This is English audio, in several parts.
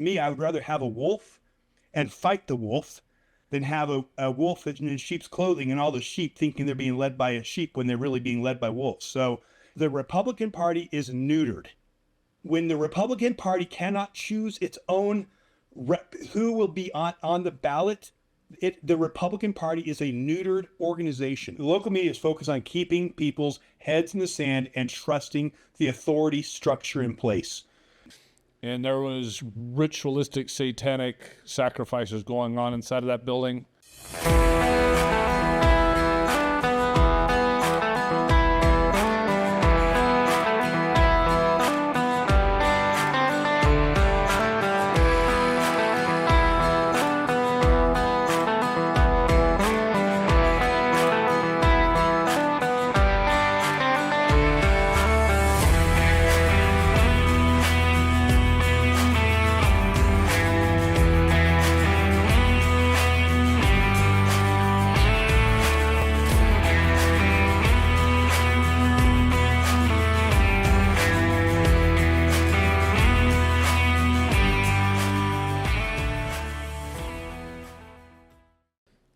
Me, I would rather have a wolf and fight the wolf than have a wolf that's in sheep's clothing and all the sheep thinking they're being led by a sheep when they're really being led by wolves. So the Republican Party is neutered. When the Republican Party cannot choose its own who will be on the ballot, the Republican Party is a neutered organization. The local media is focused on keeping people's heads in the sand and trusting the authority structure in place. And there was ritualistic satanic sacrifices going on inside of that building.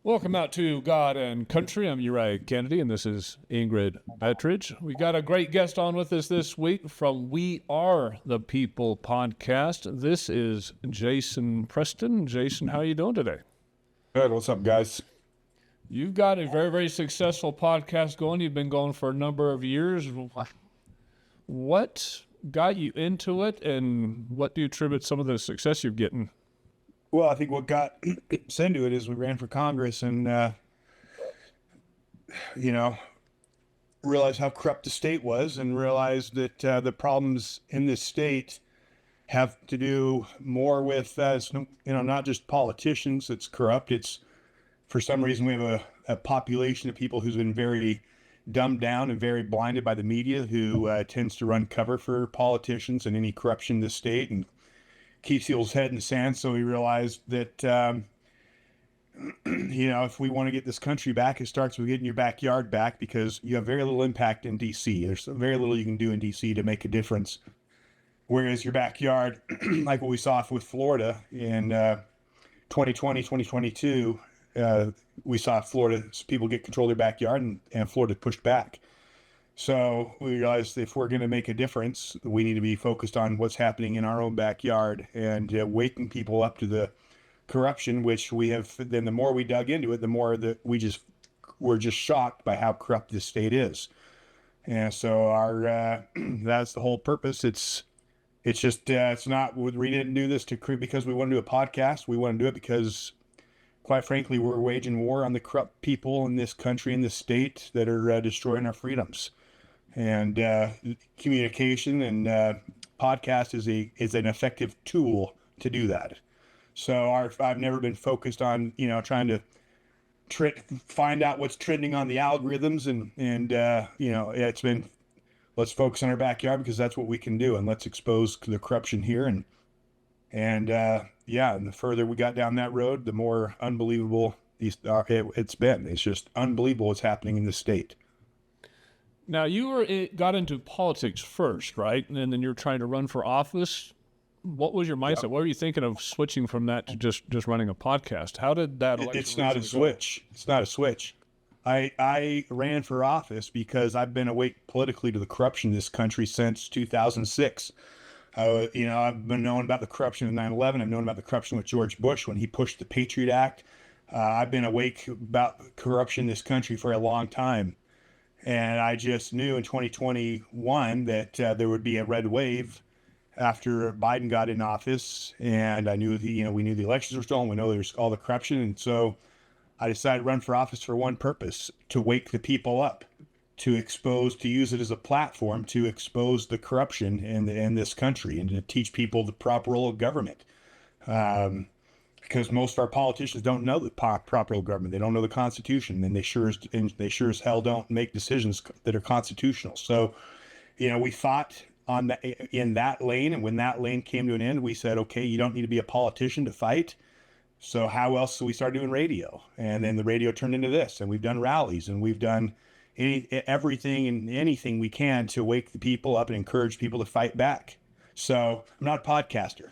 Welcome out to God and Country. I'm Uriah Kennedy, and this is Ingrid Ettridge. We got a great guest on with us this week from We Are the People podcast. This is Jason Preston. Jason, how are you doing today? Good. What's up, guys? You've got a very, very successful podcast going. You've been going for a number of years. What got you into it, and what do you attribute some of the success you're getting? Well, I think what got us into it is we ran for Congress and, realized how corrupt the state was and realized that the problems in this state have to do more with, not just politicians that's corrupt. It's, for some reason, we have a population of people who's been very dumbed down and very blinded by the media who tends to run cover for politicians and any corruption in the state and keeps people's head in the sand. So we realized that, if we want to get this country back, it starts with getting your backyard back, because you have very little impact in D.C. There's very little you can do in D.C. to make a difference. Whereas your backyard, like what we saw with Florida in 2020, 2022, we saw Florida, people get control of their backyard, and Florida pushed back. So we realized if we're going to make a difference, we need to be focused on what's happening in our own backyard and waking people up to the corruption, which we have. Then the more we dug into it, the more that we're just shocked by how corrupt this state is. And so that's the whole purpose. It's not, we didn't do this because we want to do a podcast. We want to do it because, quite frankly, we're waging war on the corrupt people in this country, in this state, that are destroying our freedoms. And communication and podcast is an effective tool to do that. So I've never been focused on trying to find out what's trending on the algorithms, and it's been, let's focus on our backyard because that's what we can do, and let's expose the corruption here. And the further we got down that road, the more unbelievable it's been. It's just unbelievable what's happening in the state. Now, you got into politics first, right? And then you're trying to run for office. What was your mindset? Yep. What were you thinking of switching from that to just running a podcast? How did that election? It's not a switch. It's not a switch. I ran for office because I've been awake politically to the corruption in this country since 2006. I've been knowing about the corruption in 9/11. I've known about the corruption with George Bush when he pushed the Patriot Act. I've been awake about corruption in this country for a long time. And I just knew in 2021 that there would be a red wave after Biden got in office. And I knew we knew the elections were stolen. We know there's all the corruption. And so I decided to run for office for one purpose: to wake the people up, to use it as a platform to expose the corruption in this country, and to teach people the proper role of government. Because most of our politicians don't know the proper role of government. They don't know the Constitution, and they sure as hell don't make decisions that are constitutional. So, we fought in that lane, and when that lane came to an end, we said, okay, you don't need to be a politician to fight. So how else? So we started doing radio, and then the radio turned into this, and we've done rallies, and we've done everything and anything we can to wake the people up and encourage people to fight back. So I'm not a podcaster.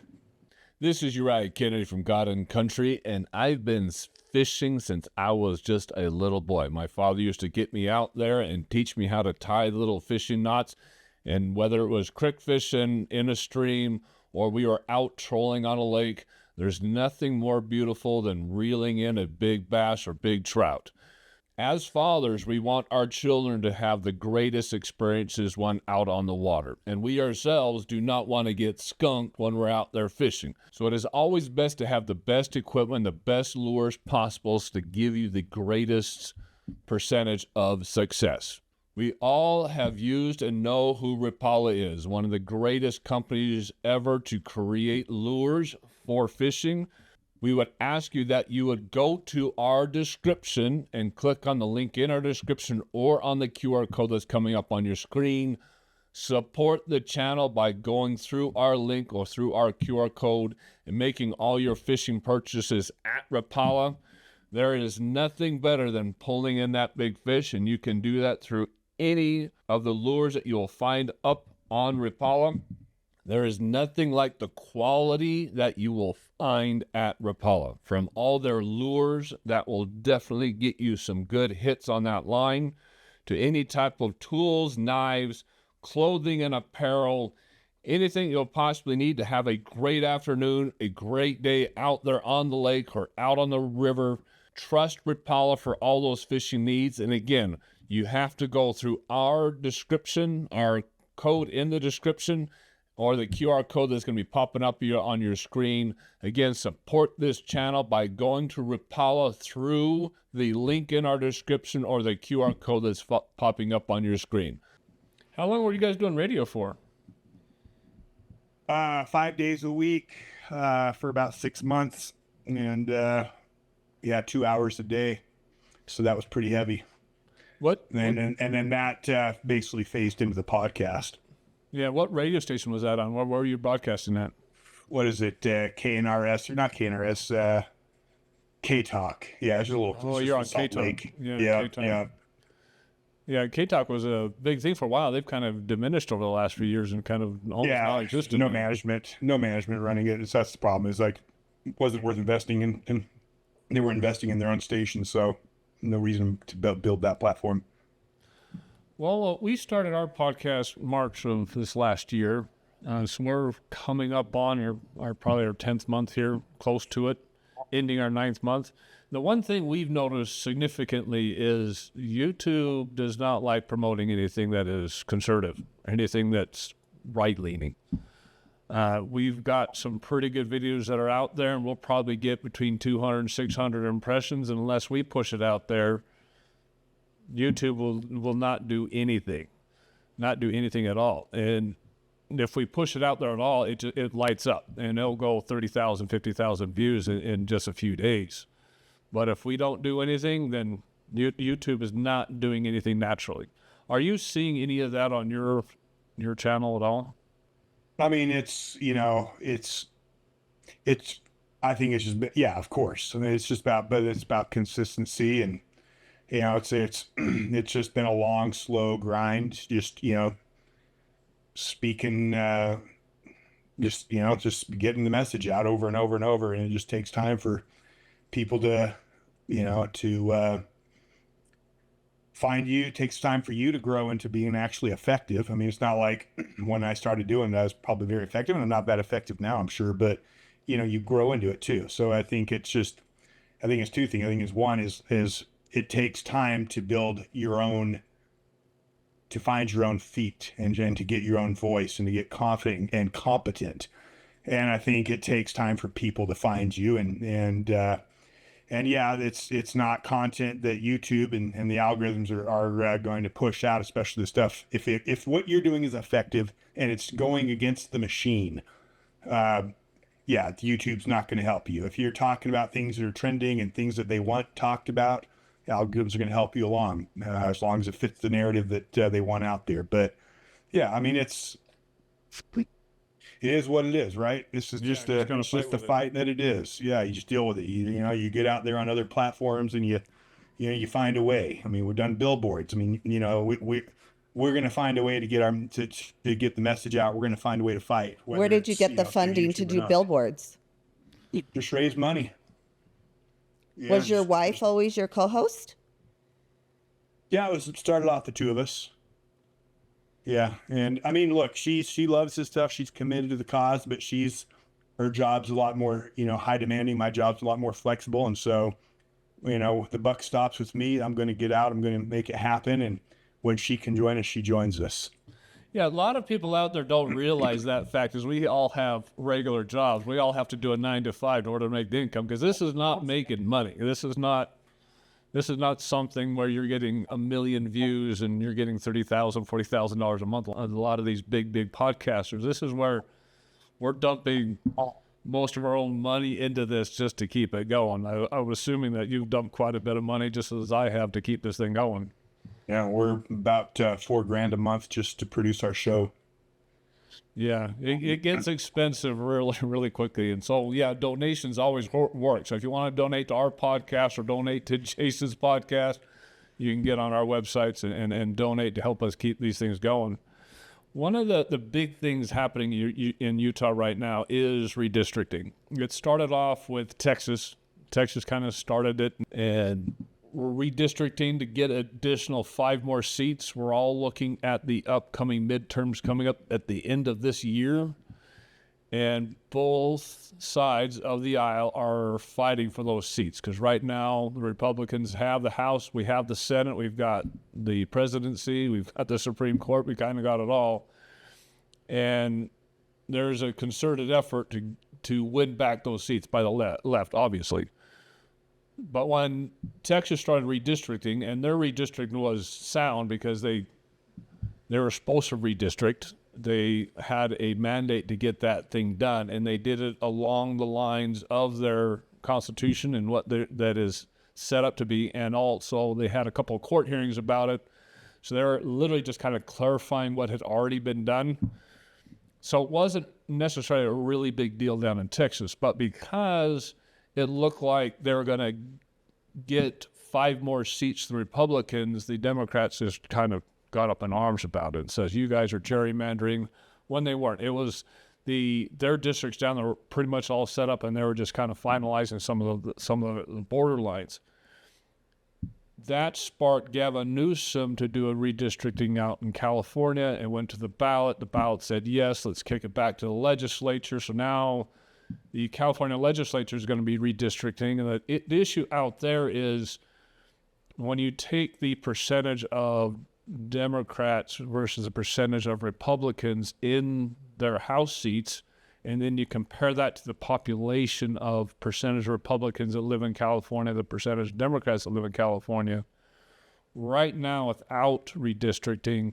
This is Uriah Kennedy from God and Country, and I've been fishing since I was just a little boy. My father used to get me out there and teach me how to tie the little fishing knots, and whether it was creek fishing in a stream or we were out trolling on a lake, there's nothing more beautiful than reeling in a big bass or big trout. As fathers, we want our children to have the greatest experiences when out on the water, and we ourselves do not want to get skunked when we're out there fishing. So it is always best to have the best equipment, the best lures possible to give you the greatest percentage of success. We all have used and know who Rapala is, one of the greatest companies ever to create lures for fishing. We would ask you that you would go to our description and click on the link in our description or on the QR code that's coming up on your screen. Support the channel by going through our link or through our QR code and making all your fishing purchases at Rapala. There is nothing better than pulling in that big fish, and you can do that through any of the lures that you'll find up on Rapala. There is nothing like the quality that you will find at Rapala. From all their lures that will definitely get you some good hits on that line, to any type of tools, knives, clothing and apparel, anything you'll possibly need to have a great afternoon, a great day out there on the lake or out on the river. Trust Rapala for all those fishing needs. And again, you have to go through our description, our code in the description, or the QR code that's going to be popping up on your screen. Again, support this channel by going to Rapala through the link in our description or the QR code that's popping up on your screen. How long were you guys doing radio for? 5 days a week for about 6 months, and 2 hours a day. So that was pretty heavy. What? And then that basically phased into the podcast. Yeah, what radio station was that on? Where were you broadcasting at? What is it? KNRS, or not KNRS, K-Talk. Yeah, there's a little. Oh, you're on Salt K-Talk. Lake. Yeah, K-Talk. Yeah. Yeah, K-Talk was a big thing for a while. They've kind of diminished over the last few years and kind of almost non-existent. No management running it. That's the problem. Is like, it wasn't worth investing in, and they were investing in their own station, so no reason to build that platform. Well, we started our podcast March of this last year, so we're coming up on probably our 10th month here, close to it, ending our 9th month. The one thing we've noticed significantly is YouTube does not like promoting anything that is conservative, anything that's right-leaning. We've got some pretty good videos that are out there, and we'll probably get between 200 and 600 impressions, and unless we push it out there, YouTube will not do anything at all. And if we push it out there at all, it lights up, and it'll go 30,000, 50,000 views in just a few days. But if we don't do anything, then YouTube is not doing anything naturally. Are you seeing any of that on your channel at all? I mean, I think it's just, yeah, of course. I mean, it's about consistency, and it's just been a long, slow grind. Just speaking, just getting the message out over and over and over, and it just takes time for people to find you. It takes time for you to grow into being actually effective. I mean, it's not like when I started doing that, I was probably very effective, and I'm not that effective now, I'm sure, but you grow into it too. So I think it's two things. I think it's one is it takes time to build to find your own feet and to get your own voice and to get confident and competent. And I think it takes time for people to find you, and yeah, it's not content that YouTube and the algorithms are going to push out, especially the stuff. If what you're doing is effective and it's going against the machine, YouTube's not going to help you. If you're talking about things that are trending and things that they want talked about, algorithms are going to help you along, as long as it fits the narrative that they want out there. But yeah, I mean, it is what it is, right? This is just the fight that it is. Yeah, you just deal with it. You get out there on other platforms and you find a way. I mean, we've done billboards. I mean, we're going to find a way to get to get the message out. We're going to find a way to fight. Where did you get the funding to do billboards? Just raise money. Was your Yes. wife always your co-host? Yeah, it started off the two of us. Yeah, and I mean, look, she loves this stuff. She's committed to the cause, but her job's a lot more, high demanding. My job's a lot more flexible, and so, the buck stops with me. I'm going to get out. I'm going to make it happen, and when she can join us, she joins us. Yeah, a lot of people out there don't realize that fact is we all have regular jobs. We all have to do a 9 to 5 in order to make the income, because this is not making money. This is not something where you're getting 1 million views and you're getting $30,000, $40,000 a month. A lot of these big podcasters, this is where we're dumping most of our own money into this just to keep it going. I'm assuming that you've dumped quite a bit of money, just as I have, to keep this thing going. Yeah, we're about $4,000 a month just to produce our show. Yeah, it gets expensive really, really quickly. And so, yeah, donations always work. So if you want to donate to our podcast or donate to Jason's podcast, you can get on our websites and donate to help us keep these things going. One of the big things happening in Utah right now is redistricting. It started off with Texas. Texas kind of started it, and we're redistricting to get additional 5 more seats. We're all looking at the upcoming midterms coming up at the end of this year. And both sides of the aisle are fighting for those seats, because right now the Republicans have the House, we have the Senate, we've got the presidency, we've got the Supreme Court, we kind of got it all. And there's a concerted effort to win back those seats by the left, obviously. But when Texas started redistricting, and their redistricting was sound because they were supposed to redistrict, they had a mandate to get that thing done, and they did it along the lines of their constitution and what that is set up to be. And also they had a couple of court hearings about it. So they're literally just kind of clarifying what had already been done. So it wasn't necessarily a really big deal down in Texas, but because it looked like they were going to get 5 more seats to the Republicans, the Democrats just kind of got up in arms about it and says, you guys are gerrymandering, when they weren't. It was their districts down there were pretty much all set up, and they were just kind of finalizing some of the border lines. That sparked Gavin Newsom to do a redistricting out in California. It went to the ballot. The ballot said yes, let's kick it back to the legislature. So now the California legislature is going to be redistricting. And the issue out there is when you take the percentage of Democrats versus the percentage of Republicans in their House seats, and then you compare that to the population of percentage of Republicans that live in California, the percentage of Democrats that live in California. Right now, without redistricting,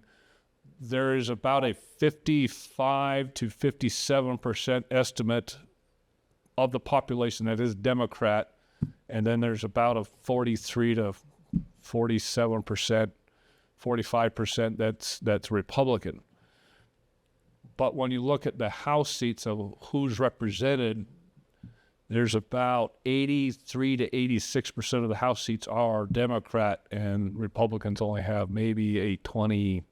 there is about a 55 to 57% estimate of the population that is Democrat, and then there's about a 43 to 47%, 45% that's Republican. But when you look at the House seats of who's represented, there's about 83 to 86% of the House seats are Democrat, and Republicans only have maybe a 25%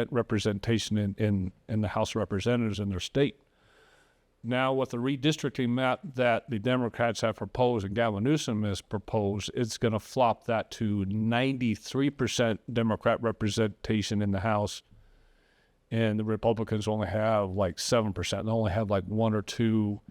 representation in the House of Representatives in their state. Now, with the redistricting map that the Democrats have proposed and Gavin Newsom has proposed, it's going to flop that to 93% Democrat representation in the House, and the Republicans only have like 7%. They only have like 1 or 2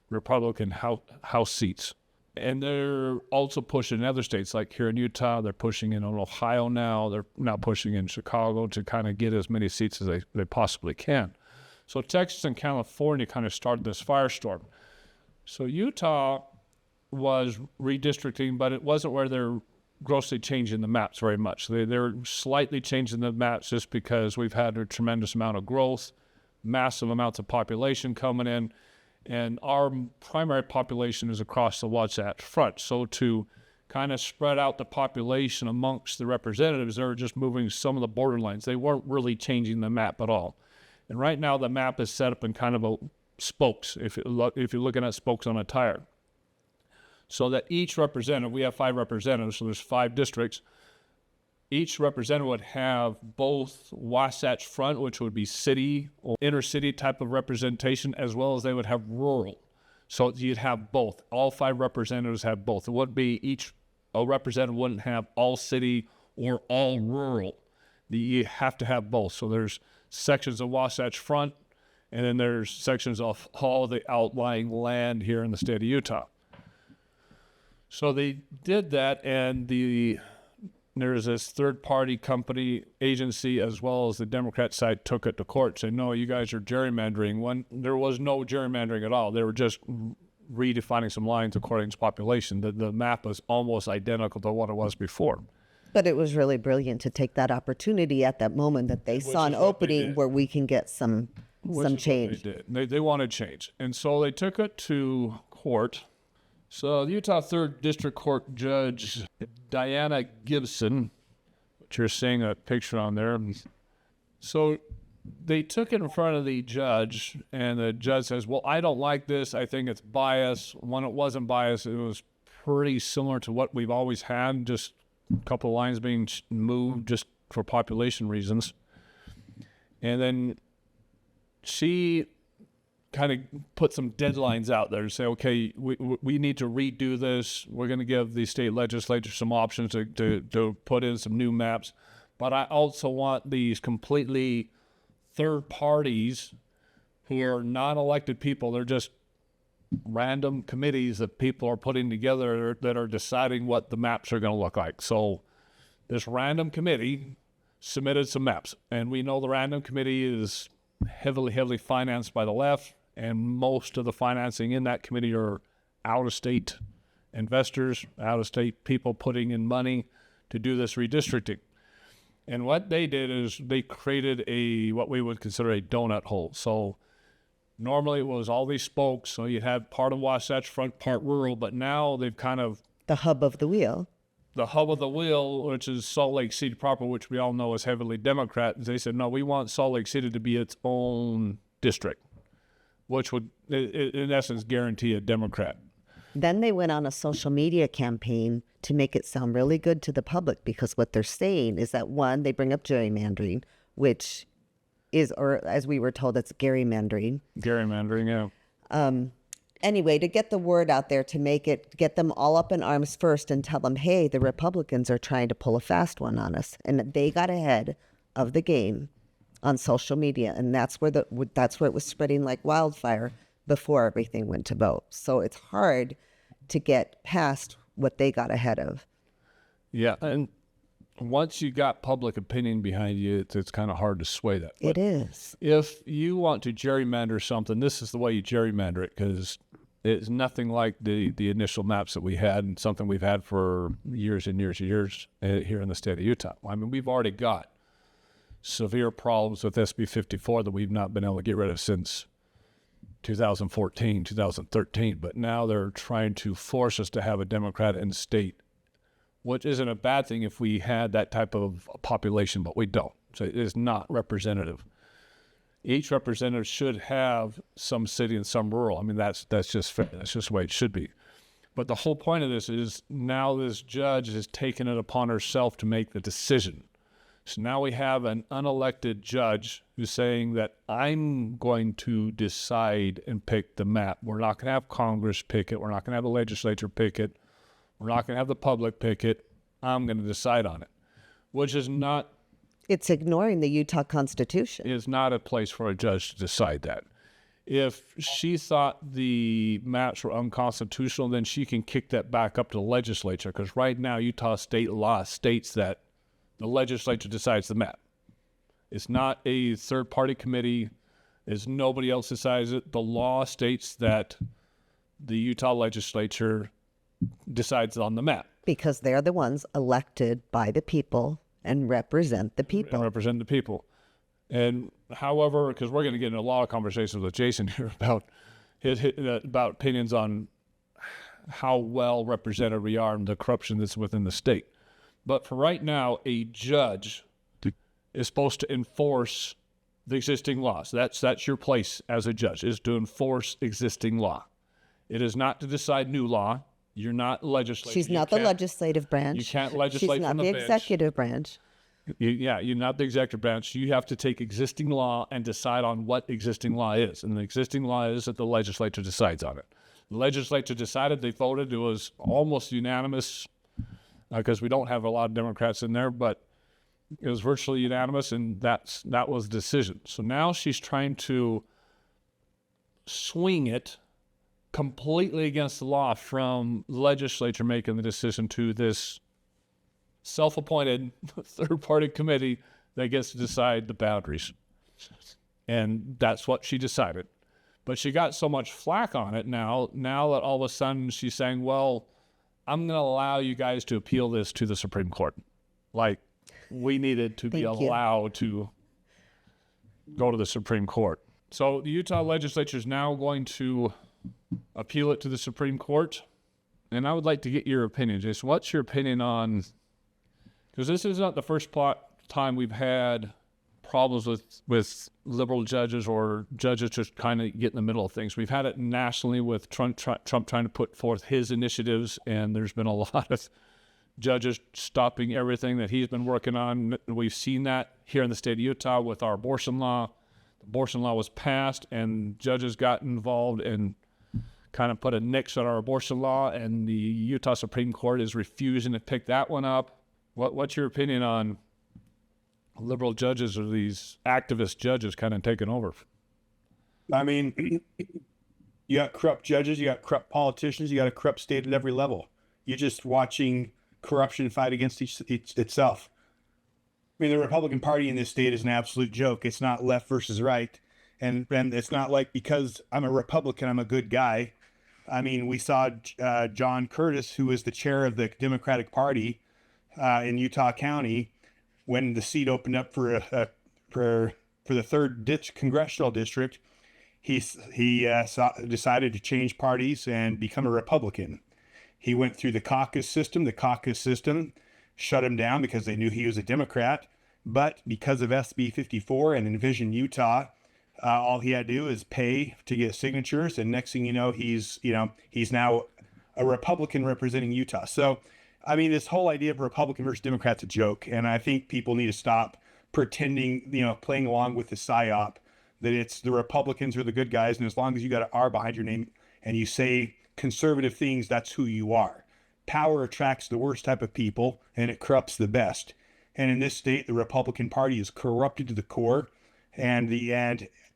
Republican House seats. And they're also pushing in other states, like here in Utah. They're pushing in Ohio now. They're now pushing in Chicago to kind of get as many seats as they possibly can. So Texas and California kind of started this firestorm. So Utah was redistricting, but it wasn't where they're grossly changing the maps very much. They're slightly changing the maps just because we've had a tremendous amount of growth, massive amounts of population coming in, and our primary population is across the Wasatch Front. So to kind of spread out the population amongst the representatives, they were just moving some of the borderlines. They weren't really changing the map at all. And right now the map is set up in kind of a spokes, if you're looking at spokes on a tire. So that each representative, we have 5 representatives, so there's 5 districts. Each representative would have both Wasatch Front, which would be city or inner city type of representation, as well as they would have rural. So you'd have both. All 5 representatives have both. It wouldn't be a representative wouldn't have all city or all rural. You have to have both. So there's sections of Wasatch Front, and then there's sections of all the outlying land here in the state of Utah. So they did that, and there's this third-party company agency, as well as the Democrat side, took it to court, saying, no, you guys are gerrymandering. When there was no gerrymandering at all. They were just redefining some lines according to population. The map was almost identical to what it was before. But it was really brilliant to take that opportunity at that moment that they saw an opening where we can get some change. They wanted change. And so they took it to court. So the Utah 3rd District Court Judge Diana Gibson, which you're seeing a picture on there. So they took it in front of the judge, and the judge says, well, I don't like this. I think it's biased. When it wasn't biased, it was pretty similar to what we've always had, just a couple of lines being moved just for population reasons. And then she kind of put some deadlines out there to say, okay, we need to redo this. We're going to give the state legislature some options to put in some new maps. But I also want these completely third parties who are non-elected people. They're just random committees that people are putting together that are deciding what the maps are going to look like. So this random committee submitted some maps, and we know the random committee is heavily financed by the left, and most of the financing in that committee are out-of-state investors, out-of-state people putting in money to do this redistricting. And what they did is they created what we would consider a donut hole. So normally it was all these spokes, so you had part of Wasatch Front, part rural, but now they've kind of... The hub of the wheel. The hub of the wheel, which is Salt Lake City proper, which we all know is heavily Democrat. They said, no, we want Salt Lake City to be its own district, which would, in essence, guarantee a Democrat. Then they went on a social media campaign to make it sound really good to the public, because what they're saying is that, one, they bring up gerrymandering, which is, or as we were told, it's gerrymandering. Gerrymandering, yeah. Anyway, to get the word out there, to get them all up in arms first and tell them, hey, the Republicans are trying to pull a fast one on us. And they got ahead of the game on social media. And that's where it was spreading like wildfire before everything went to vote. So it's hard to get past what they got ahead of. Yeah. And once you got public opinion behind you, it's kind of hard to sway that. It is. If you want to gerrymander something, this is the way you gerrymander it, because it's nothing like the initial maps that we had, and something we've had for years and years and years here in the state of Utah. I mean, we've already got severe problems with SB 54 that we've not been able to get rid of since 2014, 2013. But now they're trying to force us to have a Democrat in the state, which isn't a bad thing if we had that type of population, but we don't. So it is not representative. Each representative should have some city and some rural. I mean, that's just fair. That's just the way it should be. But the whole point of this is now this judge has taken it upon herself to make the decision. So now we have an unelected judge who's saying that I'm going to decide and pick the map. We're not going to have Congress pick it. We're not going to have the legislature pick it. We're not going to have the public pick it. I'm going to decide on it, which is not... It's ignoring the Utah Constitution. Is not a place for a judge to decide that. If she thought the maps were unconstitutional, then she can kick that back up to the legislature, because right now Utah state law states that the legislature decides the map. It's not a third-party committee. It's nobody else decides it. The law states that the Utah legislature decides on the map. Because they're the ones elected by the people and represent the people. And however, because we're going to get in a lot of conversations with Jason here about about opinions on how well represented we are and the corruption that's within the state. But for right now, a judge is supposed to enforce the existing laws. That's your place as a judge, is to enforce existing law. It is not to decide new law. You're not legislative. She's not the legislative branch. You can't legislate from the bench. She's not the executive branch. You're not the executive branch. You have to take existing law and decide on what existing law is. And the existing law is that the legislature decides on it. The legislature decided, they voted. It was almost unanimous because we don't have a lot of Democrats in there, but it was virtually unanimous, and that was the decision. So now she's trying to swing it completely against the law from the legislature making the decision to this self-appointed third-party committee that gets to decide the boundaries. And that's what she decided. But she got so much flack on it now that all of a sudden she's saying, well, I'm going to allow you guys to appeal this to the Supreme Court. Like, we needed to be allowed to go to the Supreme Court. So the Utah legislature is now going to appeal it to the Supreme Court. And I would like to get your opinion, Jason. What's your opinion on, because this is not the first time we've had problems with liberal judges or judges just kind of get in the middle of things. We've had it nationally with Trump trying to put forth his initiatives, and there's been a lot of judges stopping everything that he's been working on. We've seen that here in the state of Utah with our abortion law. The abortion law was passed, and judges got involved and kind of put a nix on our abortion law, and the Utah Supreme Court is refusing to pick that one up. What's your opinion on liberal judges or these activist judges kind of taking over? I mean, you got corrupt judges, you got corrupt politicians, you got a corrupt state at every level. You're just watching corruption fight against itself. I mean, the Republican Party in this state is an absolute joke. It's not left versus right. And it's not like because I'm a Republican, I'm a good guy. I mean, we saw John Curtis, who is the chair of the Democratic Party in Utah County, when the seat opened up for the third congressional district, he decided to change parties and become a Republican. He went through the caucus system. The caucus system shut him down because they knew he was a Democrat. But because of SB 54 and Envision Utah, all he had to do is pay to get signatures, and next thing you know, he's now a Republican representing Utah. So, I mean, this whole idea of Republican versus Democrat's a joke, and I think people need to stop pretending, playing along with the psyop that it's the Republicans are the good guys, and as long as you got an R behind your name and you say conservative things, that's who you are. Power attracts the worst type of people, and it corrupts the best. And in this state, the Republican Party is corrupted to the core, and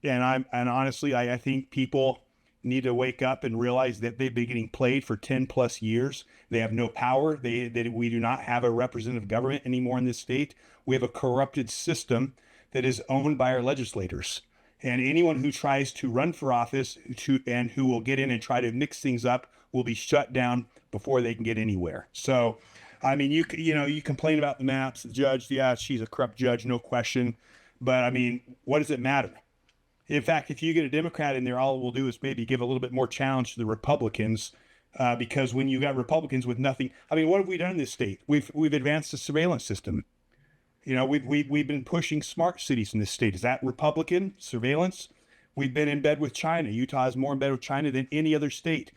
honestly, I think people need to wake up and realize that they've been getting played for 10 plus years. They have no power. We do not have a representative government anymore in this state. We have a corrupted system that is owned by our legislators. And anyone who tries to run for office and who will get in and try to mix things up will be shut down before they can get anywhere. So, I mean, you complain about the maps, the judge, yeah, she's a corrupt judge, no question. But I mean, what does it matter? In fact, if you get a Democrat in there, all it will do is maybe give a little bit more challenge to the Republicans, because when you got Republicans with nothing, I mean, what have we done in this state? We've advanced the surveillance system. We've been pushing smart cities in this state. Is that Republican surveillance? We've been in bed with China. Utah is more in bed with China than any other state.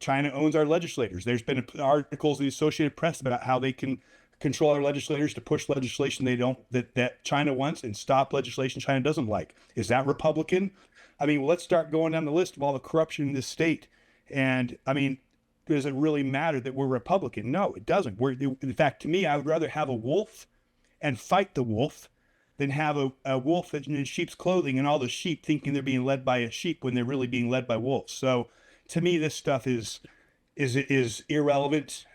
China owns our legislators. There's been articles in the Associated Press about how they can control our legislators to push legislation that China wants and stop legislation China doesn't like. Is that Republican? I mean, let's start going down the list of all the corruption in this state. And I mean, does it really matter that we're Republican? No, it doesn't. In fact, to me, I would rather have a wolf and fight the wolf than have a wolf in sheep's clothing and all the sheep thinking they're being led by a sheep when they're really being led by wolves. So to me, this stuff is irrelevant.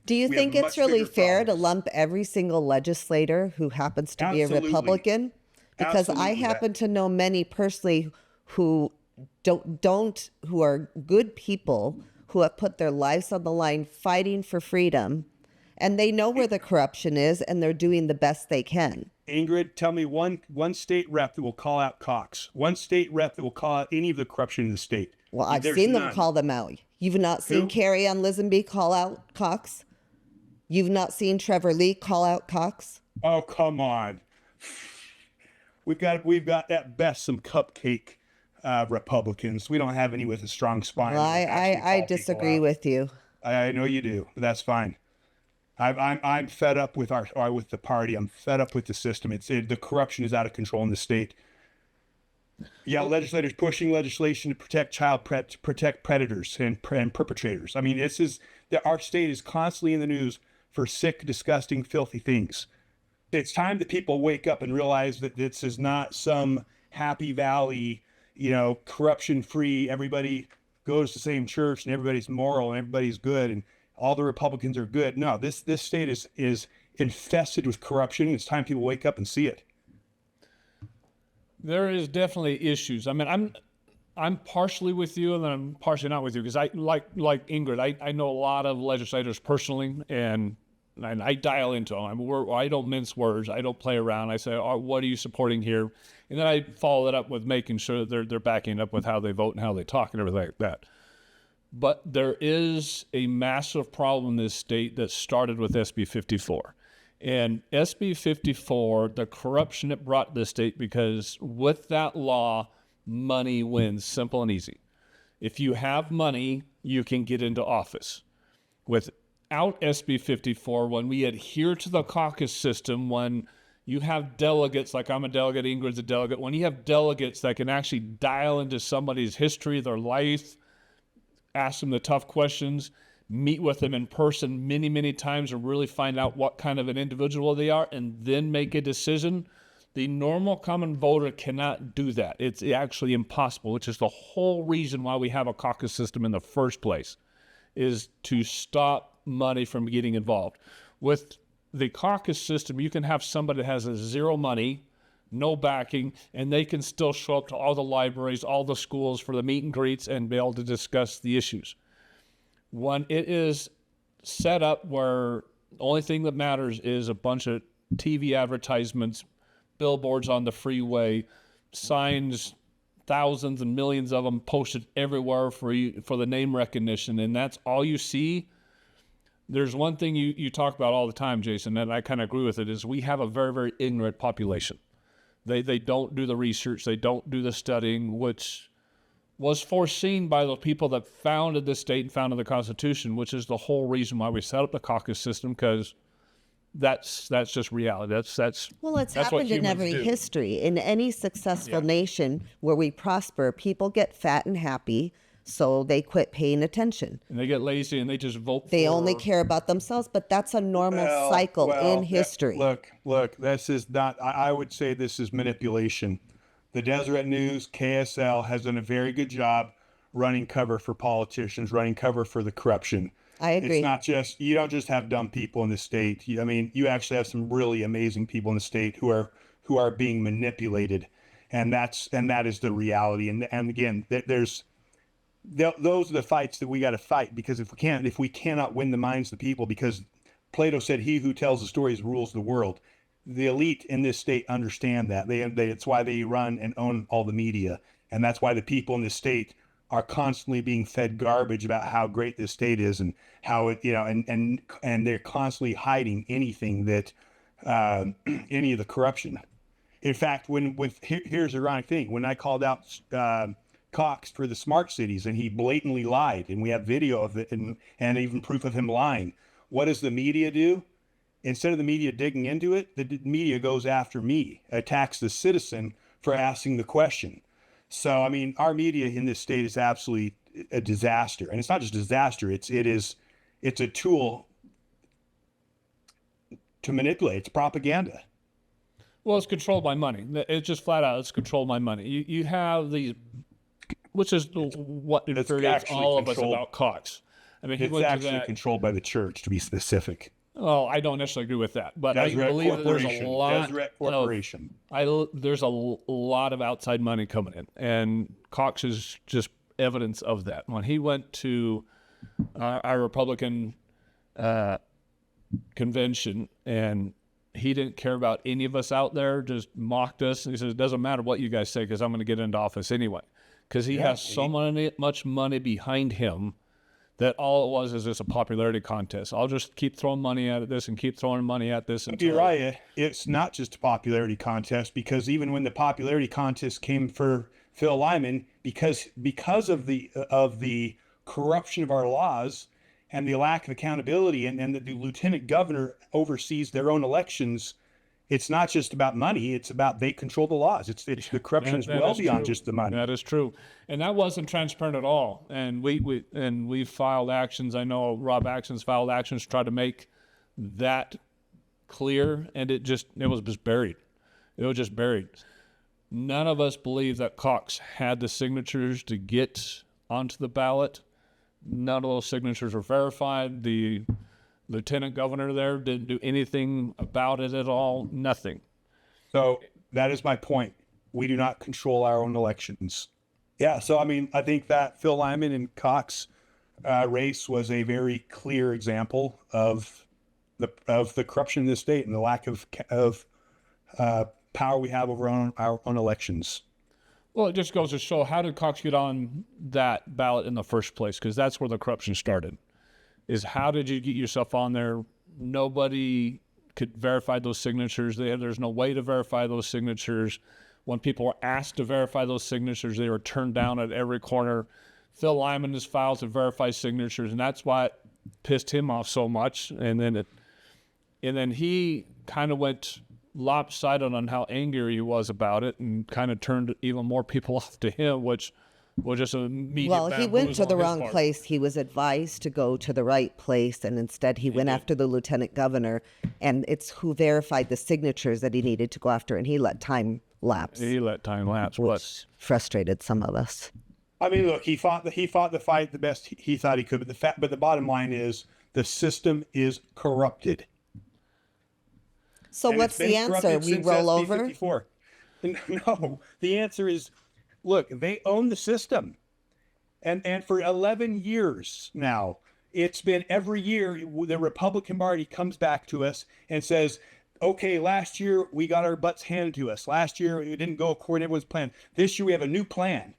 Do you think it's really fair to lump every single legislator who happens to be a Republican? Because I happen to know many personally who who are good people who have put their lives on the line fighting for freedom, and they know where the corruption is, and they're doing the best they can. Ingrid, tell me one state rep that will call out Cox. One state rep that will call out any of the corruption in the state. Well, I've seen them call them out. You've not seen Carrie Ann Lisenby call out Cox? You've not seen Trevor Lee call out Cox? Oh, come on. We've got at best some cupcake Republicans. We don't have any with a strong spine. Well, I disagree with you. I know you do, but that's fine. I'm fed up with with the party. I'm fed up with the system. The corruption is out of control in the state. Yeah, legislators pushing legislation to protect protect predators and perpetrators. I mean, this is that our state is constantly in the news for sick, disgusting, filthy things. It's time that people wake up and realize that this is not some happy valley, corruption-free. Everybody goes to the same church and everybody's moral and everybody's good and all the Republicans are good. No, this state is infested with corruption. It's time people wake up and see it. There is definitely issues. I mean, I'm partially with you, and then I'm partially not with you, because I like Ingrid. I know a lot of legislators personally, and I dial into them. I don't mince words. I don't play around. I say, oh, what are you supporting here? And then I follow that up with making sure that they're backing up with how they vote and how they talk and everything like that. But there is a massive problem in this state that started with SB 54. And SB 54, the corruption it brought to the state, because with that law, money wins, simple and easy. If you have money, you can get into office. Without SB 54, when we adhere to the caucus system, when you have delegates, like I'm a delegate, Ingrid's a delegate, when you have delegates that can actually dial into somebody's history, their life, ask them the tough questions, meet with them in person many, many times and really find out what kind of an individual they are and then make a decision. The normal common voter cannot do that. It's actually impossible, which is the whole reason why we have a caucus system in the first place, is to stop money from getting involved. With the caucus system, you can have somebody that has zero money, no backing, and they can still show up to all the libraries, all the schools for the meet and greets and be able to discuss the issues. When it is set up where the only thing that matters is a bunch of TV advertisements, billboards on the freeway, signs, thousands and millions of them posted everywhere for the name recognition, and that's all you see. There's one thing you talk about all the time, Jason, and I kind of agree with it, is we have a very, very ignorant population. They don't do the research, they don't do the studying, which was foreseen by the people that founded the state and founded the Constitution, which is the whole reason why we set up the caucus system, because that's just reality. Well, it's that's happened in every history. In any successful nation where we prosper, people get fat and happy, so they quit paying attention. And they get lazy and they just vote. They only care about themselves, but that's a normal cycle in history. Look, this is not, I would say this is manipulation. The Deseret News, KSL, has done a very good job running cover for politicians, running cover for the corruption. I agree. It's not just, you don't just have dumb people in the state. I mean, you actually have some really amazing people in the state who are being manipulated. And that is the reality. And again, those are the fights that we got to fight, because if we cannot win the minds of the people, because Plato said, he who tells the stories rules the world. The elite in this state understand that. It's why they run and own all the media. And that's why the people in this state are constantly being fed garbage about how great this state is and how it, and they're constantly hiding anything that, any of the corruption. In fact, here's the ironic thing. When I called out Cox for the smart cities and he blatantly lied, and we have video of it and even proof of him lying, what does the media do? Instead of the media digging into it, the media goes after me, attacks the citizen for asking the question. So, I mean, our media in this state is absolutely a disaster. And it's not just a disaster, it's a tool to manipulate. It's propaganda. Well, it's controlled by money. It's just flat out, it's controlled by money. You have these, which is what infuriates all of us about Cox. I mean, it's actually controlled by the church, to be specific. Well, I don't necessarily agree with that, but I believe that there's a lot. There's a lot of outside money coming in, and Cox is just evidence of that. When he went to our Republican convention, and he didn't care about any of us out there, just mocked us. And he says, "It doesn't matter what you guys say, because I'm going to get into office anyway," because he has so much money behind him. That all it was is just a popularity contest. I'll just keep throwing money at this and keep throwing money at this. You're right. It's not just a popularity contest, because even when the popularity contest came for Phil Lyman, because of the corruption of our laws and the lack of accountability, and that the lieutenant governor oversees their own elections, it's not just about money. It's about they control the laws. It's the corruption is well beyond just the money. That is true, and that wasn't transparent at all. And we filed actions. I know Rob Actions filed actions to try to make that clear, and it was just buried. It was just buried. None of us believe that Cox had the signatures to get onto the ballot. None of those signatures were verified. The lieutenant governor there didn't do anything about it at all. Nothing. So that is my point. We do not control our own elections. Yeah. So, I mean, I think that Phil Lyman and Cox race was a very clear example of the corruption in this state and the lack of power we have over our own elections. Well, it just goes to show, how did Cox get on that ballot in the first place? Because that's where the corruption started. Is how did you get yourself on there? Nobody could verify those signatures. There's no way to verify those signatures. When people were asked to verify those signatures, they were turned down at every corner. Phil Lyman has filed to verify signatures, and that's why it pissed him off so much. And then he kind of went lopsided on how angry he was about it, and kind of turned even more people off to him, which was just a immediate Well, he went to the wrong part. place. He was advised to go to the right place, and instead he went after the lieutenant governor, and it's who verified the signatures that he needed to go after, and he let time lapse. He let time lapse, which frustrated some of us. I mean, look, he fought the fight the best he thought he could, but the bottom line is the system is corrupted. So And what's it's been the answer? corrupted We since roll SB over? 54. No, the answer is, look, they own the system. And for 11 years now, it's been every year the Republican Party comes back to us and says, okay, last year we got our butts handed to us. Last year it didn't go according to everyone's plan. This year we have a new plan.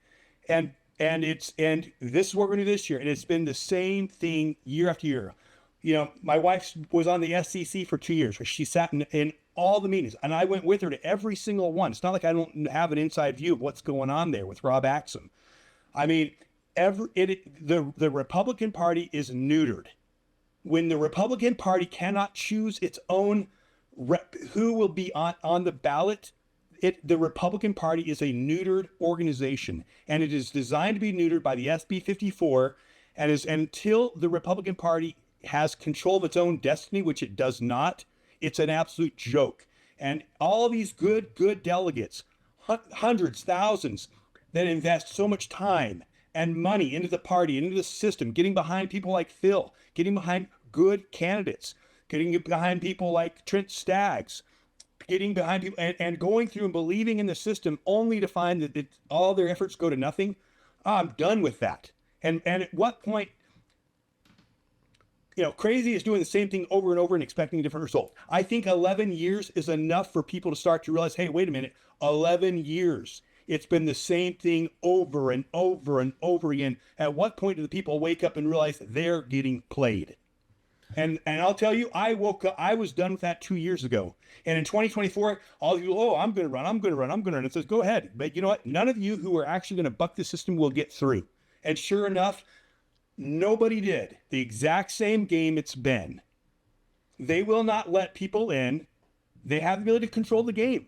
And this is what we're going to do this year. And it's been the same thing year after year. You know, my wife was on the SCC for 2 years, where she sat in all the meetings, and I went with her to every single one. It's not like I don't have an inside view of what's going on there with Rob Axum. I mean, the Republican Party is neutered. When the Republican Party cannot choose its own who will be on the ballot, the Republican Party is a neutered organization, and it is designed to be neutered by the SB 54, and until the Republican Party has control of its own destiny, which it does not, it's an absolute joke. And all these good delegates, hundreds, thousands, that invest so much time and money into the party, into the system, getting behind people like Phil, getting behind good candidates, getting behind people like Trent Staggs, getting behind people and going through and believing in the system, only to find that all their efforts go to nothing. I'm done with that. And at what point, you know, crazy is doing the same thing over and over and expecting a different result. I think 11 years is enough for people to start to realize, hey, wait a minute, 11 years. It's been the same thing over and over and over again. At what point do the people wake up and realize they're getting played? And I'll tell you, I woke up, I was done with that 2 years ago. And in 2024, all of you, I'm going to run. It says, go ahead. But you know what? None of you who are actually going to buck the system will get through. And sure enough, nobody did. The exact same game it's been. They will not let people in. They have the ability to control the game.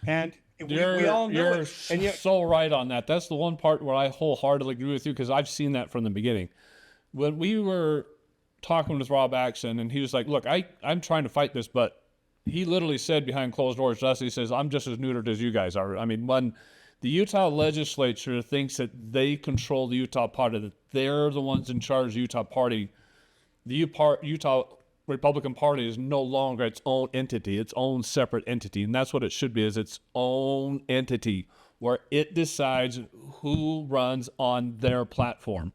And we all know you're it. And yet, so right on that. That's the one part where I wholeheartedly agree with you, because I've seen that from the beginning. When we were talking with Rob Axon, and he was like, look, I'm trying to fight this, but he literally said behind closed doors to us, he says, I'm just as neutered as you guys are. I mean, when the Utah legislature thinks that they control the Utah party, that they're the ones in charge of the Utah party, the Utah Republican Party is no longer its own entity, its own separate entity. And that's what it should be, is its own entity where it decides who runs on their platform.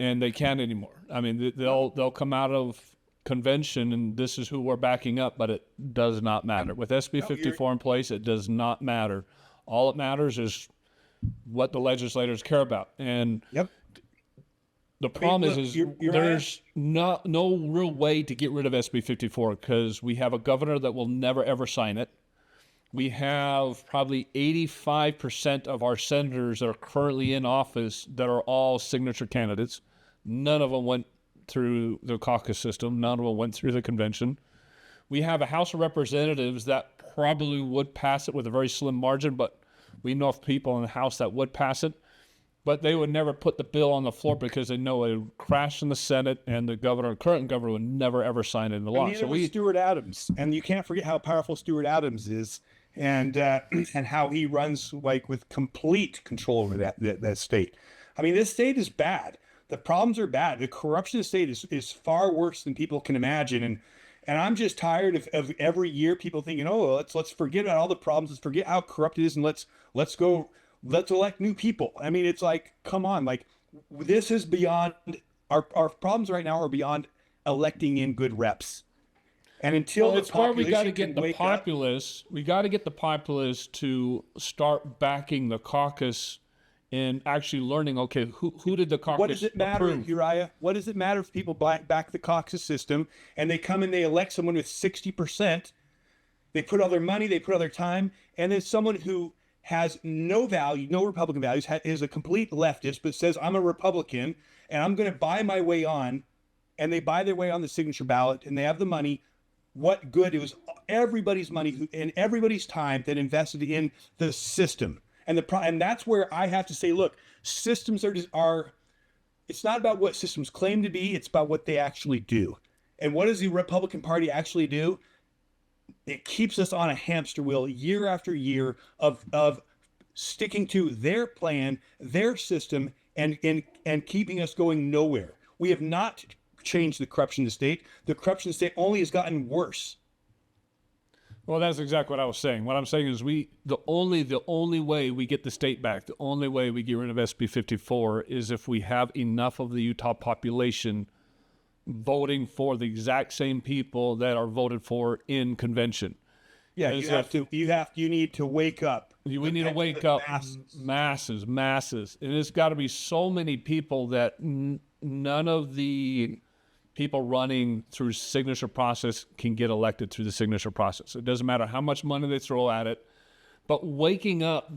And they can't anymore. I mean, they'll come out of convention and this is who we're backing up, but it does not matter. With SB 54 in place, it does not matter. All it matters is what the legislators care about. And the problem is there's no real way to get rid of SB 54, because we have a governor that will never, ever sign it. We have probably 85% of our senators that are currently in office that are all signature candidates. None of them went through the caucus system. None of them went through the convention. We have a House of Representatives that probably would pass it with a very slim margin, but we know of people in the House that would pass it. But they would never put the bill on the floor because they know it would crash in the Senate, and the current governor, would never ever sign it into law. And neither was Stuart Adams, and you can't forget how powerful Stuart Adams is, and how he runs like with complete control over that state. I mean, this state is bad. The problems are bad. The corruption of the state is far worse than people can imagine, and I'm just tired of every year people thinking, oh, let's forget about all the problems, let's forget how corrupt it is, and let's elect new people. I mean, it's like, come on, like, this is beyond, our problems right now are beyond electing in good reps. And until it's where we got to get the populace, we got to get the populace to start backing the caucus and actually learning, okay, who did the caucus approve? What does it matter, Uriah? What does it matter if people back the caucus system and they come and they elect someone with 60%, they put all their money, they put all their time, and then someone who has no value, no Republican values, is a complete leftist, but says, I'm a Republican and I'm going to buy my way on, and they buy their way on the signature ballot and they have the money. What good? It was everybody's money and everybody's time that invested in the system. And that's where I have to say, look, systems are, it's not about what systems claim to be, it's about what they actually do. And what does the Republican Party actually do? It keeps us on a hamster wheel year after year of sticking to their plan, their system, and keeping us going nowhere. We have not changed the corruption of the state. The corruption of the state only has gotten worse. Well, that's exactly what I was saying. What I'm saying is the only way we get the state back, the only way we get rid of SB 54 is if we have enough of the Utah population voting for the exact same people that are voted for in convention. Yeah, you need to wake up. We need to wake up masses. And it's got to be so many people that none of the people running through signature process can get elected through the signature process. It doesn't matter how much money they throw at it, but waking up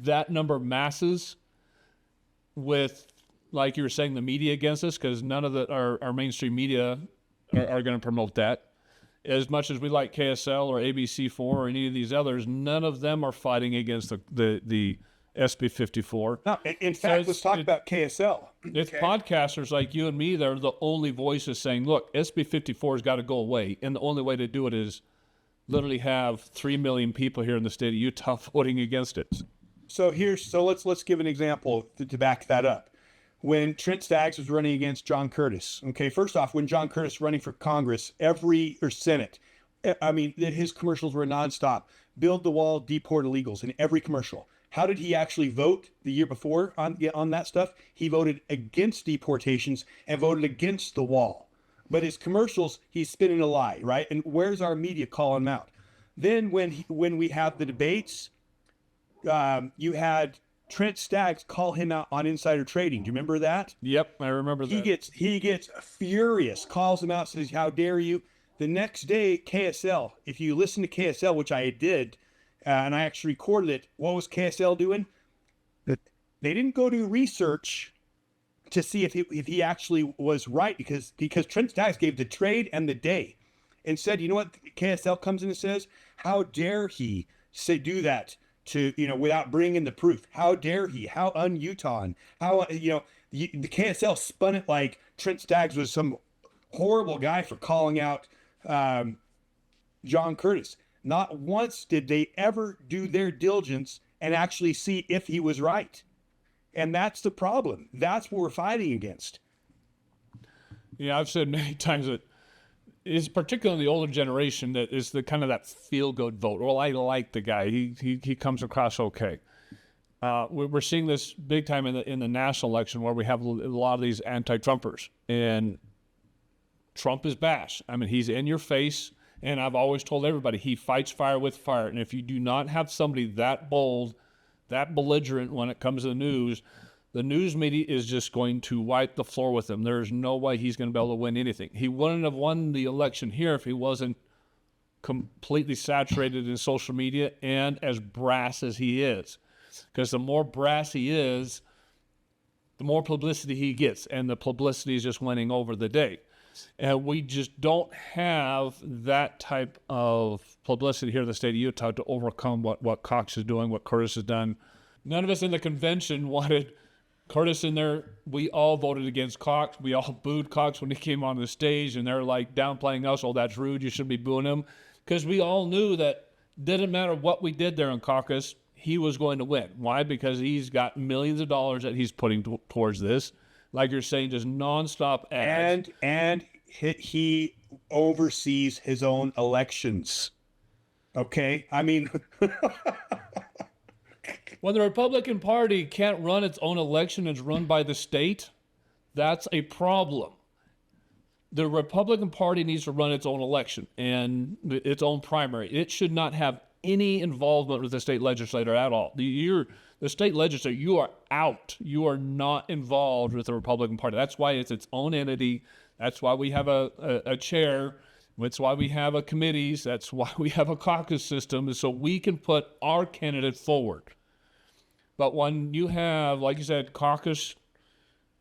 that number of masses with, like you were saying, the media against us, because none of our mainstream media are going to promote that. As much as we like KSL or ABC4 or any of these others, none of them are fighting against the SB 54. No, in fact, let's talk about KSL. It's podcasters like you and me that are the only voices saying, look, SB 54 has got to go away. And the only way to do it is literally have 3 million people here in the state of Utah voting against it. So let's give an example to back that up. When Trent Staggs was running against John Curtis, okay, first off, when John Curtis was running for Congress, or Senate, I mean, his commercials were nonstop. Build the wall, deport illegals in every commercial. How did he actually vote the year before on that stuff? He voted against deportations and voted against the wall. But his commercials, he's spinning a lie, right? And where's our media calling him out? Then when we have the debates, you had Trent Staggs call him out on insider trading. Do you remember that? Yep, I remember that. He gets furious, calls him out, says, how dare you? The next day, KSL, if you listen to KSL, which I did, and I actually recorded it, what was KSL doing? They didn't go do research to see if he actually was right, because Trent Staggs gave the trade and the day and said, you know what KSL comes in and says? How dare he do that to, without bringing the proof? How dare he? How un-Utah? How, the KSL spun it like Trent Staggs was some horrible guy for calling out John Curtis. Not once did they ever do their diligence and actually see if he was right. And that's the problem. That's what we're fighting against. Yeah, I've said many times that it's particularly the older generation that is the kind of that feel-good vote. Well, I like the guy. He comes across okay. We're seeing this big time in the national election where we have a lot of these anti-Trumpers. And Trump is bash. I mean, he's in your face. And I've always told everybody, he fights fire with fire. And if you do not have somebody that bold, that belligerent when it comes to the news media is just going to wipe the floor with him. There's no way he's going to be able to win anything. He wouldn't have won the election here if he wasn't completely saturated in social media and as brass as he is. Because the more brass he is, the more publicity he gets. And the publicity is just winning over the day. And we just don't have that type of publicity here in the state of Utah to overcome what Cox is doing, what Curtis has done. None of us in the convention wanted Curtis in there. We all voted against Cox. We all booed Cox when he came on the stage, and they're like downplaying us. Oh, that's rude. You shouldn't be booing him. Because we all knew that didn't matter what we did there in caucus, he was going to win. Why? Because he's got millions of dollars that he's putting towards this. Like you're saying, just nonstop ads. And he oversees his own elections. Okay? I mean... When the Republican Party can't run its own election, it's run by the state, that's a problem. The Republican Party needs to run its own election and its own primary. It should not have any involvement with the state legislature at all. The state legislature, you are out. You are not involved with the Republican Party. That's why it's its own entity. That's why we have a chair. That's why we have committees. That's why we have a caucus system, so we can put our candidate forward. But when you have, like you said, Cox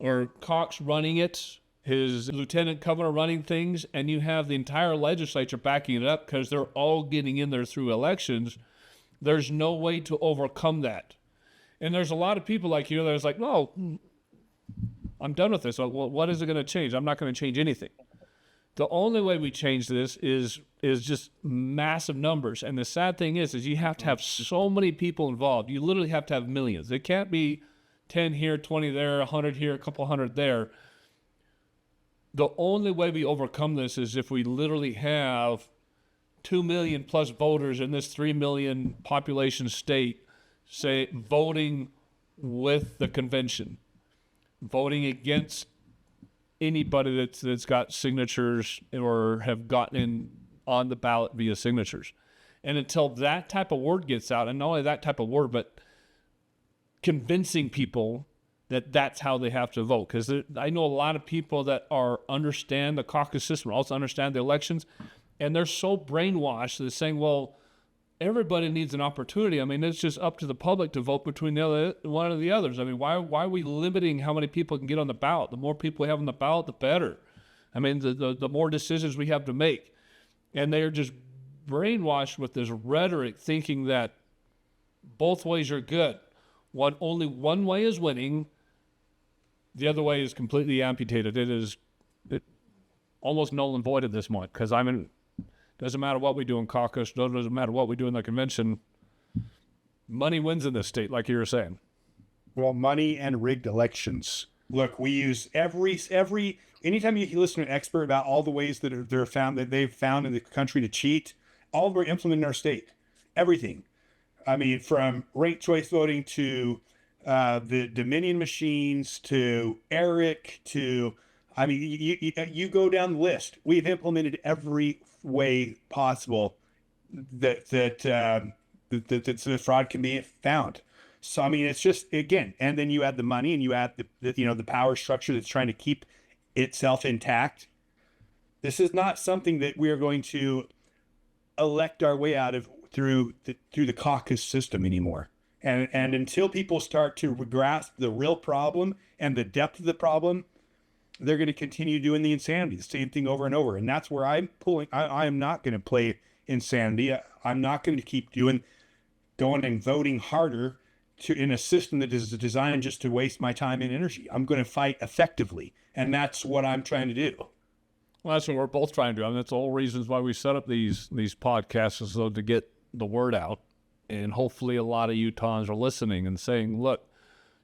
running it, his lieutenant governor running things, and you have the entire legislature backing it up because they're all getting in there through elections, there's no way to overcome that. And there's a lot of people like you that's like, no, I'm done with this. Well, what is it going to change? I'm not going to change anything. The only way we change this is just massive numbers. And the sad thing is you have to have so many people involved. You literally have to have millions. It can't be 10 here, 20 there, 100 here, a couple hundred there. The only way we overcome this is if we literally have 2 million plus voters in this 3 million population state, say, voting with the convention, voting against anybody that's got signatures or have gotten in on the ballot via signatures. And until that type of word gets out, and not only that type of word, but convincing people that that's how they have to vote. Because I know a lot of people that understand the caucus system, also understand the elections, and they're so brainwashed that they're saying, well, everybody needs an opportunity. I mean, it's just up to the public to vote between one or the others. I mean, why are we limiting how many people can get on the ballot? The more people we have on the ballot, the better. I mean, the more decisions we have to make. And they are just brainwashed with this rhetoric, thinking that both ways are good. Only one way is winning. The other way is completely amputated. It almost null and void at this point, because doesn't matter what we do in caucus, doesn't matter what we do in the convention, money wins in this state, like you were saying. Well, money and rigged elections. Look, we use anytime you listen to an expert about all the ways that they've found in the country to cheat, all we're implementing in our state. Everything. I mean, from ranked choice voting to the Dominion machines to ERIC to, I mean, you go down the list. We've implemented every way possible that the fraud can be found. So, I mean, it's just, again, and then you add the money and you add the power structure that's trying to keep itself intact. This is not something that we are going to elect our way out of through the caucus system anymore. And until people start to grasp the real problem and the depth of the problem, they're going to continue doing the insanity, the same thing over and over. And that's where I'm pulling. I am not going to play insanity. I'm not going to keep going and voting harder in a system that is designed just to waste my time and energy. I'm going to fight effectively. And that's what I'm trying to do. Well, that's what we're both trying to do. I mean, that's the whole reasons why we set up these podcasts, is so to get the word out. And hopefully a lot of Utahns are listening and saying, look,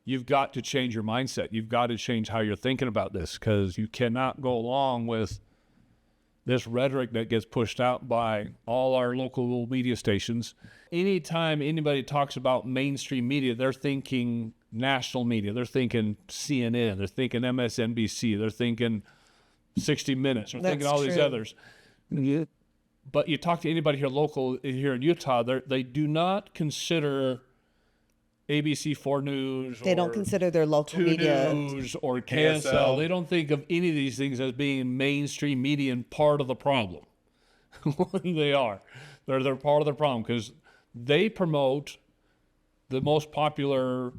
you've got to change your mindset. You've got to change how you're thinking about this, because you cannot go along with this rhetoric that gets pushed out by all our local media stations. Anytime anybody talks about mainstream media, they're thinking national media. They're thinking CNN. They're thinking MSNBC. They're thinking 60 Minutes. They're thinking all these others. Yeah. But you talk to anybody here in Utah, they do not consider ABC4 News. They don't consider their local 2 media. News or KSL. They don't think of any of these things as being mainstream media and part of the problem. They are. They're part of the problem, because they promote the most popular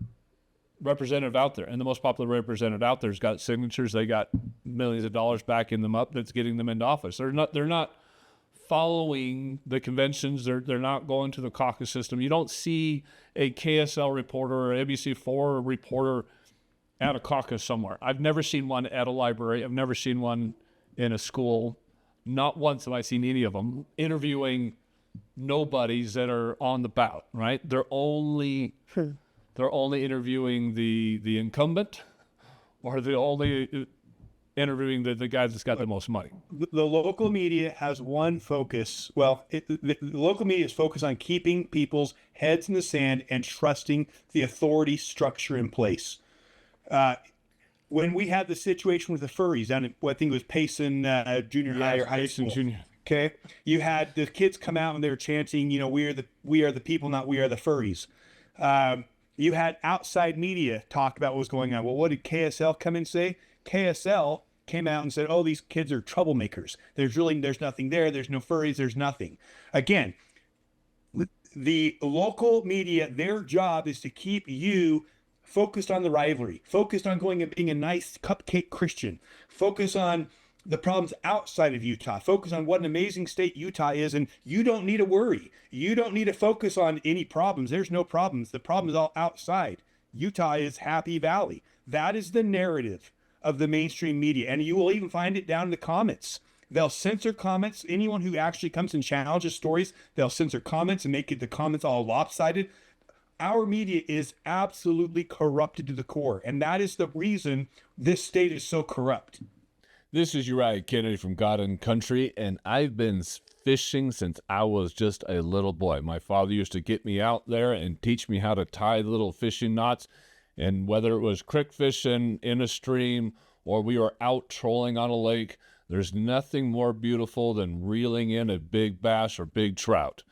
representative out there, and the most popular representative out there's got signatures. They got millions of dollars backing them up that's getting them into office. They're not following the conventions. They're not going to the caucus system. You don't see a KSL reporter or ABC4 reporter at a caucus somewhere. I've never seen one at a library. I've never seen one in a school. Not once have I seen any of them interviewing nobodies that are on the ballot, right? They're only interviewing the incumbent, or they're only interviewing the guy that's got the most money. The local media has one focus. Well, the local media is focused on keeping people's heads in the sand and trusting the authority structure in place. When we had the situation with the furries down at, I think it was Payson Junior High or high school. Junior. Okay, you had the kids come out and they were chanting, we are the people, not we are the furries. You had outside media talk about what was going on. Well, what did KSL come and say? KSL came out and said, oh, these kids are troublemakers. There's nothing there. There's no furries. There's nothing. Again, the local media, their job is to keep you focused on the rivalry, focused on going and being a nice cupcake Christian, focus on the problems outside of Utah, focus on what an amazing state Utah is, and you don't need to worry. You don't need to focus on any problems. There's no problems. The problem is all outside. Utah is Happy Valley. That is the narrative of the mainstream media, and you will even find it down in the comments. They'll censor comments. Anyone who actually comes and challenges stories, they'll censor comments and make the comments all lopsided. Our media is absolutely corrupted to the core, and that is the reason this state is so corrupt. This is Uriah Kennedy from God and Country, and I've been fishing since I was just a little boy. My father used to get me out there and teach me how to tie little fishing knots, and whether it was creek fishing in a stream or we were out trolling on a lake, there's nothing more beautiful than reeling in a big bass or big trout.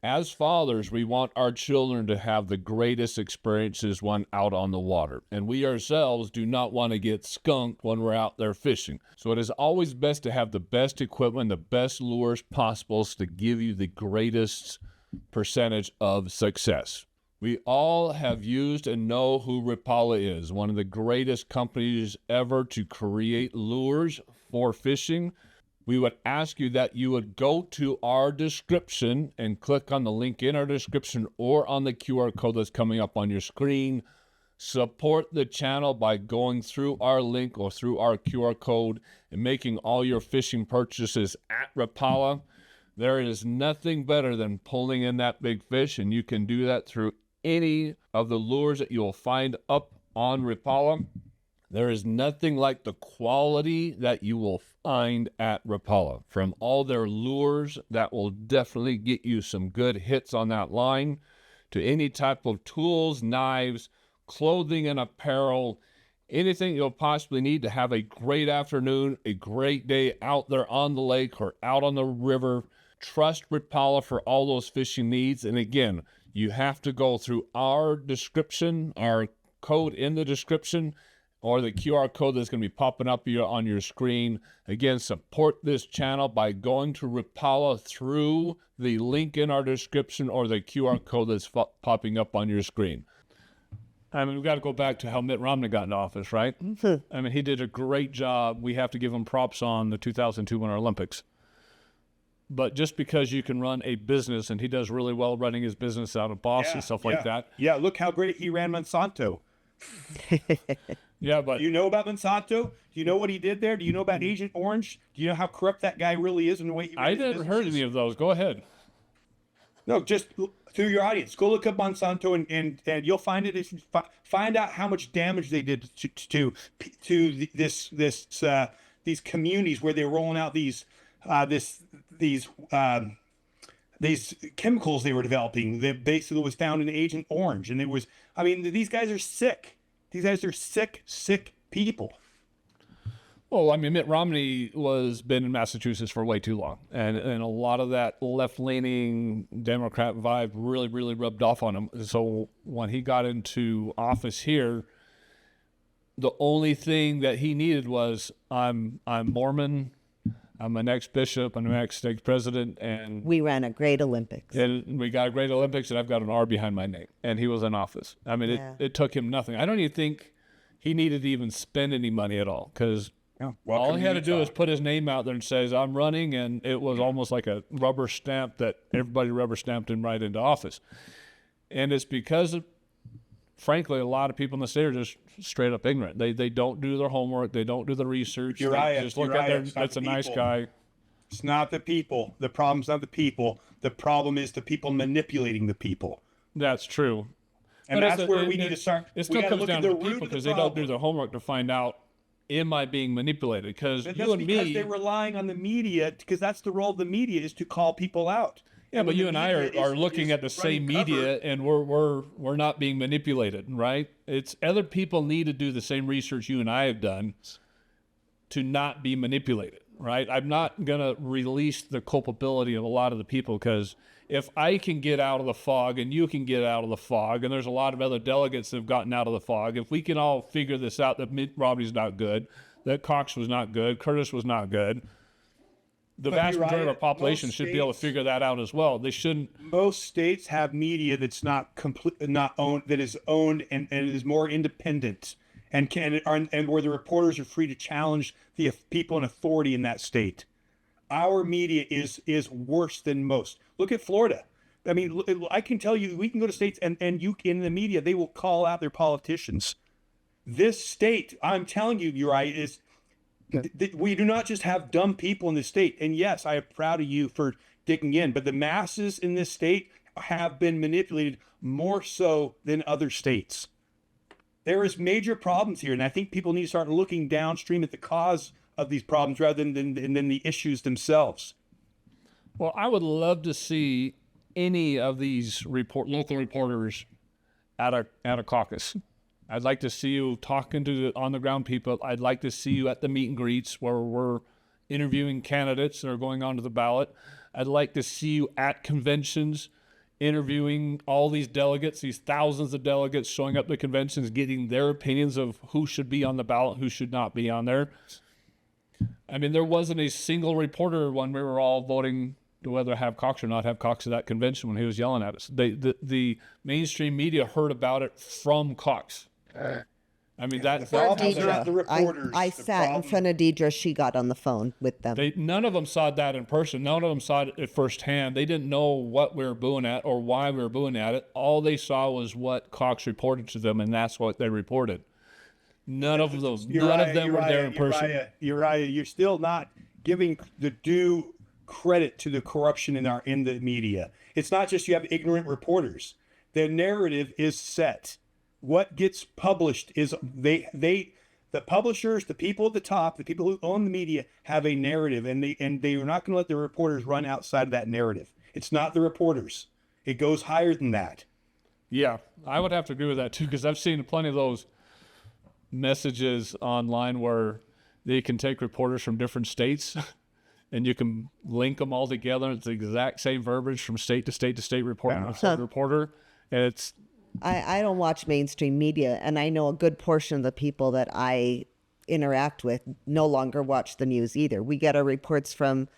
As fathers, we want our children to have the greatest experiences when out on the water, and we ourselves do not want to get skunked when we're out there fishing. So it is always best to have the best equipment, the best lures possible to give you the greatest percentage of success. We all have used and know who Rapala is, one of the greatest companies ever to create lures for fishing. We would ask you that you would go to our description and click on the link in our description or on the QR code that's coming up on your screen. Support the channel by going through our link or through our QR code and making all your fishing purchases at Rapala. There is nothing better than pulling in that big fish, and you can do that through any of the lures that you'll find up on Rapala. There is nothing like the quality that you will find at Rapala. From all their lures that will definitely get you some good hits on that line, to any type of tools, knives, clothing and apparel, anything you'll possibly need to have a great afternoon, a great day out there on the lake or out on the river. Trust Rapala for all those fishing needs. And again, you have to go through our description, our code in the description, or the QR code that's going to be popping up on your screen. Again, support this channel by going to Rapala through the link in our description or the QR code that's popping up on your screen. I mean, we've got to go back to how Mitt Romney got into office, right? I mean, he did a great job. We have to give him props on the 2002 Winter Olympics. But just because you can run a business, and he does really well running his business out of Boston, stuff like that. Yeah, look how great he ran Monsanto. Yeah, but Do you know about Monsanto? Do you know what he did there? Do you know about Agent Orange? Do you know how corrupt that guy really is and the way he I didn't heard any of those. Go ahead. No, just through your audience. Go look up Monsanto and you'll find it. Find out how much damage they did to these communities where they're rolling out these chemicals they were developing that basically was found in Agent Orange. And these guys are sick. These guys are sick people. Well, I mean, Mitt Romney been in Massachusetts for way too long. And a lot of that left-leaning Democrat vibe really, really rubbed off on him. So when he got into office here, the only thing that he needed was, I'm Mormon, I'm an ex-bishop, I'm an ex-president, and We ran a great Olympics. and we got a great Olympics, and I've got an R behind my name. And he was in office. I mean, Yeah. it took him nothing. I don't even think he needed to even spend any money at all, because Yeah, All welcome he had to do Utah. is put his name out there and says, I'm running, and it was almost like a rubber stamp that everybody rubber stamped him right into office. And it's because of, frankly, a lot of people in the state are just straight up ignorant. They don't do their homework. They don't do the research. Uriah, They just look Uriah, at there, it's not that's the a nice people. guy. It's not the people. The problem's not the people. The problem is the people manipulating the people. That's true. And But that's it's- where we need to start. It We still gotta comes look down at to the the root people of the because they don't do problem. their homework to find out, am I being manipulated? Because That's you and because me, they're relying on the media, because that's the role of the media, is to call people out. yeah, but when you the and I media are is looking at the same running cover- media, and we're not being manipulated, right? It's other people need to do the same research you and I have done to not be manipulated, right? I'm not gonna release the culpability of a lot of the people, because if I can get out of the fog and you can get out of the fog, and there's a lot of other delegates that have gotten out of the fog, if we can all figure this out, that Mitt Romney's not good, that Cox was not good, Curtis was not good, the But vast you're majority of right, our population most should be able to states- figure that out as well. They shouldn't. Most states have media that's not complete, not owned, that is owned and is more independent, and and where the reporters are free to challenge the people in authority in that state. Our media is worse than most. Look at Florida. I mean, I can tell you, we can go to states and you in the media, they will call out their politicians. This state, I'm telling you, Uriah, is we do not just have dumb people in this state. And yes, I am proud of you for digging in, but the masses in this state have been manipulated more so than other states. There is major problems here, and I think people need to start looking downstream at the cause of these problems rather than the issues themselves. Well, I would love to see any of these local reporters at a caucus. I'd like to see you talking to the on the ground people. I'd like to see you at the meet and greets where we're interviewing candidates that are going onto the ballot. I'd like to see you at conventions interviewing all these delegates, these thousands of delegates showing up to conventions, getting their opinions of who should be on the ballot, who should not be on there. I mean, there wasn't a single reporter when we were all voting to whether have Cox or not have Cox at that convention when he was yelling at us. The mainstream media heard about it from Cox. I mean, that's problems Deidre, are not the reporters. I The sat in problem- front of Deidre. She got on the phone with them. none of them saw that in person. None of them saw it at firsthand. They didn't know what we were booing at or why we were booing at it. All they saw was what Cox reported to them, and that's what they reported. None of them were there in person. Uriah, you're still not giving the due credit to the corruption in the media. It's not just you have ignorant reporters. The narrative is set. What gets published is the publishers, the people at the top, the people who own the media have a narrative, and they are not going to let the reporters run outside of that narrative. It's not the reporters. It goes higher than that. Yeah, I would have to agree with that too, because I've seen plenty of those messages online where they can take reporters from different states and you can link them all together. It's the exact same verbiage from state to state to state reporter. And it's, I don't watch mainstream media, and I know a good portion of the people that I interact with no longer watch the news either. We get our reports from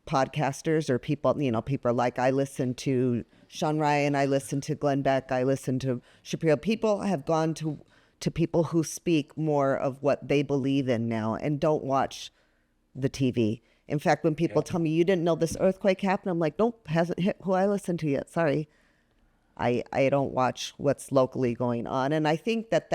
podcasters or people, people like I listen to Sean Ryan, I listen to Glenn Beck, I listen to Shapiro. People have gone to people who speak more of what they believe in now and don't watch the TV. In fact, when people tell me, you didn't know this earthquake happened, I'm like, nope, hasn't hit who I listen to yet. Sorry. I don't watch what's locally going on. And I think that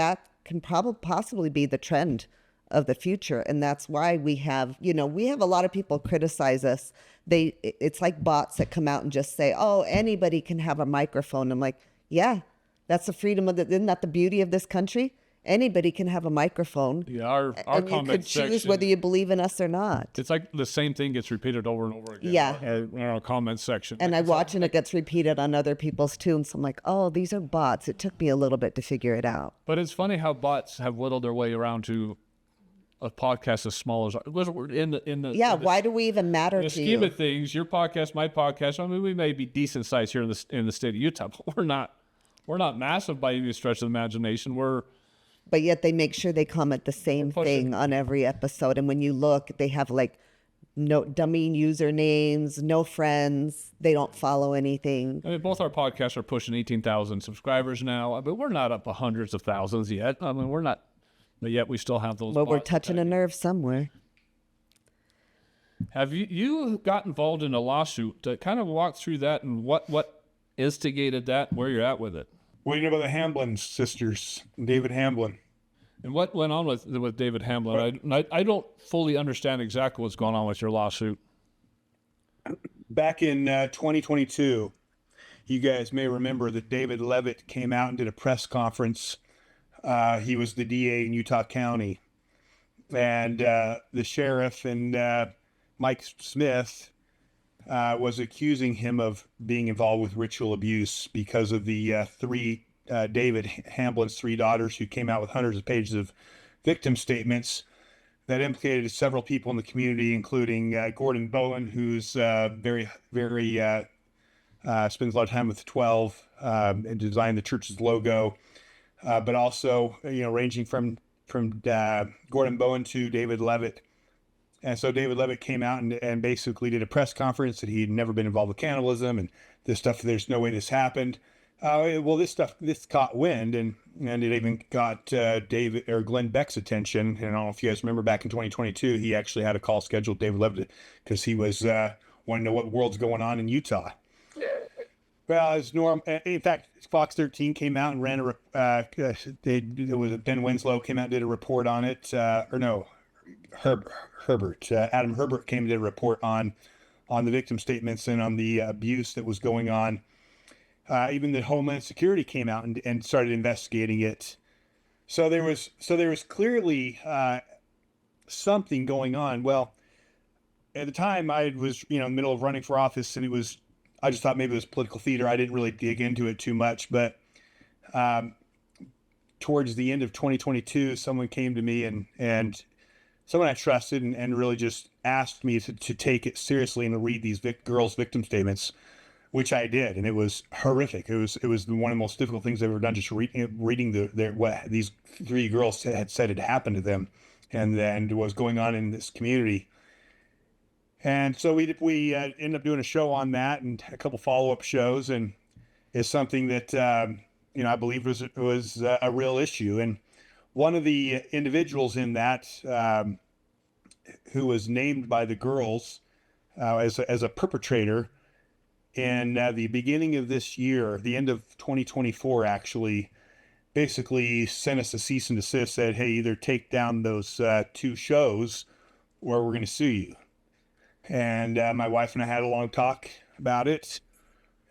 can possibly be the trend of the future. And that's why we have a lot of people criticize us. It's like bots that come out and just say, oh, anybody can have a microphone. I'm like, yeah, that's the freedom isn't that the beauty of this country? Anybody can have a microphone. yeah, our and you comment could choose section, whether you believe in us or not. it's like the same thing gets repeated over and over again. Yeah. In our comment section. And I watch and it gets repeated on other people's too. And so I'm like, oh, these are bots. It took me a little bit to figure it out. But it's funny how bots have whittled their way around to a podcast as small as Yeah, why do we even matter in the to scheme you? of things, your podcast, my podcast. I mean, we may be decent sized here in the state of Utah, but we're not massive by any stretch of the imagination. But yet they make sure they comment the same thing on every episode. And when you look, they have like no dummy usernames, no friends. They don't follow anything. I mean, both our podcasts are pushing 18,000 subscribers now, but we're not up to hundreds of thousands yet. I mean, we're not But yet we still have those. Well, we're bots touching a attacking. nerve somewhere. Have you got involved in a lawsuit? To kind of walk through that and what instigated that, and where you're at with it, What do you know about the Hamblin sisters, David Hamblin? and what went on with David Hamblin? I don't fully understand exactly what's going on with your lawsuit. Back in 2022, you guys may remember that David Levitt came out and did a press conference. He was the DA in Utah County. And the sheriff and Mike Smith was accusing him of being involved with ritual abuse because of the David Hamblin's three daughters who came out with hundreds of pages of victim statements that implicated several people in the community, including Gordon Bowen, who's very spends a lot of time with the 12 and designed the church's logo, but also, ranging from Gordon Bowen to David Levitt. And so David Levitt came out and basically did a press conference that he'd never been involved with cannibalism and this stuff. There's no way this happened. This caught wind and it even got David or Glenn Beck's attention. And I don't know if you guys remember back in 2022, he actually had a call scheduled with David Levitt because he was wanting to know what the world's going on in Utah. Well, as norm, in fact, Fox 13 came out and ran it was Ben Winslow came out and did a report on it. Herbert, Adam Herbert came and did a report on the victim statements and on the abuse that was going on. Even the Homeland Security came out and started investigating it. So there was clearly something going on. Well, at the time I was, in the middle of running for office, and I just thought maybe it was political theater. I didn't really dig into it too much, but towards the end of 2022, someone came to me and someone I trusted and really just asked me to take it seriously and to read these girls' victim statements, which I did, and it was horrific. It was one of the most difficult things I've ever done, just reading what these three girls had said had happened to them, and then was going on in this community. And so we ended up doing a show on that and a couple follow-up shows, and it's something that I believe was a real issue. And one of the individuals in that who was named by the girls as a perpetrator in the beginning of this year, the end of 2024, actually, basically sent us a cease and desist, said, hey, either take down those two shows or we're going to sue you. And my wife and I had a long talk about it.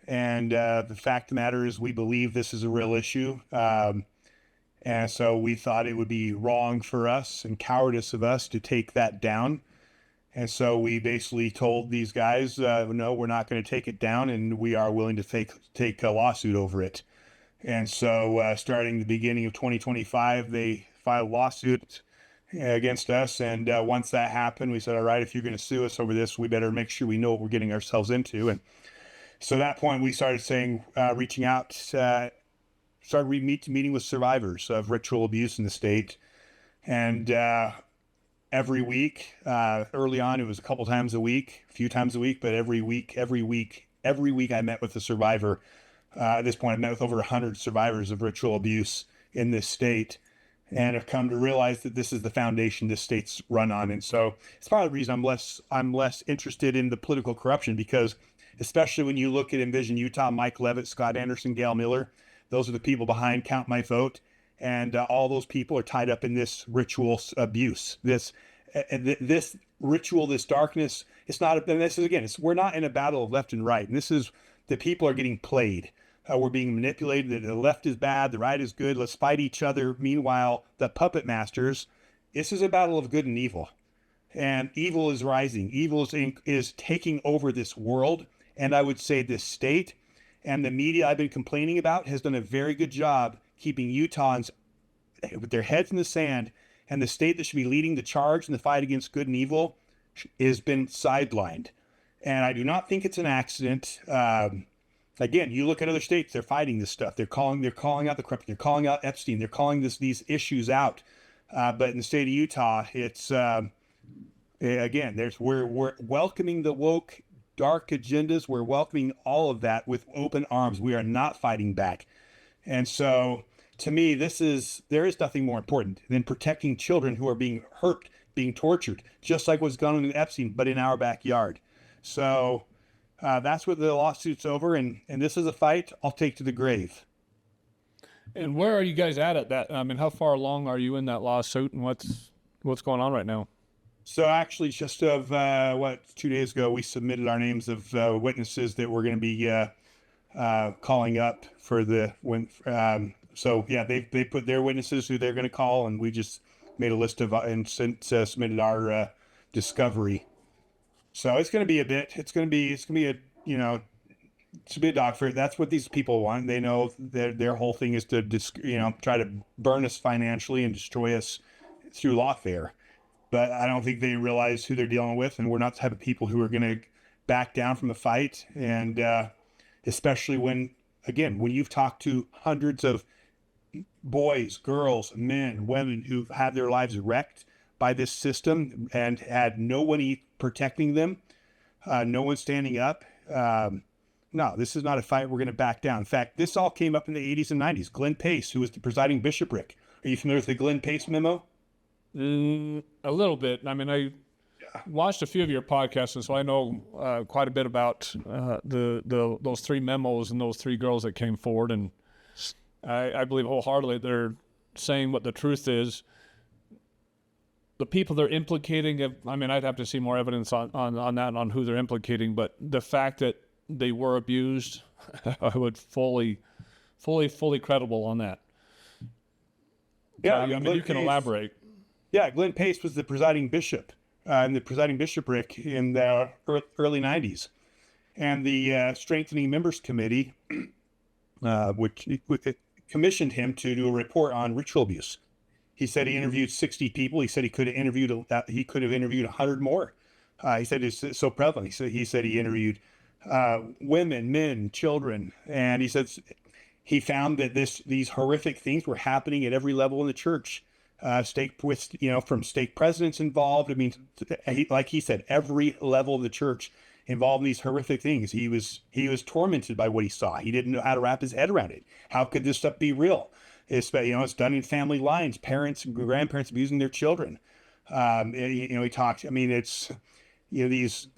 And the fact of the matter is we believe this is a real issue. And so we thought it would be wrong for us and cowardice of us to take that down. And so we basically told these guys, no, we're not going to take it down, and we are willing to take a lawsuit over it. And so starting the beginning of 2025, they filed a lawsuit against us. And once that happened, we said, all right, if you're going to sue us over this, we better make sure we know what we're getting ourselves into. And so at that point, we started reaching out, started meeting with survivors of ritual abuse in the state. And every week, early on, it was a couple times a week, a few times a week, but every week I met with a survivor. At this point, I met with over 100 survivors of ritual abuse in this state, and have come to realize that this is the foundation this state's run on. And so it's part of the reason I'm less interested in the political corruption, because especially when you look at Envision Utah, Mike Levitt, Scott Anderson, Gail Miller, those are the people behind Count My Vote. And all those people are tied up in this ritual abuse, this ritual, this darkness. It's not, and this is, again, we're not in a battle of left and right. And this is, the people are getting played. We're being manipulated. The left is bad, the right is good. Let's fight each other. Meanwhile, the puppet masters, this is a battle of good and evil. And evil is rising. Evil is taking over this world. And I would say this state and the media I've been complaining about has done a very good job keeping Utahns with their heads in the sand, and the state that should be leading the charge in the fight against good and evil has been sidelined. And I do not think it's an accident. Again, you look at other states, they're fighting this stuff. They're calling out the corruption. They're calling out Epstein. They're calling these issues out. But in the state of Utah, it's, again, we're welcoming the woke dark agendas. We're welcoming all of that with open arms. We are not fighting back. And so to me, there is nothing more important than protecting children who are being hurt, being tortured, just like what's going on in Epstein, but in our backyard. So that's what the lawsuit's over, and this is a fight I'll take to the grave. And where are you guys at that? I mean, how far along are you in that lawsuit, and what's going on right now? So actually, just 2 days ago, we submitted our names of witnesses that we're going to be calling up for so yeah, they put their witnesses who they're going to call, and we just made a list of and submitted our discovery. So it's going to be it's going to be a dogfight. That's what these people want. They know their whole thing is to try to burn us financially and destroy us through lawfare. But I don't think they realize who they're dealing with, and we're not the type of people who are going to back down from the fight. And especially when you've talked to hundreds of boys, girls, men, women who've had their lives wrecked by this system and had no one protecting them, no one standing up. No, this is not a fight we're going to back down. In fact, this all came up in the 80s and 90s. Glenn Pace, who was the presiding bishopric. Are you familiar with the Glenn Pace memo? A little bit. I mean, I watched a few of your podcasts, and so I know quite a bit about those three memos and those three girls that came forward. And I believe wholeheartedly they're saying what the truth is. The people they're implicating, I mean, I'd have to see more evidence on that, on who they're implicating. But the fact that they were abused, I would fully credible on that. Yeah, I mean, you can elaborate. Yeah, Glenn Pace was the presiding bishop in the presiding bishopric in the early 90s. And the Strengthening Members Committee, which commissioned him to do a report on ritual abuse. He said he interviewed 60 people. He said he could have interviewed 100 more. He said it's so prevalent. He said he interviewed women, men, children, and he said he found that these horrific things were happening at every level in the church. From stake presidents involved. I mean, like he said, every level of the church involved in these horrific things. He was tormented by what he saw. He didn't know how to wrap his head around it. How could this stuff be real? It's done in family lines, parents and grandparents abusing their children. He talks. I mean, it's these.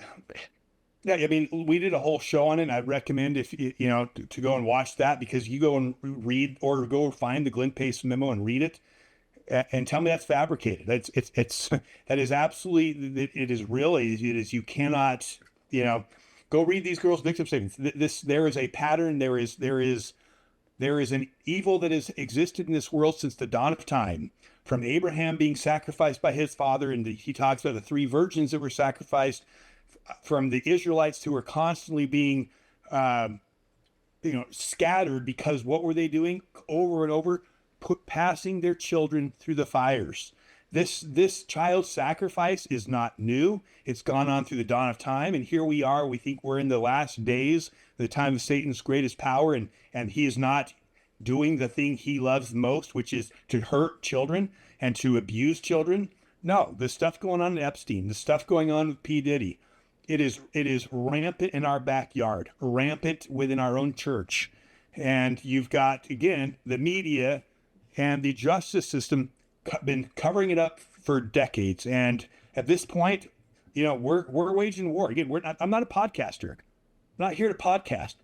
Yeah, I mean, we did a whole show on it. And I'd recommend to go and watch that, because you go and read or go find the Glenn Pace memo and read it. And tell me that's fabricated. That is absolutely, it is really, you cannot, go read these girls' victim statements. There is a pattern. There is an evil that has existed in this world since the dawn of time, from Abraham being sacrificed by his father. And he talks about the 3 virgins that were sacrificed, from the Israelites who were constantly being, scattered, because what were they doing over and over? Passing their children through the fires. This child sacrifice is not new. It's gone on through the dawn of time, and here we are. We think we're in the last days, the time of Satan's greatest power, and he is not doing the thing he loves most, which is to hurt children and to abuse children. No, the stuff going on in Epstein, the stuff going on with P. Diddy, it is rampant in our backyard, rampant within our own church. And you've got, again, the media and the justice system been covering it up for decades. And at this point, we're waging war. Again, I'm not a podcaster. I'm not here to podcast.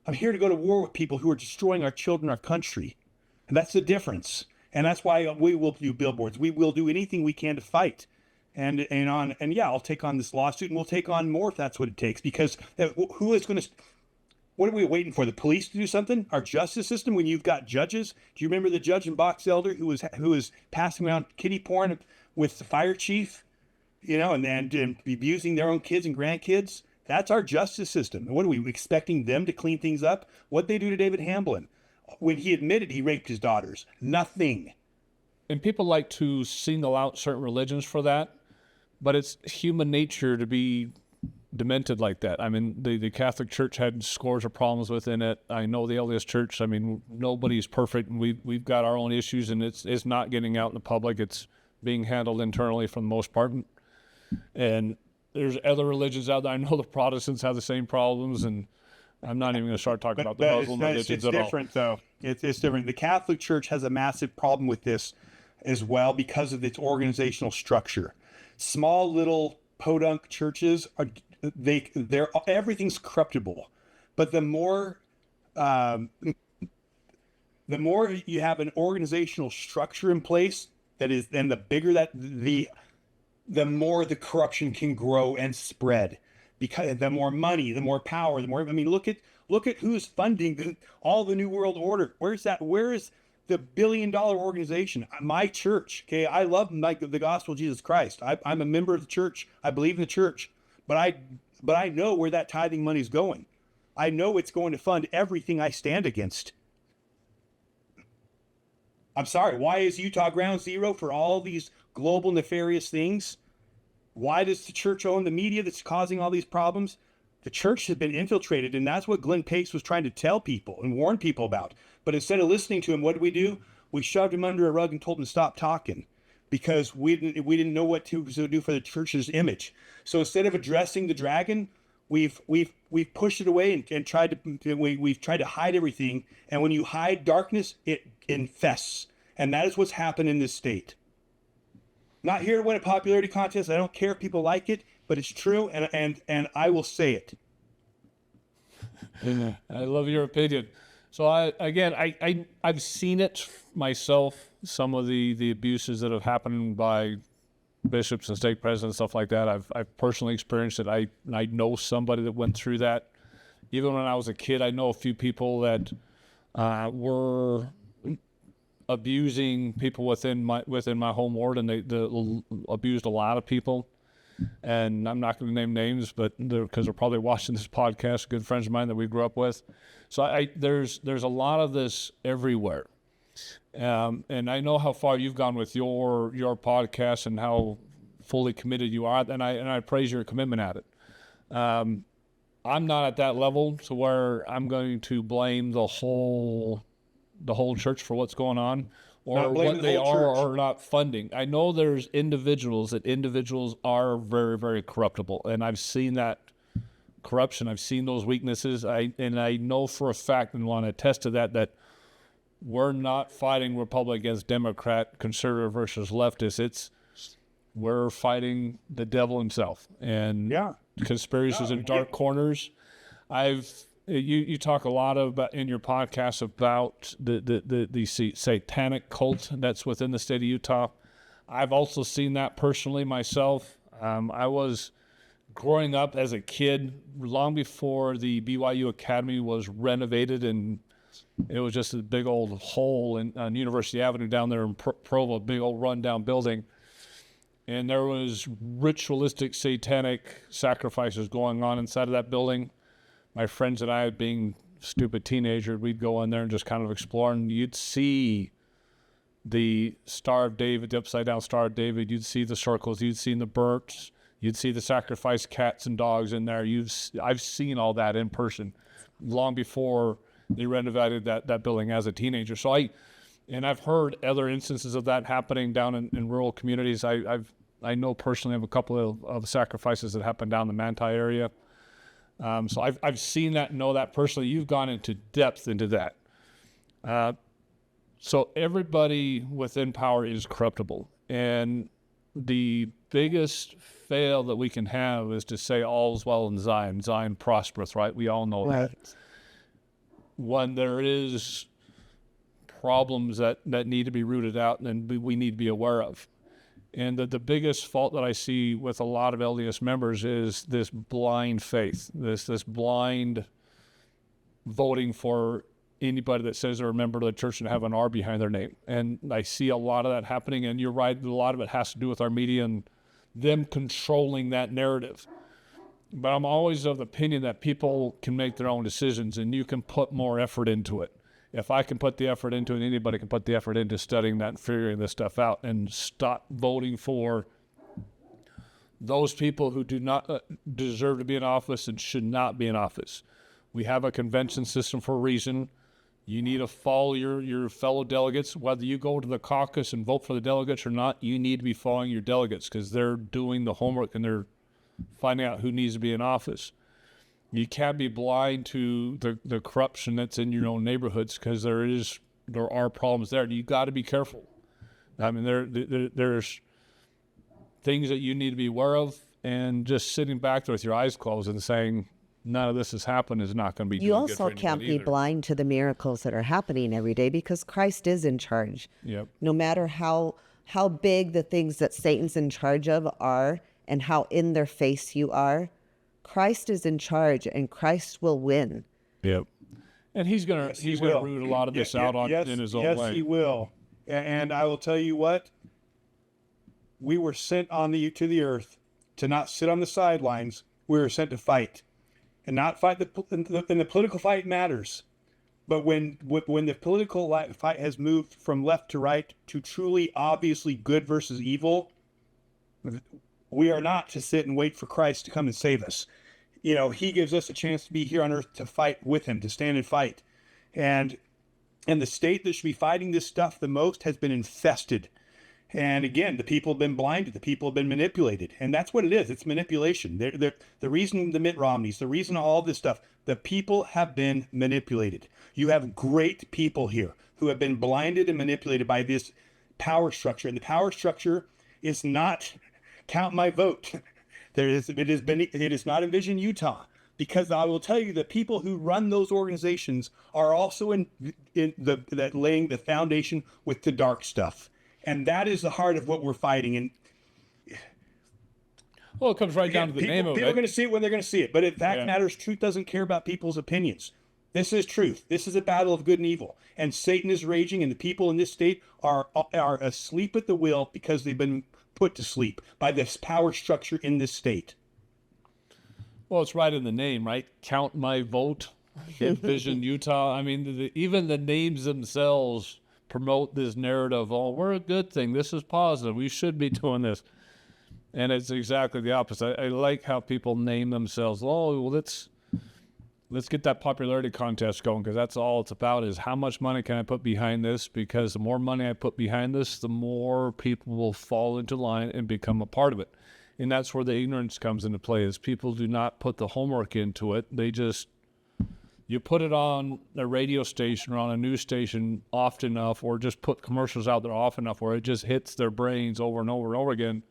I'm here to go to war with people who are destroying our children, our country. And that's the difference. And that's why we will do billboards. We will do anything we can to fight. And I'll take on this lawsuit, and we'll take on more if that's what it takes. Because who is going to? What are we waiting for? The police to do something? Our justice system? When you've got judges? Do you remember the judge in Box Elder who was passing around kiddie porn with the fire chief? And abusing their own kids and grandkids? That's our justice system. And what are we expecting them to clean things up? What'd they do to David Hamblin when he admitted he raped his daughters? Nothing. And people like to single out certain religions for that, but it's human nature to be demented like that. I mean, the Catholic Church had scores of problems within it. I know the LDS Church. I mean, nobody's perfect, and we've got our own issues, and it's not getting out in the public. It's being handled internally for the most part. And there's other religions out there. I know the Protestants have the same problems, and I'm not even going to start talking about the But Muslim religions at all. It's different, though. It's different. The Catholic Church has a massive problem with this as well because of its organizational structure. Small little podunk churches they're everything's corruptible, but the more you have an organizational structure in place that is, and the bigger that the more the corruption can grow and spread, because the more money, the more power, the more, I mean, look at who's funding all the New World Order. Where is the billion-dollar organization? My church, okay, I love the gospel of Jesus Christ. I'm a member of the church. I believe in the church, but I know where that tithing money is going. I know it's going to fund everything I stand against. I'm sorry, why is Utah ground zero for all these global nefarious things? Why does the church own the media that's causing all these problems? The church has been infiltrated, and that's what Glenn Pace was trying to tell people and warn people about. But instead of listening to him, what did we do? We shoved him under a rug and told him to stop talking, because we didn't know what to do for the church's image. So instead of addressing the dragon, we've pushed it away and tried to hide everything. And when you hide darkness, it infests. And that is what's happened in this state. Not here to win a popularity contest. I don't care if people like it, but it's true, and I will say it. I love your opinion. So I've seen it myself. Some of the abuses that have happened by bishops and stake presidents, stuff like that. I've personally experienced it. I know somebody that went through that. Even when I was a kid, I know a few people that were abusing people within my home ward, and they abused a lot of people. And I'm not going to name names, but because they're probably watching this podcast, good friends of mine that we grew up with. So there's a lot of this everywhere. And I know how far you've gone with your podcast and how fully committed you are, and I praise your commitment at it. I'm not at that level to where I'm going to blame the whole church for what's going on, or what they are or not funding. I know there's individuals are very, very corruptible, and I've seen that corruption. I've seen those weaknesses. I know for a fact, and want to attest to that we're not fighting Republican against Democrat, conservative versus leftist. We're fighting the devil himself, and conspiracies in dark corners. You talk a lot about in your podcast about the satanic cult that's within the state of Utah. I've also seen that personally myself. I was growing up as a kid long before the BYU Academy was renovated, and it was just a big old hole on University Avenue down there in Provo, a big old rundown building. And there was ritualistic satanic sacrifices going on inside of that building. My friends and I, being stupid teenagers, we'd go in there and just kind of explore, and you'd see the Star of David, the upside-down Star of David. You'd see the circles. You'd see the birds. You'd see the sacrificed cats and dogs in there. I've seen all that in person long before they renovated that building as a teenager. So I've heard other instances of that happening down in rural communities. I know personally of a couple of sacrifices that happened down in the Manti area. So I've seen that, know that personally. You've gone into depth into that. So everybody within power is corruptible. And the biggest fail that we can have is to say all's well in Zion. Zion prospereth, right? We all know that. When there is problems that need to be rooted out, and we need to be aware of. And the biggest fault that I see with a lot of LDS members is this blind faith, this blind voting for anybody that says they're a member of the church and have an R behind their name. And I see a lot of that happening, and you're right, a lot of it has to do with our media and them controlling that narrative. But I'm always of the opinion that people can make their own decisions, and you can put more effort into it. If I can put the effort into it, anybody can put the effort into studying that and figuring this stuff out, and stop voting for those people who do not deserve to be in office and should not be in office. We have a convention system for a reason. You need to follow your fellow delegates. Whether you go to the caucus and vote for the delegates or not, you need to be following your delegates, because they're doing the homework and they're finding out who needs to be in office. You can't be blind to the corruption that's in your own neighborhoods, because there are problems there. You got to be careful. I mean, there's things that you need to be aware of, and just sitting back there with your eyes closed and saying none of this has happened is not going to be You doing good also for can't anybody be either. blind to the miracles that are happening every day, because Christ is in charge. Yep. No matter how big the things that Satan's in charge of are and how in their face you are, Christ is in charge, and Christ will win. Yep. And he's gonna root a lot of this out in his own way. Yes, he will. And I will tell you what, we were sent to the earth to not sit on the sidelines. We were sent to fight, and not fight and the political fight matters. But when the political fight has moved from left to right to truly obviously good versus evil, we are not to sit and wait for Christ to come and save us. You know, he gives us a chance to be here on earth to fight with him, to stand and fight. And the state that should be fighting this stuff the most has been infested. And again, the people have been blinded. The people have been manipulated. And that's what it is. It's manipulation. The reason the Mitt Romneys, the reason all this stuff, the people have been manipulated. You have great people here who have been blinded and manipulated by this power structure. And the power structure is not count my vote. It is not Envision Utah. Because I will tell you, the people who run those organizations are also that laying the foundation with the dark stuff. And that is the heart of what we're fighting. And Well, it comes right down to the name of it. People are going to see it when they're going to see it. But if fact matters, truth doesn't care about people's opinions. This is truth. This is a battle of good and evil. And Satan is raging, and the people in this state are asleep at the wheel because they've been put to sleep by this power structure in this state. Well, it's right in the name, right? Count my vote. Envision Utah. I mean, even the names themselves promote this narrative. Oh, we're a good thing. This is positive. We should be doing this. And it's exactly the opposite. I like how people name themselves. Oh, well, let's get that popularity contest going, because that's all it's about, is how much money can I put behind this? Because the more money I put behind this, the more people will fall into line and become a part of it. And that's where the ignorance comes into play, is people do not put the homework into it. They just, you put it on a radio station or on a news station often enough, or just put commercials out there often enough where it just hits their brains over and over and over again.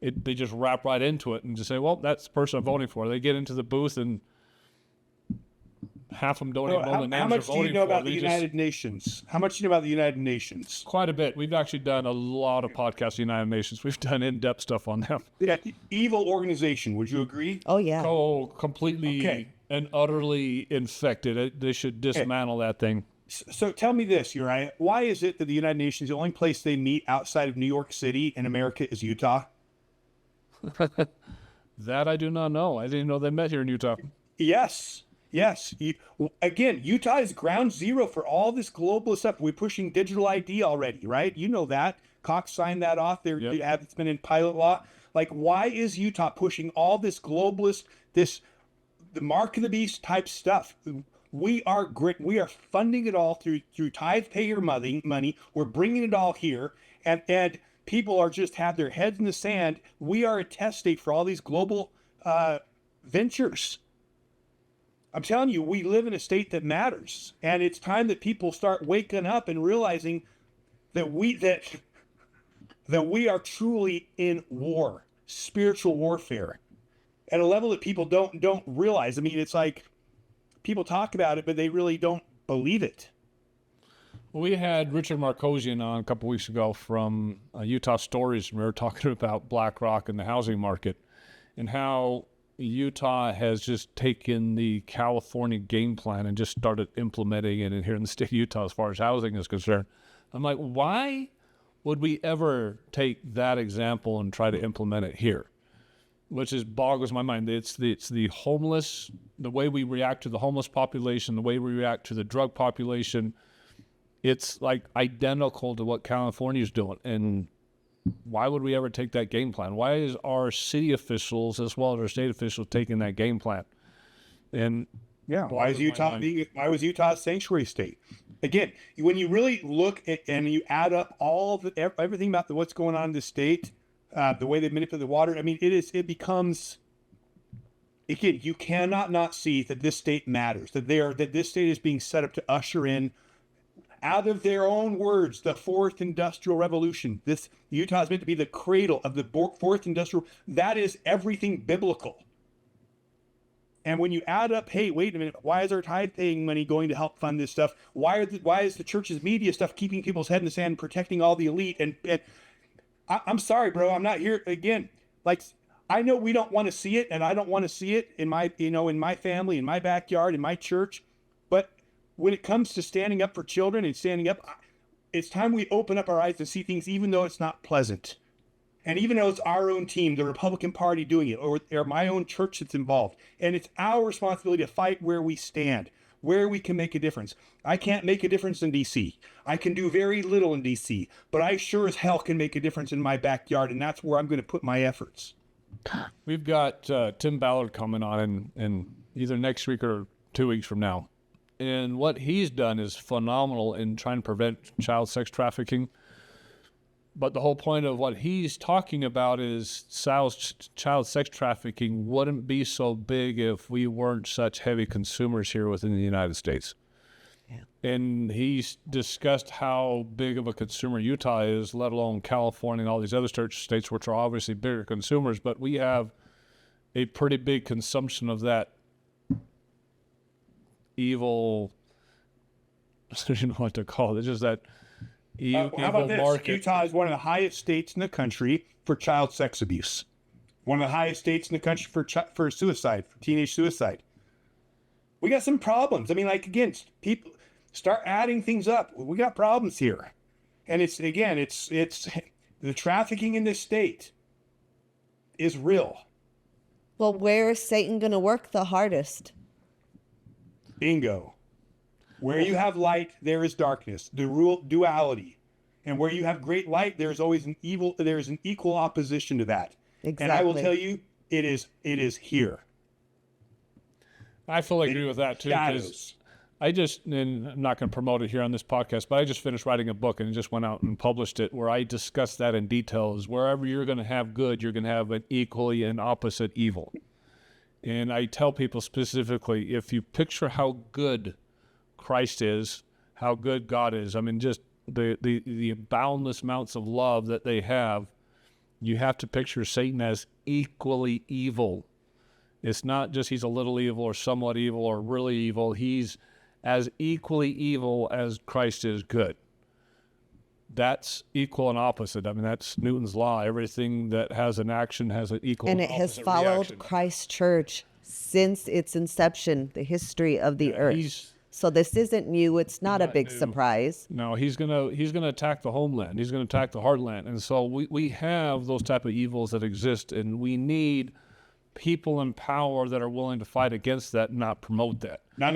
They just wrap right into it and just say, well, that's the person I'm voting for. They get into the booth and half of them don't even know the names how much they're do you voting know for. about the United Nations? How much do you know about the United Nations? Quite a bit. We've actually done a lot of podcasts on the United Nations. We've done in-depth stuff on them. Yeah, evil organization. Would you agree? Oh, yeah. Oh, completely and utterly infected. They should dismantle that thing. So tell me this, Uriah. Why is it that the United Nations, the only place they meet outside of New York City in America, is Utah? That I do not know. I didn't know they met here in Utah. Yes. Again, Utah is ground zero for all this globalist stuff. We're pushing digital ID already, right? You know that. Cox signed that off. It's been in pilot law. Like, why is Utah pushing all this globalist, the mark of the beast type stuff? We are funding it all through taxpayer money. We're bringing it all here, and people are just have their heads in the sand. We are a test state for all these global ventures. I'm telling you, we live in a state that matters, and it's time that people start waking up and realizing that we are truly in war, spiritual warfare, at a level that people don't realize. I mean, it's like people talk about it, but they really don't believe it. We had Richard Marcosian on a couple weeks ago from Utah Stories, and we were talking about BlackRock and the housing market, and how Utah has just taken the California game plan and just started implementing it here in the state of Utah as far as housing is concerned. I'm like, why would we ever take that example and try to implement it here? Which is boggles my mind. It's the homeless, the way we react to the homeless population, the way we react to the drug population. It's like identical to what California is doing. And why would we ever take that game plan? Why is our city officials as well as our state officials taking that game plan? And why was Utah a sanctuary state? Again, when you really look at and you add up everything about what's going on in the state, the way they manipulate the water, I mean, it becomes again, you cannot not see that this state matters, that this state is being set up to usher in, out of their own words, the fourth industrial revolution. This Utah is meant to be the cradle of the fourth industrial. That is everything biblical. And when you add up, hey, wait a minute, why is our tithe paying money going to help fund this stuff? Why is the church's media stuff keeping people's head in the sand and protecting all the elite? And I'm sorry, bro, I'm not here again. Like, I know we don't want to see it, and I don't want to see it in my, in my family, in my backyard, in my church. But when it comes to standing up for children and standing up, it's time we open up our eyes to see things, even though it's not pleasant. And even though it's our own team, the Republican Party doing it, or my own church that's involved. And it's our responsibility to fight where we stand, where we can make a difference. I can't make a difference in D.C. I can do very little in D.C., but I sure as hell can make a difference in my backyard, and that's where I'm going to put my efforts. We've got Tim Ballard coming on in either next week or 2 weeks from now. And what he's done is phenomenal in trying to prevent child sex trafficking. But the whole point of what he's talking about is child sex trafficking wouldn't be so big if we weren't such heavy consumers here within the United States. Yeah. And he's discussed how big of a consumer Utah is, let alone California and all these other states, which are obviously bigger consumers. But we have a pretty big consumption of that evil, I don't know what to call it. It's just that how about this? Market. Utah is one of the highest states in the country for child sex abuse. One of the highest states in the country for suicide, for teenage suicide. We got some problems. I mean, like, again, people start adding things up. We got problems here. And it's the trafficking in this state is real. Well, where is Satan going to work the hardest? Bingo. Where you have light, there is darkness. The rule duality. And where you have great light, there is always there is an equal opposition to that. Exactly. And I will tell you, it is here. I fully agree with that too. Because and I'm not going to promote it here on this podcast, but I just finished writing a book and just went out and published it where I discuss that in details. Wherever you're going to have good, you're going to have an equally and opposite evil. And I tell people specifically, if you picture how good Christ is, how good God is, I mean, just the boundless amounts of love that they have, you have to picture Satan as equally evil. It's not just he's a little evil or somewhat evil or really evil. He's as equally evil as Christ is good. That's equal and opposite. I mean, that's Newton's law. Everything that has an action has an equal and opposite reaction. And it has followed Christ's church since its inception, the history of the earth. So this isn't new. It's not a big surprise. No, he's gonna attack the homeland. He's gonna attack the heartland. And so we have those type of evils that exist, and we need people in power that are willing to fight against that and not promote that. No.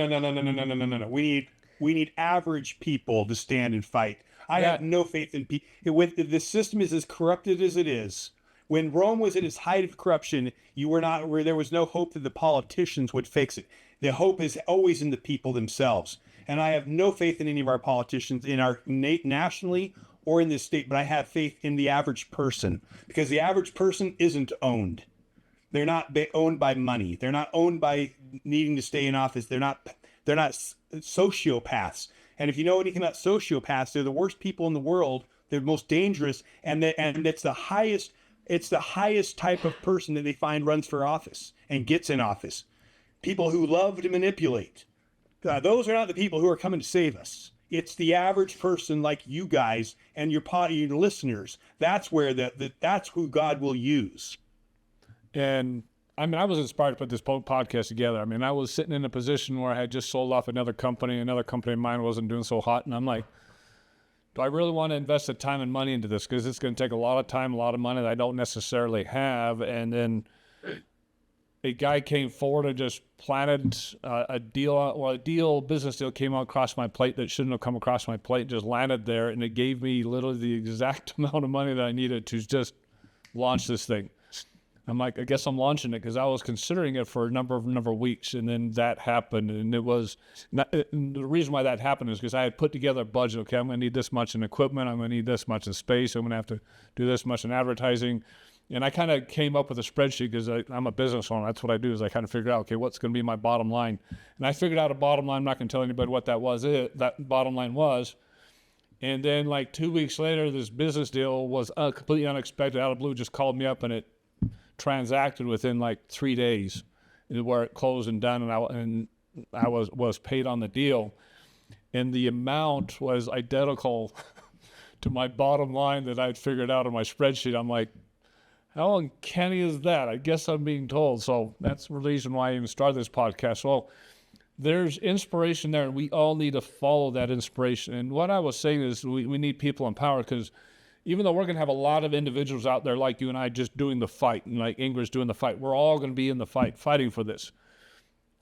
We need average people to stand and fight. I have no faith in people. When the system is as corrupted as it is, when Rome was at its height of corruption, there was no hope that the politicians would fix it. The hope is always in the people themselves. And I have no faith in any of our politicians in our nationally or in this state, but I have faith in the average person, because the average person isn't owned. They're not owned by money. They're not owned by needing to stay in office. They're not sociopaths. And if you know anything about sociopaths, they're the worst people in the world. They're the most dangerous, and it's the highest. It's the highest type of person that they find runs for office and gets in office. People who love to manipulate. Those are not the people who are coming to save us. It's the average person like you guys and your listeners. That's where that's who God will use. And I mean, I was inspired to put this podcast together. I mean, I was sitting in a position where I had just sold off another company. Another company of mine wasn't doing so hot. And I'm like, do I really want to invest the time and money into this? Because it's going to take a lot of time, a lot of money that I don't necessarily have. And then a guy came forward and just planted a business deal came across my plate that shouldn't have come across my plate, just landed there. And it gave me literally the exact amount of money that I needed to just launch this thing. I'm like, I guess I'm launching it, because I was considering it for a number of weeks, and then that happened. And it was the reason why that happened is because I had put together a budget. Okay, I'm going to need this much in equipment. I'm going to need this much in space. I'm going to have to do this much in advertising. And I kind of came up with a spreadsheet because I'm a business owner. That's what I do is I kind of figured out, okay, what's going to be my bottom line? And I figured out a bottom line. I'm not going to tell anybody what that was. That bottom line was. And then like 2 weeks later, this business deal was completely unexpected, out of the blue, just called me up, and it transacted within like 3 days, where it closed and done, and I was paid on the deal, and the amount was identical to my bottom line that I'd figured out on my spreadsheet. I'm like, how uncanny is that? I guess I'm being told. So that's the reason why I even started this podcast. So there's inspiration there, and we all need to follow that inspiration. And what I was saying is we need people in power, because even though we're going to have a lot of individuals out there like you and I just doing the fight, and like Ingrid's doing the fight, we're all going to be in the fight, fighting for this.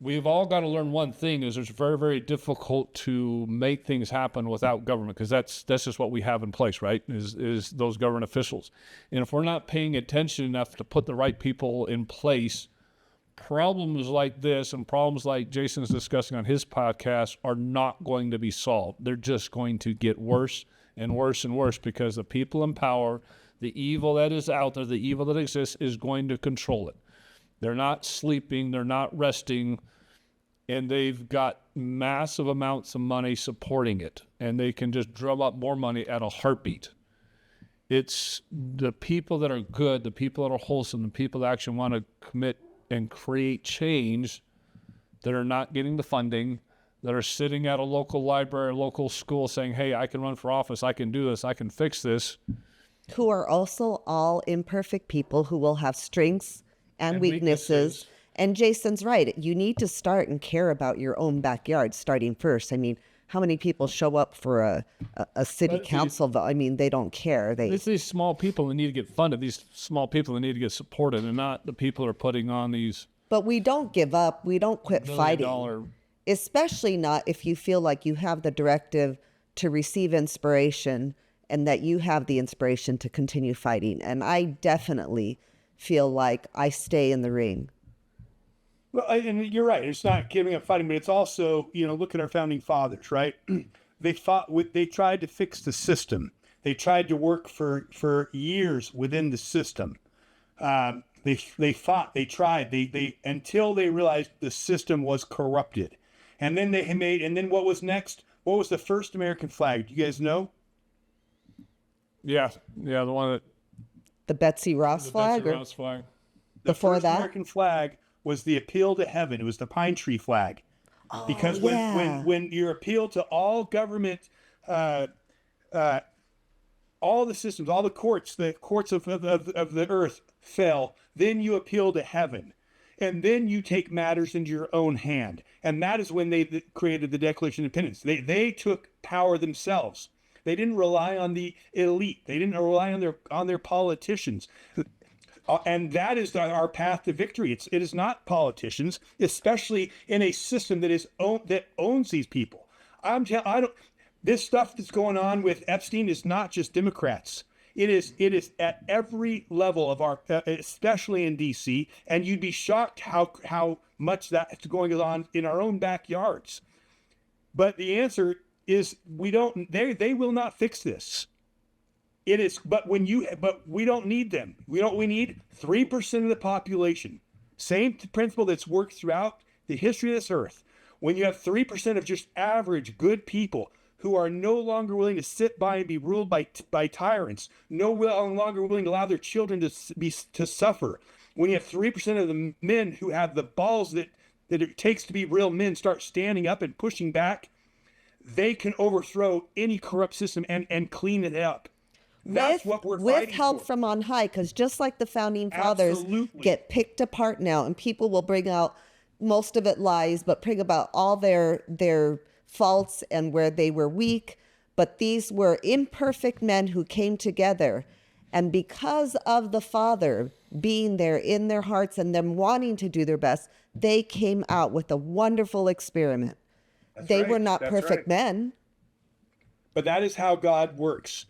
We've all got to learn one thing, is it's very, very difficult to make things happen without government, because that's just what we have in place, right, is those government officials. And if we're not paying attention enough to put the right people in place, problems like this and problems like Jason's discussing on his podcast are not going to be solved. They're just going to get worse and worse and worse, because the people in power, the evil that is out there, the evil that exists, is going to control it. They're not sleeping, they're not resting, and they've got massive amounts of money supporting it, and they can just drum up more money at a heartbeat. It's the people that are good, the people that are wholesome, the people that actually want to commit and create change, that are not getting the funding, that are sitting at a local library, local school saying, hey, I can run for office, I can do this, I can fix this. Who are also all imperfect people who will have strengths and weaknesses. And Jason's right. You need to start and care about your own backyard starting first. I mean, how many people show up for a city council vote? I mean, they don't care. It's these small people that need to get funded, these small people that need to get supported, and not the people who are putting on these. But we don't give up. We don't quit fighting. Especially not if you feel like you have the directive to receive inspiration and that you have the inspiration to continue fighting. And I definitely feel like I stay in the ring. Well, and you're right. It's not giving up fighting, but it's also, look at our founding fathers, right? They tried to fix the system. They tried to work for years within the system. They fought, they tried, they until they realized the system was corrupted. And then and then what was next? What was the first American flag? Do you guys know? Yeah, the one that. The Betsy Ross flag? Betsy Ross flag. The first American flag was the appeal to heaven. It was the pine tree flag. Oh, because when you appeal to all government, all the systems, all the courts of the earth fell, then you appeal to heaven. And then you take matters into your own hand. And that is when they created the Declaration of Independence. They took power themselves. They didn't rely on the elite. They didn't rely on their politicians. And that is our path to victory. It is not politicians, especially in a system that owns these people. This stuff that's going on with Epstein is not just Democrats. It is at every level of our, especially in D.C. And you'd be shocked how much that's going on in our own backyards. But the answer is they will not fix this. But we don't need them. We need 3% of the population. Same principle that's worked throughout the history of this earth. When you have 3% of just average good people who are no longer willing to sit by and be ruled by tyrants, no longer willing to allow their children to suffer. When you have 3% of the men who have the balls that it takes to be real men start standing up and pushing back, they can overthrow any corrupt system and clean it up. That's what we're fighting with help for. from on high, because just like the founding fathers get picked apart now, and people will bring out, most of it lies, but bring about all their faults and where they were weak. But these were imperfect men who came together, and because of the Father being there in their hearts and them wanting to do their best, they came out with a wonderful experiment. They were not perfect men. But that is how God works.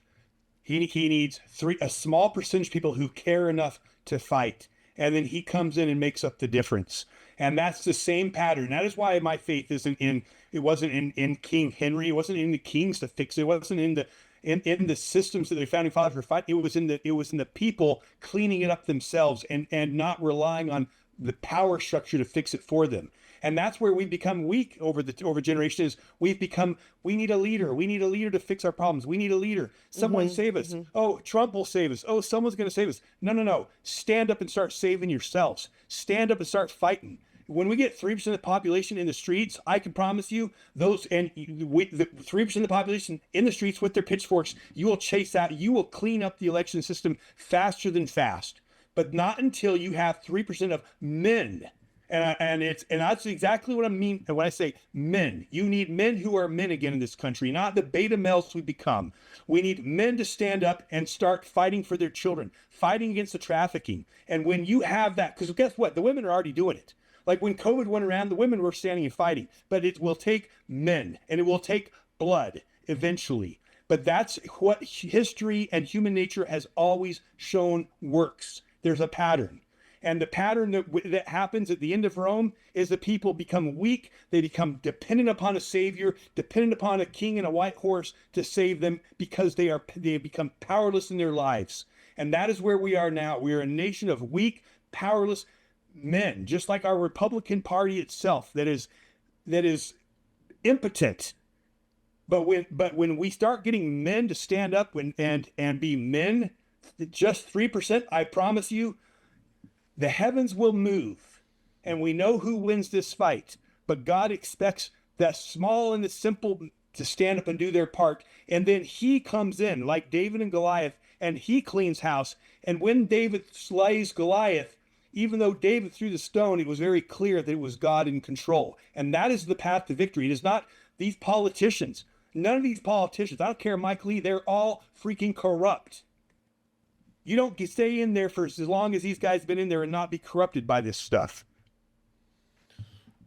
He needs a small percentage of people who care enough to fight. And then he comes in and makes up the difference. And that's the same pattern. That is why my faith isn't it wasn't in King Henry. It wasn't in the kings to fix it. It wasn't in the systems that the founding fathers were fighting. It was in the people cleaning it up themselves and not relying on the power structure to fix it for them. And that's where we've become weak over generation is we need a leader. We need a leader to fix our problems. We need a leader. Someone save us. Oh, Trump will save us. Oh, someone's going to save us. No. Stand up and start saving yourselves. Stand up and start fighting. When we get 3% of the population in the streets, I can promise you the 3% of the population in the streets with their pitchforks, you will chase that. You will clean up the election system faster than fast, but not until you have 3% of men. And that's exactly what I mean when I say men. You need men who are men again in this country, not the beta males we become. We need men to stand up and start fighting for their children, fighting against the trafficking. And when you have that, because guess what? The women are already doing it. Like when COVID went around, the women were standing and fighting. But it will take men, and it will take blood eventually. But that's what history and human nature has always shown works. There's a pattern. And the pattern that happens at the end of Rome is the people become weak. They become dependent upon a savior, dependent upon a king and a white horse to save them because they become powerless in their lives. And that is where we are now. We are a nation of weak, powerless men, just like our Republican Party itself that is impotent. But when we start getting men to stand up and be men, just 3%, I promise you, the heavens will move, and we know who wins this fight. But God expects the small and the simple to stand up and do their part. And then he comes in like David and Goliath, and he cleans house. And when David slays Goliath, even though David threw the stone, it was very clear that it was God in control. And that is the path to victory. It is not these politicians. None of these politicians, I don't care, Mike Lee, they're all freaking corrupt. You don't stay in there for as long as these guys have been in there and not be corrupted by this stuff.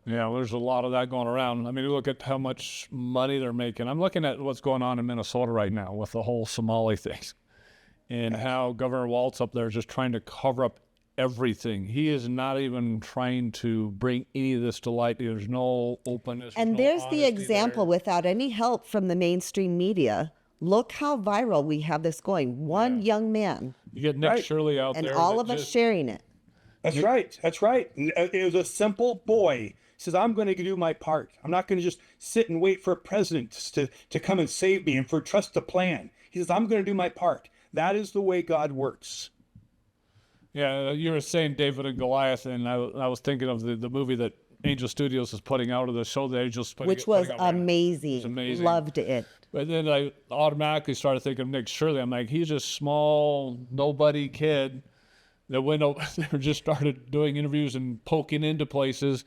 Yeah, there's a lot of that going around. I mean, look at how much money they're making. I'm looking at what's going on in Minnesota right now with the whole Somali thing and how Governor Walz up there is just trying to cover up everything. He is not even trying to bring any of this to light. There's no openness. And there's the example without any help from the mainstream media. Look how viral we have this going. One young man. You get Nick Shirley out there. And all of us sharing it. That's right. That's right. It was a simple boy. He says, I'm going to do my part. I'm not going to just sit and wait for a president to come and save me and for trust the plan. He says, I'm going to do my part. That is the way God works. Yeah, you were saying David and Goliath, and I was thinking of the movie that Angel Studios is putting out, of the show that Angel's putting out. Which was amazing. It was amazing. Loved it. But then I automatically started thinking of Nick Shirley. I'm like, he's a small, nobody kid that went over there, just started doing interviews and poking into places.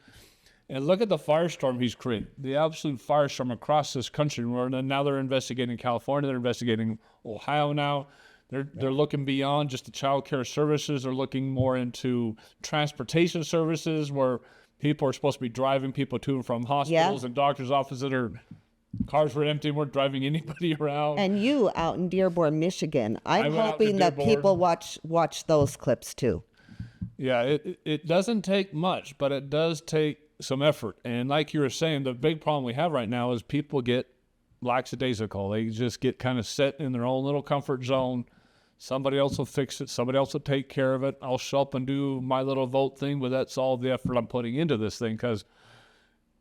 And look at the firestorm he's created, the absolute firestorm across this country. And now they're investigating California, they're investigating Ohio now. They're looking beyond just the child care services. They're looking more into transportation services where people are supposed to be driving people to and from hospitals and doctors' offices that are... Cars were empty, weren't driving anybody around. And you out in Dearborn, Michigan. I'm hoping that people watch those clips too. Yeah, it doesn't take much, but it does take some effort. And like you were saying, the big problem we have right now is people get lackadaisical. They just get kind of set in their own little comfort zone. Somebody else will fix it. Somebody else will take care of it. I'll show up and do my little vote thing, but that's all the effort I'm putting into this thing because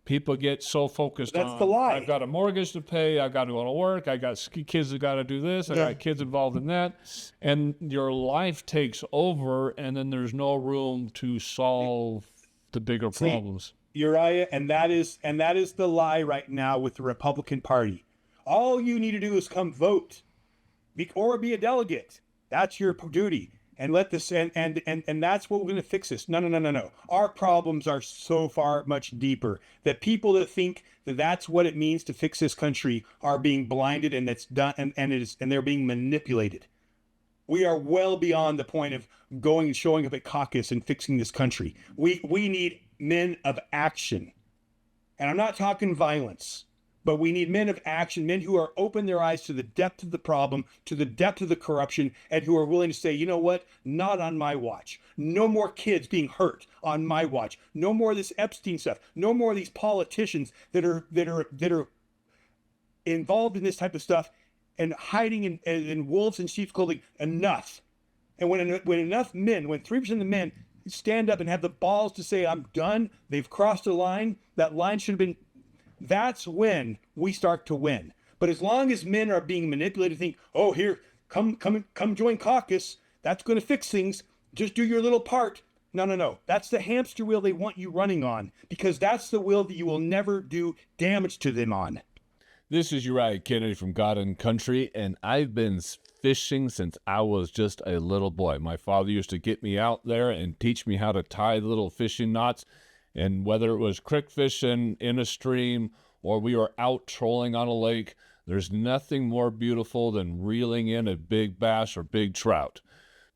people get so focused on, that's the lie. I've got a mortgage to pay, I've got to go to work, I got kids that got to do this, I got kids involved in that. And your life takes over, and then there's no room to solve the bigger problems. Uriah, and that is the lie right now with the Republican Party. All you need to do is come vote or be a delegate. That's your duty. And let this and that's what we're going to fix this. No. Our problems are so far much deeper that people that think that that's what it means to fix this country are being blinded, and that's done, and they're being manipulated. We are well beyond the point of going and showing up at caucus and fixing this country. We need men of action, and I'm not talking violence. But we need men of action, men who are open their eyes to the depth of the problem, to the depth of the corruption, and who are willing to say, you know what? Not on my watch. No more kids being hurt on my watch. No more of this Epstein stuff. No more of these politicians that are involved in this type of stuff and hiding in wolves and sheep's clothing. Enough. And when enough men, when 3% of the men stand up and have the balls to say, I'm done, they've crossed a line, that line should have been, that's when we start to win. But as long as men are being manipulated, think, oh, here, come join caucus, that's going to fix things, just do your little part. No. That's the hamster wheel they want you running on, because that's the wheel that you will never do damage to them on. This is Uriah Kennedy from God and Country, and I've been fishing since I was just a little boy. My father used to get me out there and teach me how to tie little fishing knots, and whether it was creek fishing in a stream or we were out trolling on a lake, there's nothing more beautiful than reeling in a big bass or big trout.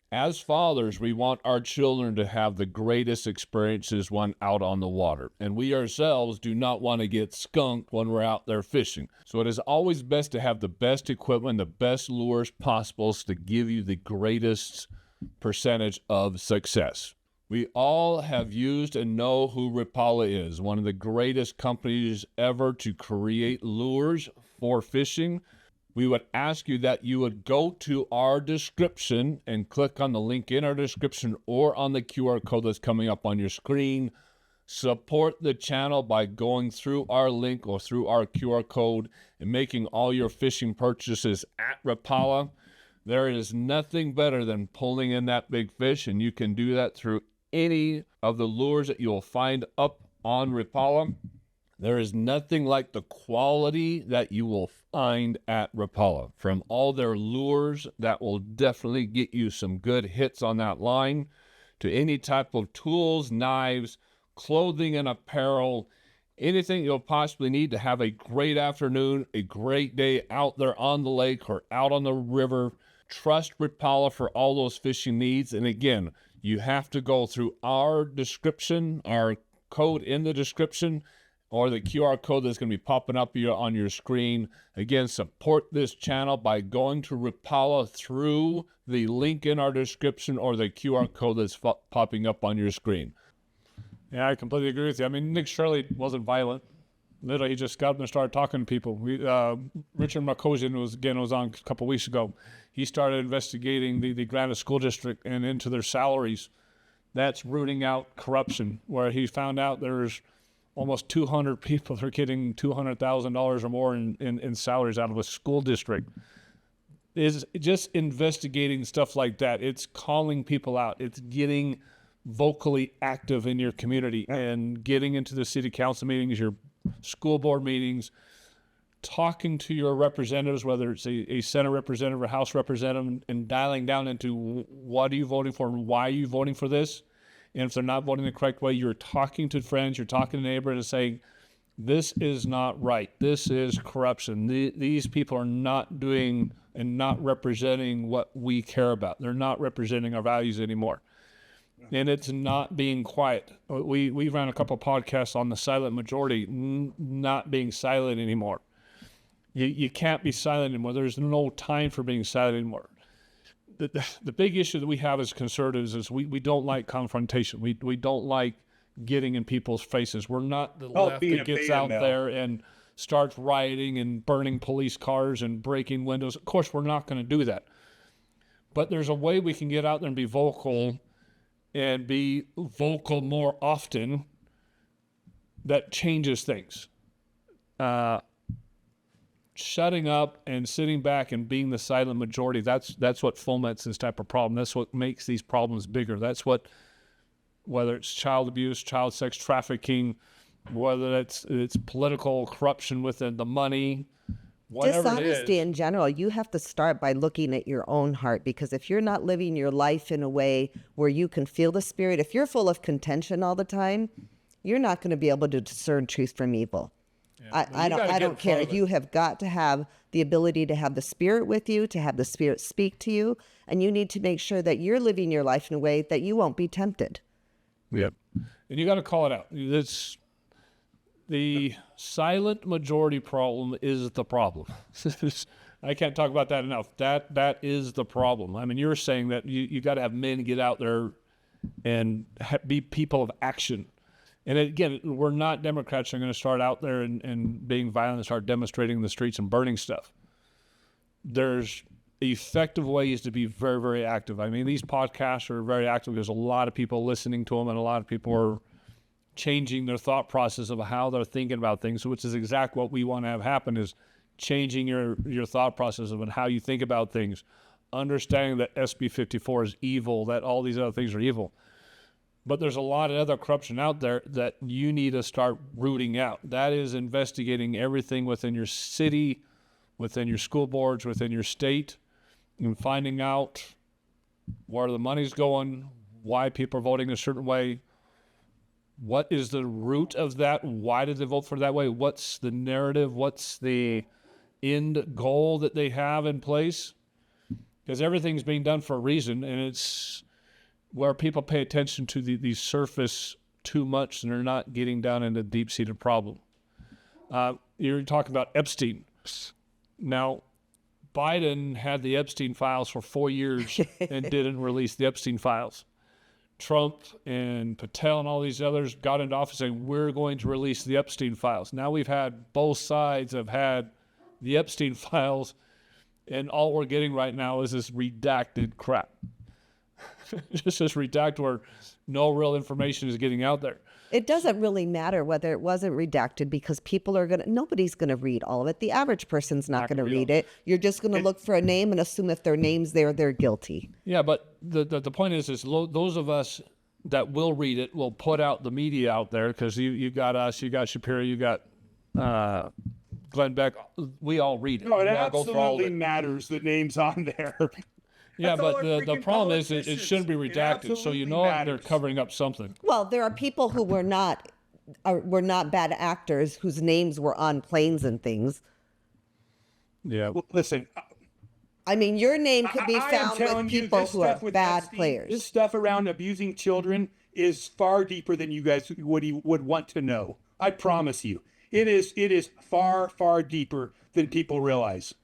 As fathers, we want our children to have the greatest experiences when out on the water, and we ourselves do not want to get skunked when we're out there fishing. So it is always best to have the best equipment, the best lures possible to give you the greatest percentage of success. We all have used and know who Rapala is, one of the greatest companies ever to create lures for fishing. We would ask you that you would go to our description and click on the link in our description or on the QR code that's coming up on your screen. Support the channel by going through our link or through our QR code and making all your fishing purchases at Rapala. There is nothing better than pulling in that big fish, and you can do that through any of the lures that you'll find up on Rapala. There is nothing like the quality that you will find at Rapala. From all their lures that will definitely get you some good hits on that line, to any type of tools, knives, clothing and apparel, anything you'll possibly need to have a great afternoon, a great day out there on the lake or out on the river. Trust Rapala for all those fishing needs. And again, you have to go through our description, our code in the description, or the QR code that's going to be popping up here on your screen. Again, support this channel by going to Rapala through the link in our description or the QR code that's popping up on your screen. Yeah, I completely agree with you. I mean, Nick Shirley wasn't violent. Literally, he just got up and started talking to people. Richard Markosian was on a couple weeks ago. He started investigating the Granite School District and into their salaries. That's rooting out corruption, where he found out there's almost 200 people that are getting $200,000 or more in salaries out of a school district. Is just investigating stuff like that. It's calling people out. It's getting vocally active in your community and getting into the city council meetings, your school board meetings, talking to your representatives, whether it's a Senate representative or House representative, and dialing down into what are you voting for and why are you voting for this. And if they're not voting the correct way, you're talking to friends, you're talking to neighbors and saying, this is not right. This is corruption. These people are not doing and not representing what we care about. They're not representing our values anymore. And it's not being quiet. We ran a couple podcasts on the silent majority not being silent anymore. You can't be silent anymore. There's no time for being silent anymore. The big issue that we have as conservatives is we don't like confrontation. We don't like getting in people's faces. We're not the left that gets out there and starts rioting and burning police cars and breaking windows. Of course, we're not going to do that. But there's a way we can get out there and be vocal more often that changes things. Shutting up and sitting back and being the silent majority, that's what foments this type of problem. That's what makes these problems bigger. That's what, whether it's child abuse, child sex trafficking, whether it's political corruption within the money, whatever it is. Dishonesty in general, you have to start by looking at your own heart, because if you're not living your life in a way where you can feel the spirit, if you're full of contention all the time, you're not going to be able to discern truth from evil. Yeah. I don't care. You have got to have the ability to have the Spirit with you, to have the Spirit speak to you, and you need to make sure that you're living your life in a way that you won't be tempted. Yep. And you got to call it out. It's the silent majority problem is the problem. I can't talk about that enough. That is the problem. I mean, you're saying that you got to have men get out there and be people of action. And again, we're not Democrats who are going to start out there and being violent and start demonstrating in the streets and burning stuff. there's effective ways to be very, very active. I mean, these podcasts are very active. There's a lot of people listening to them, and a lot of people are changing their thought process of how they're thinking about things, which is exactly what we want to have happen, is changing your thought process of how you think about things, understanding that SB 54 is evil, that all these other things are evil. But there's a lot of other corruption out there that you need to start rooting out. That is investigating everything within your city, within your school boards, within your state, and finding out where the money's going, why people are voting a certain way, what is the root of that, why did they vote for that way, what's the narrative, what's the end goal that they have in place. Because everything's being done for a reason, and it's where people pay attention to the surface too much, and they're not getting down into the deep-seated problem. You're talking about Epstein. Now, Biden had the Epstein files for 4 years and didn't release the Epstein files. Trump and Patel and all these others got into office saying, we're going to release the Epstein files. Now we've had both sides have had the Epstein files, and all we're getting right now is this redacted crap. Just this redacted where no real information is getting out there. It doesn't really matter whether it wasn't redacted, because nobody's going to read all of it. The average person's not going to read it. You're just going to look for a name and assume if their name's there, they're guilty. Yeah, but the point is those of us that will read it will put out the media out there, because you got us, you got Shapiro, you got Glenn Beck. We all read it. No, it absolutely matters the name's on there. Yeah, but the problem is it shouldn't be redacted, so you know they're covering up something. Well, there are people who were not bad actors whose names were on planes and things. Yeah. Well, listen. I mean, your name could be found with people who are bad Epstein, players. This stuff around abusing children is far deeper than you guys would want to know. I promise you. It is far, far deeper than people realize.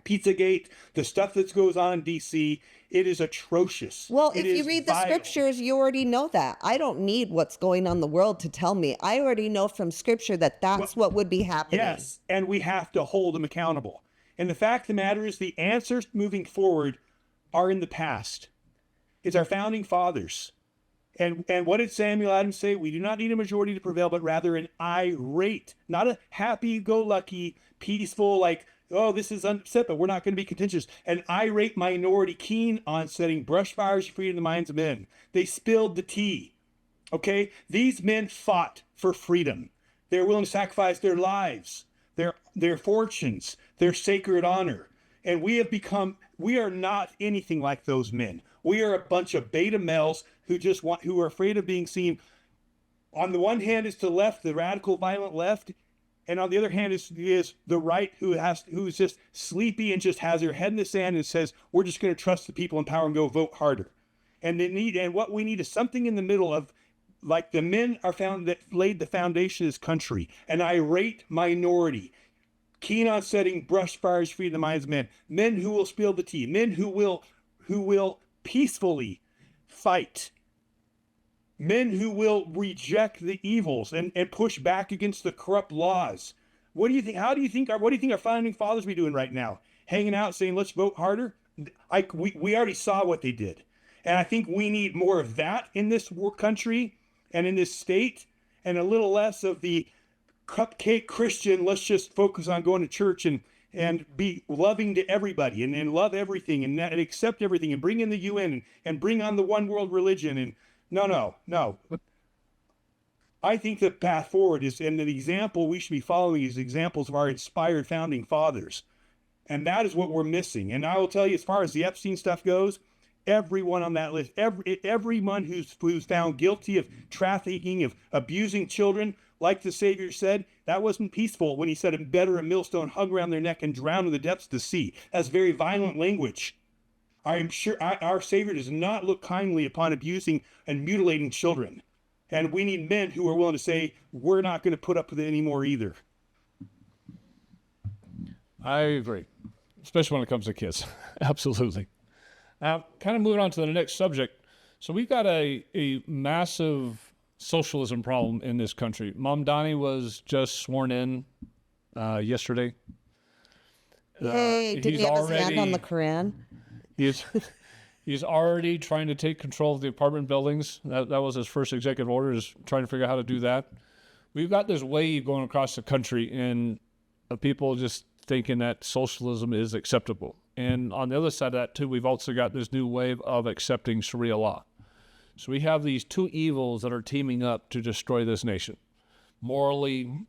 Pizzagate, the stuff that goes on in D.C., it is atrocious. Well, if you read the scriptures, you already know that. I don't need what's going on in the world to tell me. I already know from scripture that that's what would be happening. Yes, and we have to hold them accountable. And the fact of the matter is the answers moving forward are in the past. It's our founding fathers. And what did Samuel Adams say? We do not need a majority to prevail, but rather an irate, not a happy-go-lucky, peaceful, like, oh, this is upset, but we're not going to be contentious. An irate minority keen on setting brush fires free in the minds of men. They spilled the tea. Okay? These men fought for freedom. They're willing to sacrifice their lives, their fortunes, their sacred honor. And we are not anything like those men. We are a bunch of beta males who are afraid of being seen. On the one hand is to the left, the radical, violent left. And on the other hand is the right who is just sleepy and just has their head in the sand and says, we're just going to trust the people in power and go vote harder. And what we need is something in the middle of, like the men are found that laid the foundation of this country, an irate minority, keen on setting brush fires free in the minds of men who will spill the tea, men who will peacefully fight, men who will reject the evils and push back against the corrupt laws. What do you think our founding fathers be doing right now? Hanging out saying, let's vote harder? We already saw what they did. And I think we need more of that in this country and in this state, and a little less of the cupcake Christian, let's just focus on going to church and be loving to everybody and love everything and accept everything and bring in the UN and bring on the one world religion. And no. I think the path forward is, and the example we should be following is examples of our inspired founding fathers. And that is what we're missing. And I will tell you, as far as the Epstein stuff goes, everyone on that list, everyone who's found guilty of trafficking, of abusing children, like the Savior said, that wasn't peaceful when he said, better a millstone hung around their neck and drown in the depths of the sea. That's very violent language. I am sure our Savior does not look kindly upon abusing and mutilating children. And we need men who are willing to say, we're not going to put up with it anymore either. I agree, especially when it comes to kids. Absolutely. Now, kind of moving on to the next subject. So we've got a massive socialism problem in this country. Mom Donnie was just sworn in yesterday. Hey, did he have his hand on the Quran? He's he's already trying to take control of the apartment buildings. That was his first executive order, is trying to figure out how to do that. We've got this wave going across the country, and people just thinking that socialism is acceptable. And on the other side of that too, we've also got this new wave of accepting Sharia law. So we have these two evils that are teaming up to destroy this nation, morally,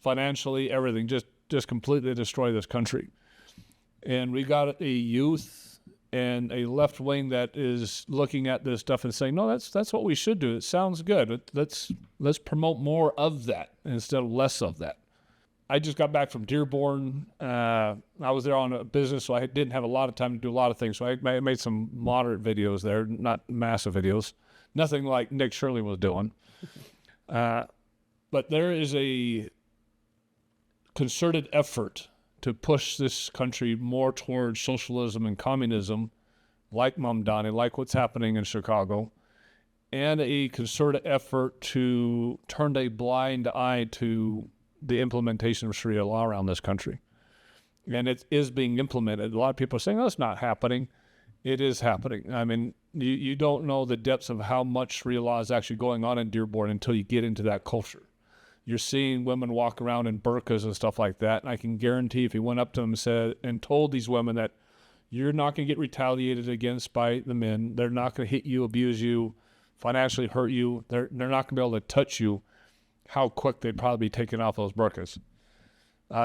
financially, everything, just completely destroy this country. And we got a youth and a left wing that is looking at this stuff and saying, no, that's what we should do. It sounds good. Let's promote more of that instead of less of that. I just got back from Dearborn. I was there on a business, so I didn't have a lot of time to do a lot of things. So I made some moderate videos there, not massive videos. Nothing like Nick Shirley was doing. But there is a concerted effort to push this country more towards socialism and communism, like Mamdani, like what's happening in Chicago, and a concerted effort to turn a blind eye to the implementation of Sharia law around this country. And it is being implemented. A lot of people are saying, oh, it's not happening. It is happening. I mean, you don't know the depths of how much Sharia law is actually going on in Dearborn until you get into that culture. You're seeing women walk around in burqas and stuff like that. And I can guarantee if you went up to them and said, and told these women that you're not going to get retaliated against by the men, they're not going to hit you, abuse you, financially hurt you, they're not going to be able to touch you, how quick they'd probably be taking off those burqas.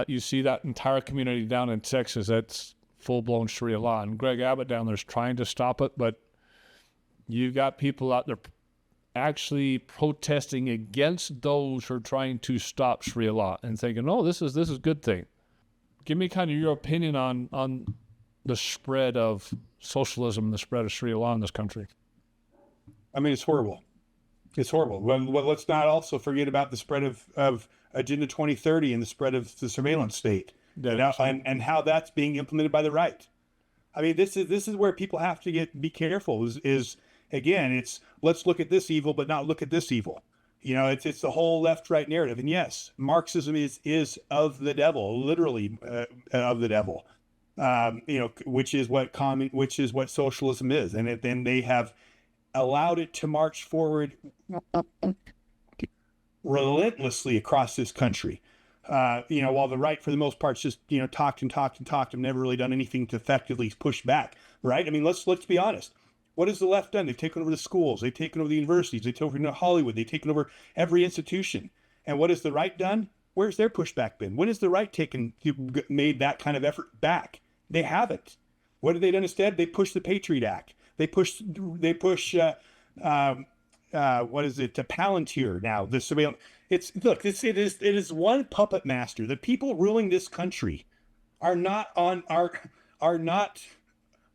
You see that entire community down in Texas, that's full-blown Sharia law. And Greg Abbott down there's trying to stop it, but you've got people out there actually protesting against those who are trying to stop Sharia law and thinking, oh, this is a good thing. Give me kind of your opinion on the spread of socialism, the spread of Sharia law in this country. I mean, it's horrible. It's horrible. Well, let's not also forget about the spread of Agenda 2030 and the spread of the surveillance state, and how that's being implemented by the right. I mean, this is where people have to be careful. Is again, it's let's look at this evil, but not look at this evil. You know, it's the whole left-right narrative. And yes, Marxism is of the devil, literally of the devil. You know, which is what socialism is, and then they have allowed it to march forward relentlessly across this country. You know, while the right, for the most part, just, you know, talked and never really done anything to effectively push back, right? I mean, let's be honest. What has the left done? They've taken over the schools. They've taken over the universities. They've taken over Hollywood. They've taken over every institution. And what has the right done? Where's their pushback been? When has the right made that kind of effort back? They haven't. What have they done instead? They pushed the Patriot Act. They push what is it? To Palantir now, the surveillance. It is one puppet master. The people ruling this country are not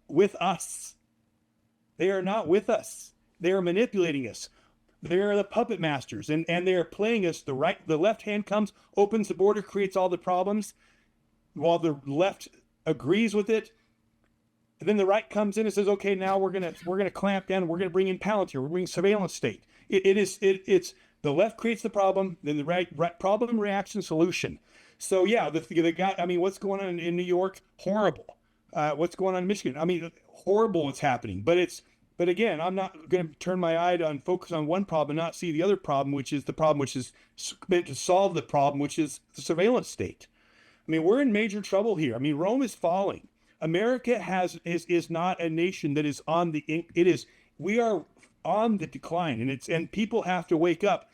with us. They are not with us. They are manipulating us. They are the puppet masters, and they are playing us. The left hand comes, opens the border, creates all the problems, while the left agrees with it. And then the right comes in and says, okay, now we're gonna clamp down. We're gonna bring in Palantir. We're bringing surveillance state. It's the left creates the problem, then the right problem, reaction, solution. So yeah, the guy. I mean, what's going on in New York? Horrible. What's going on in Michigan? I mean, horrible what's happening. But again, I'm not going to turn my eye and focus on one problem and not see the other problem, which is the problem which is meant to solve the problem, which is the surveillance state. I mean, we're in major trouble here. I mean, Rome is falling. America is not a nation that is on the. We are on the decline, and people have to wake up.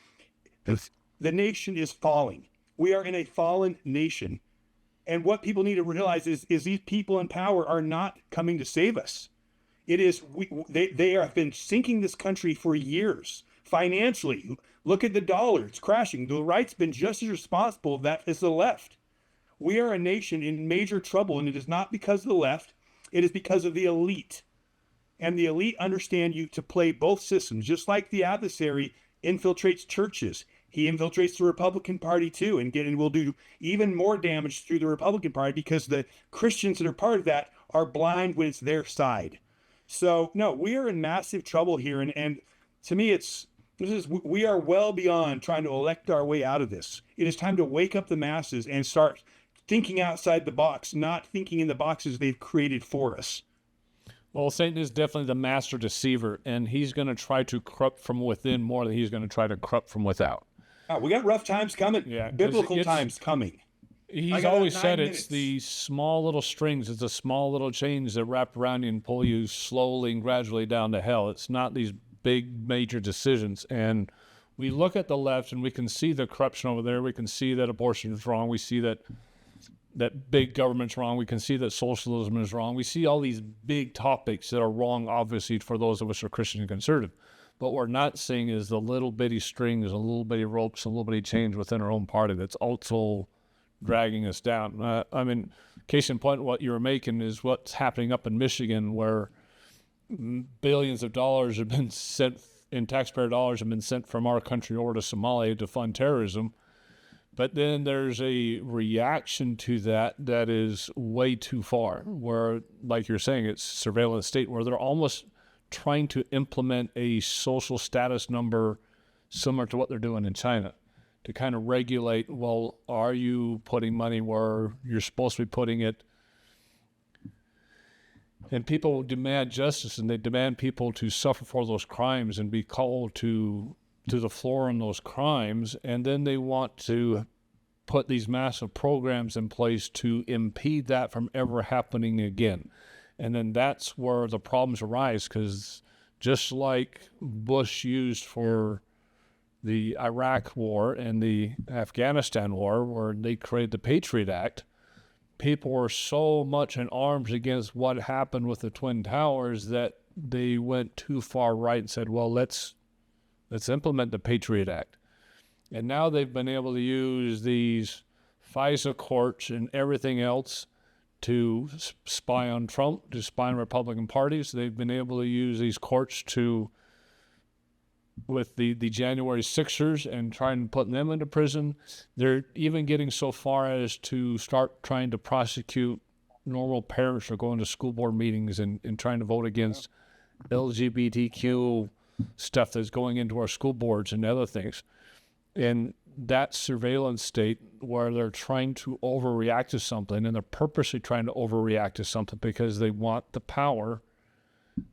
The nation is falling. We are in a fallen nation, and what people need to realize is these people in power are not coming to save us. They have been sinking this country for years financially. Look at the dollar; it's crashing. The right's been just as responsible as the left. We are a nation in major trouble, and it is not because of the left. It is because of the elite. And the elite understand you to play both systems, just like the adversary infiltrates churches. He infiltrates the Republican Party too, and will do even more damage through the Republican Party because the Christians that are part of that are blind when it's their side. So no, we are in massive trouble here, and to me, we are well beyond trying to elect our way out of this. It is time to wake up the masses and start thinking outside the box, not thinking in the boxes they've created for us. Well, Satan is definitely the master deceiver, and he's going to try to corrupt from within more than he's going to try to corrupt from without. Oh, we got rough times coming. Yeah, Biblical times coming. He's always said it's the small little strings, it's the small little chains that wrap around you and pull you slowly and gradually down to hell. It's not these big major decisions. And we look at the left and we can see the corruption over there. We can see that abortion is wrong. We see that big government's wrong. We can see that socialism is wrong. We see all these big topics that are wrong, obviously, for those of us who are Christian and conservative. But what we're not seeing is the little bitty strings, a little bitty ropes, a little bitty chains within our own party that's also dragging us down. I mean, case in point, what you were making is what's happening up in Michigan, where billions of dollars have been sent in taxpayer dollars have been sent from our country over to Somalia to fund terrorism. But then there's a reaction to that is way too far, where, like you're saying, it's surveillance state, where they're almost trying to implement a social status number similar to what they're doing in China, to kind of regulate, well, are you putting money where you're supposed to be putting it? And people demand justice, and they demand people to suffer for those crimes and be called to the floor on those crimes. And then they want to put these massive programs in place to impede that from ever happening again. And then that's where the problems arise, because just like Bush used for the Iraq War and the Afghanistan War, where they created the Patriot Act, people were so much in arms against what happened with the Twin Towers that they went too far right and said, well, let's implement the Patriot Act. And now they've been able to use these FISA courts and everything else to spy on Trump, to spy on Republican parties. They've been able to use these courts with the January 6ers and trying to put them into prison. They're even getting so far as to start trying to prosecute normal parents for going to school board meetings and trying to vote against LGBTQ stuff that's going into our school boards and other things. And that surveillance state where they're trying to overreact to something, and they're purposely trying to overreact to something because they want the power,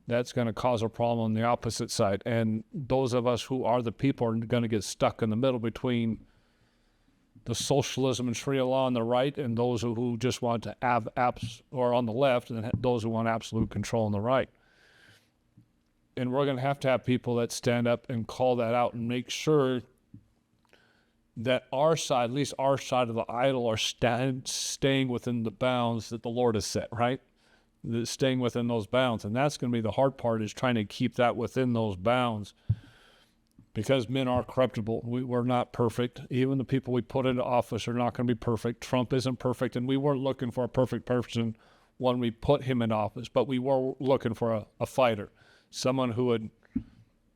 that's going to cause a problem on the opposite side. And those of us who are the people are going to get stuck in the middle between the socialism and Sharia law on the right and those who just want to have or on the left, and those who want absolute control on the right. And we're going to have people that stand up and call that out and make sure that our side, at least our side of the aisle, are staying within the bounds that the Lord has set, right? Staying within those bounds. And that's going to be the hard part, is trying to keep that within those bounds, because men are corruptible. We're not perfect. Even the people we put into office are not going to be perfect. Trump isn't perfect, and we weren't looking for a perfect person when we put him in office, but we were looking for a fighter, someone who would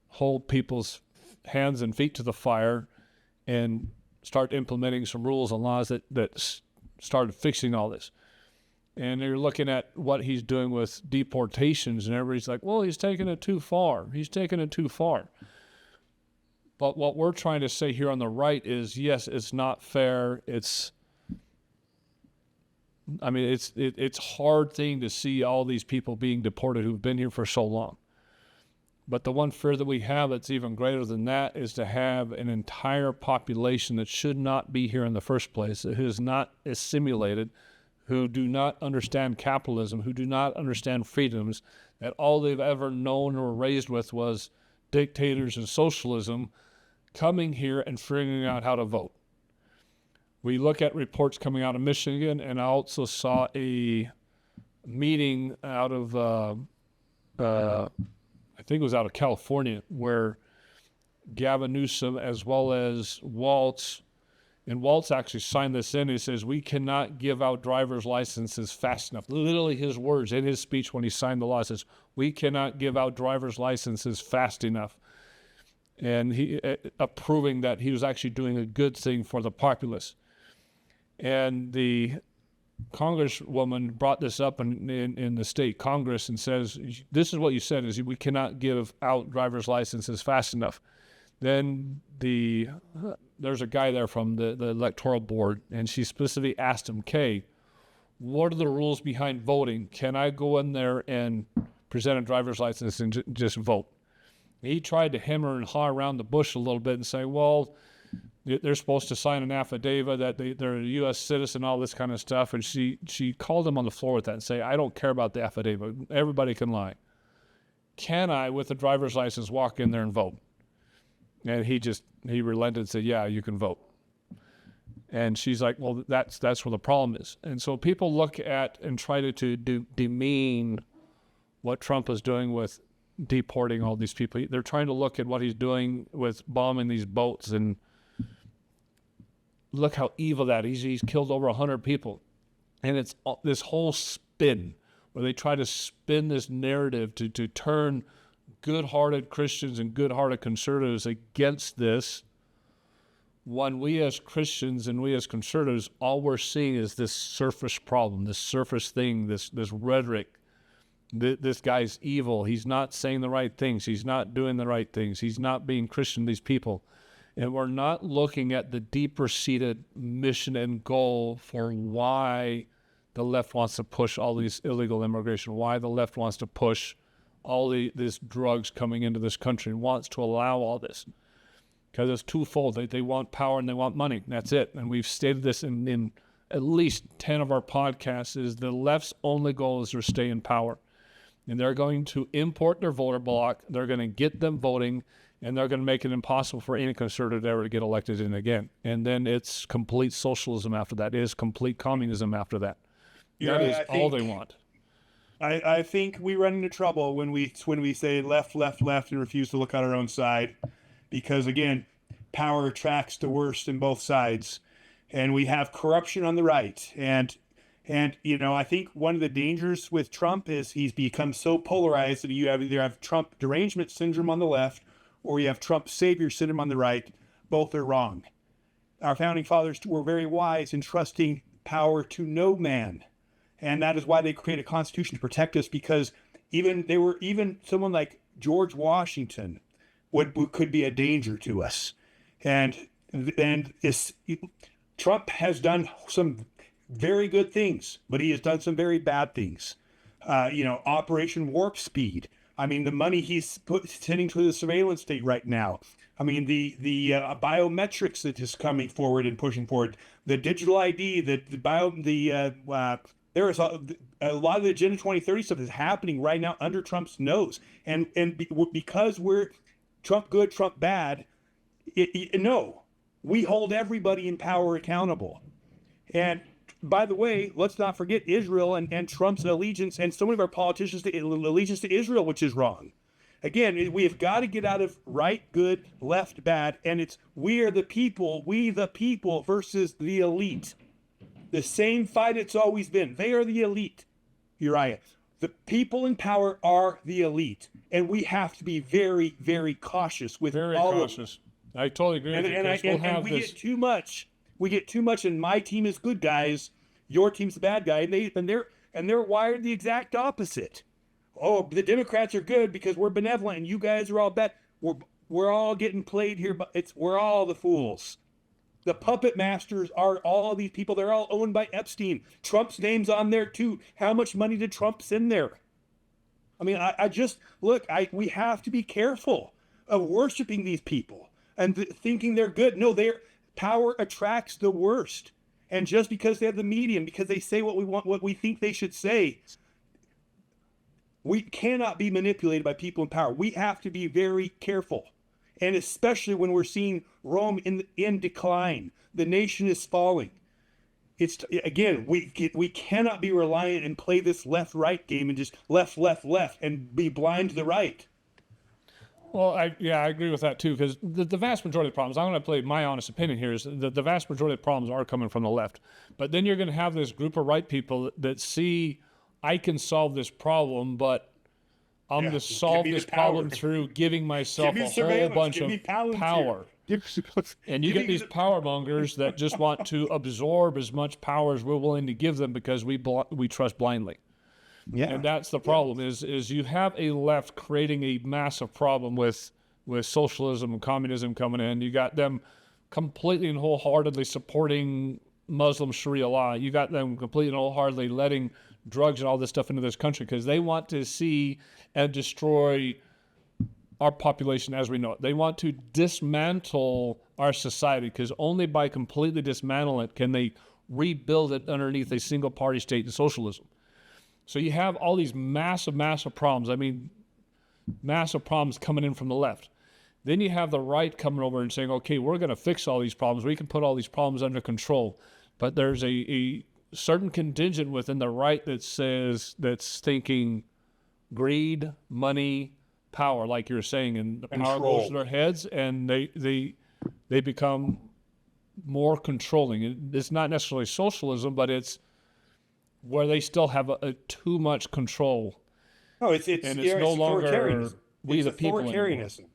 hold people's hands and feet to the fire and start implementing some rules and laws that started fixing all this. And you're looking at what he's doing with deportations, and everybody's like, well, he's taking it too far. He's taking it too far. But what we're trying to say here on the right is, yes, it's not fair. It's a hard thing to see all these people being deported who've been here for so long. But the one fear that we have that's even greater than that is to have an entire population that should not be here in the first place, who is not assimilated, who do not understand capitalism, who do not understand freedoms, that all they've ever known or were raised with was dictators and socialism, coming here and figuring out how to vote. We look at reports coming out of Michigan, and I also saw a meeting out of I think it was out of California, where Gavin Newsom as well as Waltz, and Waltz actually signed this in. He says, we cannot give out driver's licenses fast enough. Literally his words in his speech when he signed the law says, we cannot give out driver's licenses fast enough. And he approving that he was actually doing a good thing for the populace. And the Congresswoman brought this up in the state Congress and says, this is what you said, is we cannot give out driver's licenses fast enough. Then the there's a guy there from the electoral board, and she specifically asked him, "Kay, what are the rules behind voting? Can I go in there and present a driver's license and just vote?" He tried to hammer and haw around the bush a little bit and say, well, they're supposed to sign an affidavit that they're a U.S. citizen, all this kind of stuff. And she called him on the floor with that and say, "I don't care about the affidavit. Everybody can lie. Can I, with a driver's license, walk in there and vote?" And he relented and said, "Yeah, you can vote." And she's like, "Well, that's where the problem is." And so people look at and try to demean what Trump is doing with deporting all these people. They're trying to look at what he's doing with bombing these boats and look how evil that is. He's killed over 100 people. And it's this whole spin where they try to spin this narrative to turn good-hearted Christians and good-hearted conservatives against this, when we as Christians and we as conservatives, all we're seeing is this surface problem, this surface thing, this rhetoric. This guy's evil. He's not saying the right things. He's not doing the right things. He's not being Christian, these people. And we're not looking at the deeper-seated mission and goal for why the left wants to push all these illegal immigration, why the left wants to push all these drugs coming into this country and wants to allow all this. Because it's twofold. They want power and they want money. That's it. And we've stated this in at least 10 of our podcasts, is the left's only goal is to stay in power. And they're going to import their voter bloc. They're going to get them voting, and they're going to make it impossible for any conservative ever to get elected in again. And then it's complete socialism after that. It is complete communism after that. That is all they want. I think we run into trouble when we say left, left, left, and refuse to look on our own side, because again, power attracts the worst in both sides, and we have corruption on the right. And I think one of the dangers with Trump is he's become so polarized that you either have Trump derangement syndrome on the left or you have Trump savior syndrome on the right. Both are wrong. Our founding fathers were very wise in trusting power to no man. And that is why they created a constitution to protect us, because even someone like George Washington could be a danger to us. And Trump has done some very good things, but he has done some very bad things. Operation Warp Speed. I mean, the money he's sending to the surveillance state right now. I mean, the biometrics that is coming forward and pushing forward. The digital ID, there is a lot of the Agenda 2030 stuff is happening right now under Trump's nose, and because we're Trump good, Trump bad. No, we hold everybody in power accountable. And by the way, let's not forget Israel and Trump's allegiance, and so many of our politicians' allegiance to Israel, which is wrong. Again, we have got to get out of right, good, left, bad, and it's we the people versus the elite. The same fight it's always been. They are the elite, Uriah. The people in power are the elite, and we have to be very, very cautious with all of them. I totally agree with you. And we get too much. We get too much, and my team is good guys, your team's the bad guy, and they're wired the exact opposite. Oh, the Democrats are good because we're benevolent, and you guys are all bad. We're all getting played here, but we're all the fools. The puppet masters are all these people. They're all owned by Epstein. Trump's name's on there too. How much money did Trump send there? I mean, we have to be careful of worshiping these people and thinking they're good. No, power attracts the worst. And just because they have the medium, because they say what we want, what we think they should say, we cannot be manipulated by people in power. We have to be very careful. And especially when we're seeing Rome in decline, the nation is falling. It's again, we cannot be reliant and play this left-right game and just left and be blind to the right. Well, I agree with that too, because the vast majority of the problems, I'm going to play my honest opinion here, is the vast majority of the problems are coming from the left. But then you're going to have this group of right people that see, I can solve this problem, but I'm going to solve this problem through giving myself a whole bunch of power. And you get these power mongers that just want to absorb as much power as we're willing to give them because we trust blindly. Yeah. And that's the problem is you have a left creating a massive problem with socialism and communism coming in. You got them completely and wholeheartedly supporting Muslim Sharia law. You got them completely and wholeheartedly letting drugs and all this stuff into this country because they want to see and destroy our population as we know it. They want to dismantle our society because only by completely dismantling it can they rebuild it underneath a single party state and socialism. So you have all these massive, massive problems. I mean, massive problems coming in from the left. Then you have the right coming over and saying, okay, we're going to fix all these problems. We can put all these problems under control. But there's a certain contingent within the right that says, that's thinking greed, money, power, like you're saying, and the power goes to their heads, and they become more controlling. It's not necessarily socialism, but it's where they still have a too much control. Oh, it's no longer we the people anymore. Authoritarianism.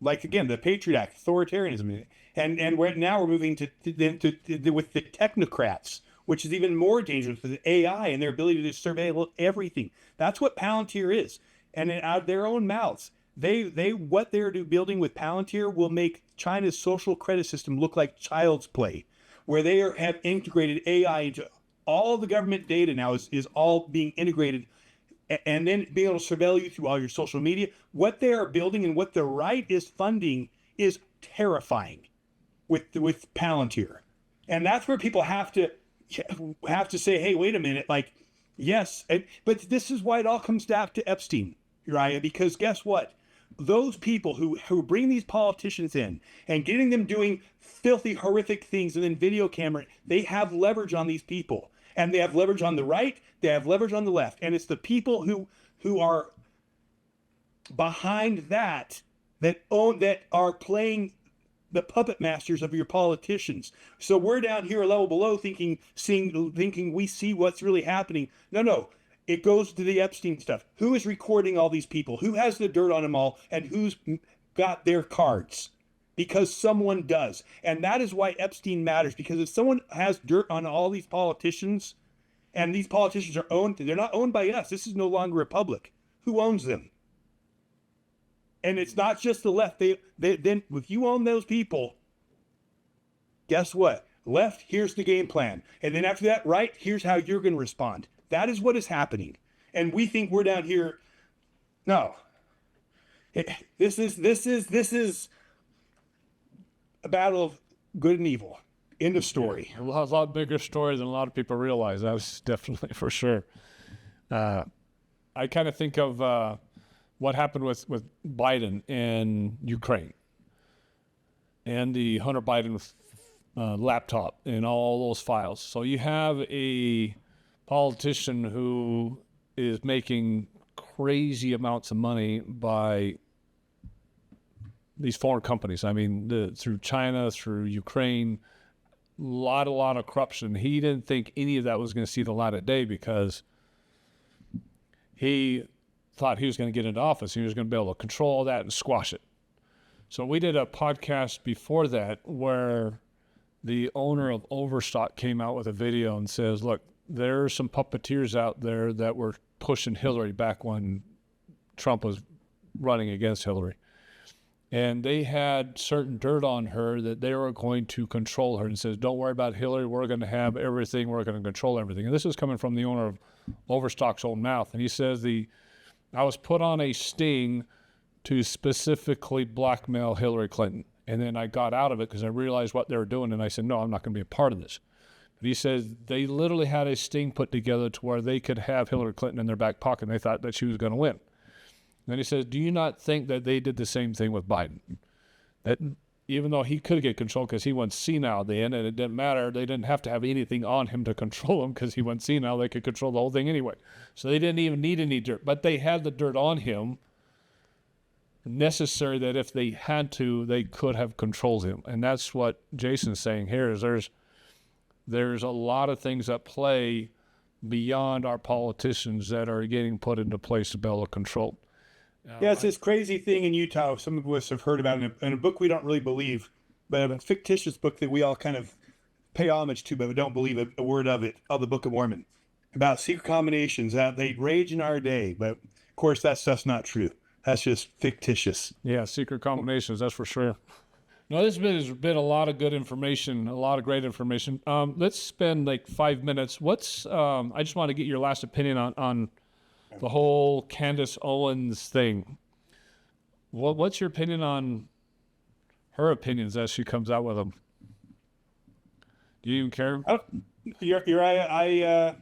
Like again, the Patriot Act, authoritarianism, and we're moving to with the technocrats, which is even more dangerous with the AI and their ability to surveil everything. That's what Palantir is. And out of their own mouths, what they're building with Palantir will make China's social credit system look like child's play, where they have integrated AI into all the government data now is all being integrated, and then being able to surveil you through all your social media. What they are building and what the right is funding is terrifying with Palantir, and that's where people have to say, hey, wait a minute, like, yes, but this is why it all comes down to Epstein. Uriah, because guess what? Those people who bring these politicians in and getting them doing filthy, horrific things and then video camera, they have leverage on these people. And they have leverage on the right, they have leverage on the left. And it's the people who are behind that are playing the puppet masters of your politicians. So we're down here a level below thinking we see what's really happening. No. It goes to the Epstein stuff. Who is recording all these people? Who has the dirt on them all? And who's got their cards? Because someone does. And that is why Epstein matters. Because if someone has dirt on all these politicians, and these politicians are owned, they're not owned by us. This is no longer a public. Who owns them? And it's not just the left. Then if you own those people, guess what? Left, here's the game plan. And then after that, right, here's how you're going to respond. That is what is happening. And we think we're down here. No. This is a battle of good and evil. End of story. Yeah, a lot bigger story than a lot of people realize. That's definitely for sure. I kind of think of what happened with Biden in Ukraine and the Hunter Biden laptop and all those files. So you have a politician who is making crazy amounts of money by these foreign companies. I mean, through China, through Ukraine, a lot of corruption. He didn't think any of that was going to see the light of day because he thought he was going to get into office. He was going to be able to control all that and squash it. So we did a podcast before that where the owner of Overstock came out with a video and says, look, there are some puppeteers out there that were pushing Hillary back when Trump was running against Hillary. And they had certain dirt on her that they were going to control her, and says, don't worry about Hillary. We're going to have everything. We're going to control everything. And this is coming from the owner of Overstock's own mouth. And he says, I was put on a sting to specifically blackmail Hillary Clinton. And then I got out of it because I realized what they were doing. And I said, no, I'm not going to be a part of this. But he says they literally had a sting put together to where they could have Hillary Clinton in their back pocket. And they thought that she was going to win. Then he says, do you not think that they did the same thing with Biden? That even though he could get control because he went senile then, and it didn't matter, they didn't have to have anything on him to control him because he went senile, they could control the whole thing anyway. So they didn't even need any dirt. But they had the dirt on him necessary that if they had to, they could have controlled him. And that's what Jason's saying here is there's a lot of things at play beyond our politicians that are getting put into place to be able to control. Yeah, it's this crazy thing in Utah. Some of us have heard about in a book we don't really believe, but a fictitious book that we all kind of pay homage to, but we don't believe a word of it, of the Book of Mormon, about secret combinations that they rage in our day. But of course, that stuff's not true. That's just fictitious. Yeah, secret combinations, that's for sure. No, this has been a lot of good information, a lot of great information. Let's spend like 5 minutes. I just want to get your last opinion on the whole Candace Owens thing. What's your opinion on her opinions as she comes out with them? Do you even care? You're right.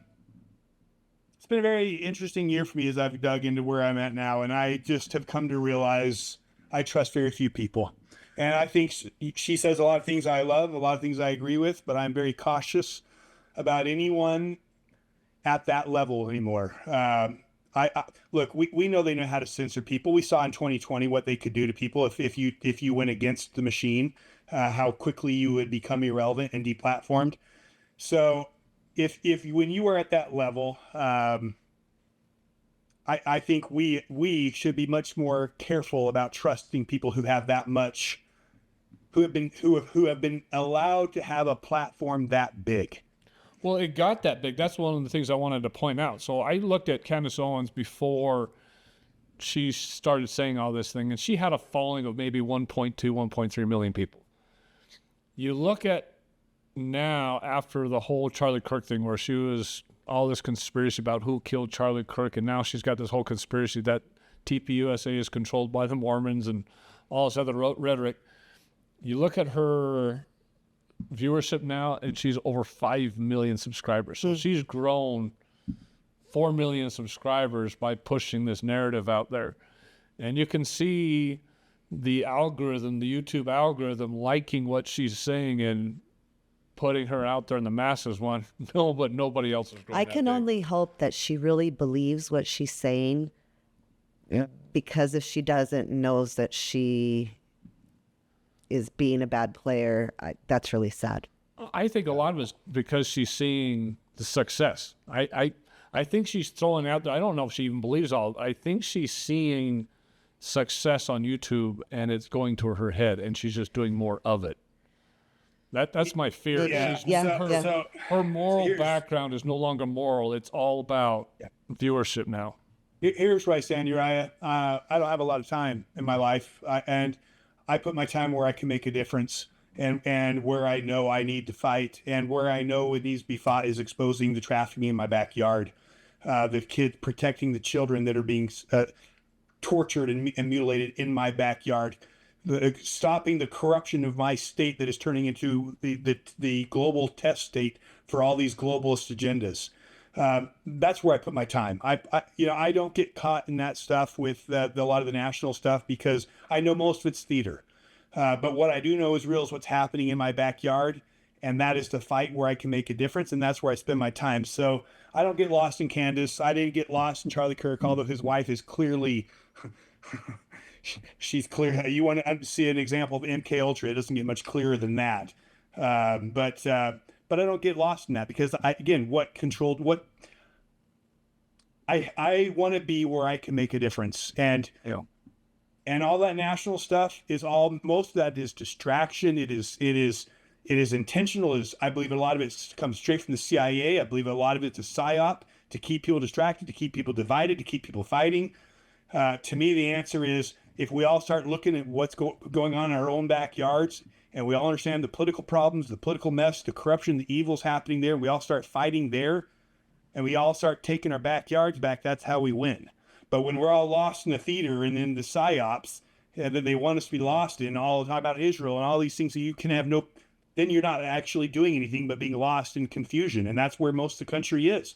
It's been a very interesting year for me as I've dug into where I'm at now, and I just have come to realize I trust very few people. And I think she says a lot of things I love, a lot of things I agree with, but I'm very cautious about anyone at that level anymore. Look, we know they know how to censor people. We saw in 2020 what they could do to people if you went against the machine, how quickly you would become irrelevant and deplatformed. So if when you are at that level, I think we should be much more careful about trusting people who have that much, who have been allowed to have a platform that big. Well, it got that big. That's one of the things I wanted to point out. So I looked at Candace Owens before she started saying all this thing, and she had a following of maybe 1.2, 1.3 million people. You look at now after the whole Charlie Kirk thing, where she was all this conspiracy about who killed Charlie Kirk, and now she's got this whole conspiracy that TPUSA is controlled by the Mormons and all this other rhetoric. You look at her viewership now, and she's over 5 million subscribers. So she's grown 4 million subscribers by pushing this narrative out there. And you can see the algorithm, the YouTube algorithm, liking what she's saying and putting her out there in the masses. No, but nobody else is growing. I can only hope that she really believes what she's saying. Yeah. Because if she doesn't, knows that she is being a bad player, that's really sad. I think a lot of it's because she's seeing the success. I think she's throwing out there, I don't know if she even believes all, I think she's seeing success on YouTube and it's going to her head and she's just doing more of it. That's my fear. Her moral background is no longer moral. It's all about viewership now. Here's where I stand, Uriah. I don't have a lot of time in my life, and I put my time where I can make a difference, and where I know I need to fight, and where I know it needs to be fought is exposing the trafficking in my backyard, the kids, protecting the children that are being tortured and mutilated in my backyard, stopping the corruption of my state that is turning into the global test state for all these globalist agendas. That's where I put my time. I don't get caught in that stuff with a lot of the national stuff because I know most of it's theater. But what I do know is real is what's happening in my backyard, and that is to fight where I can make a difference, and that's where I spend my time. So I don't get lost in Candace. I didn't get lost in Charlie Kirk, although his wife is clearly... she's clear. You want to see an example of MK Ultra? It doesn't get much clearer than that. But I don't get lost in that because I want to be where I can make a difference. And all that national stuff is most of that is distraction. It is intentional. I believe a lot of it comes straight from the CIA. I believe a lot of it's a psyop to keep people distracted, to keep people divided, to keep people fighting. To me, the answer is if we all start looking at what's going on in our own backyards, and we all understand the political problems, the political mess, the corruption, the evils happening there, and we all start fighting there, and we all start taking our backyards back, that's how we win. But when we're all lost in the theater and in the psyops that they want us to be lost in, all talk about Israel and all these things that you can have then you're not actually doing anything but being lost in confusion, and that's where most of the country is.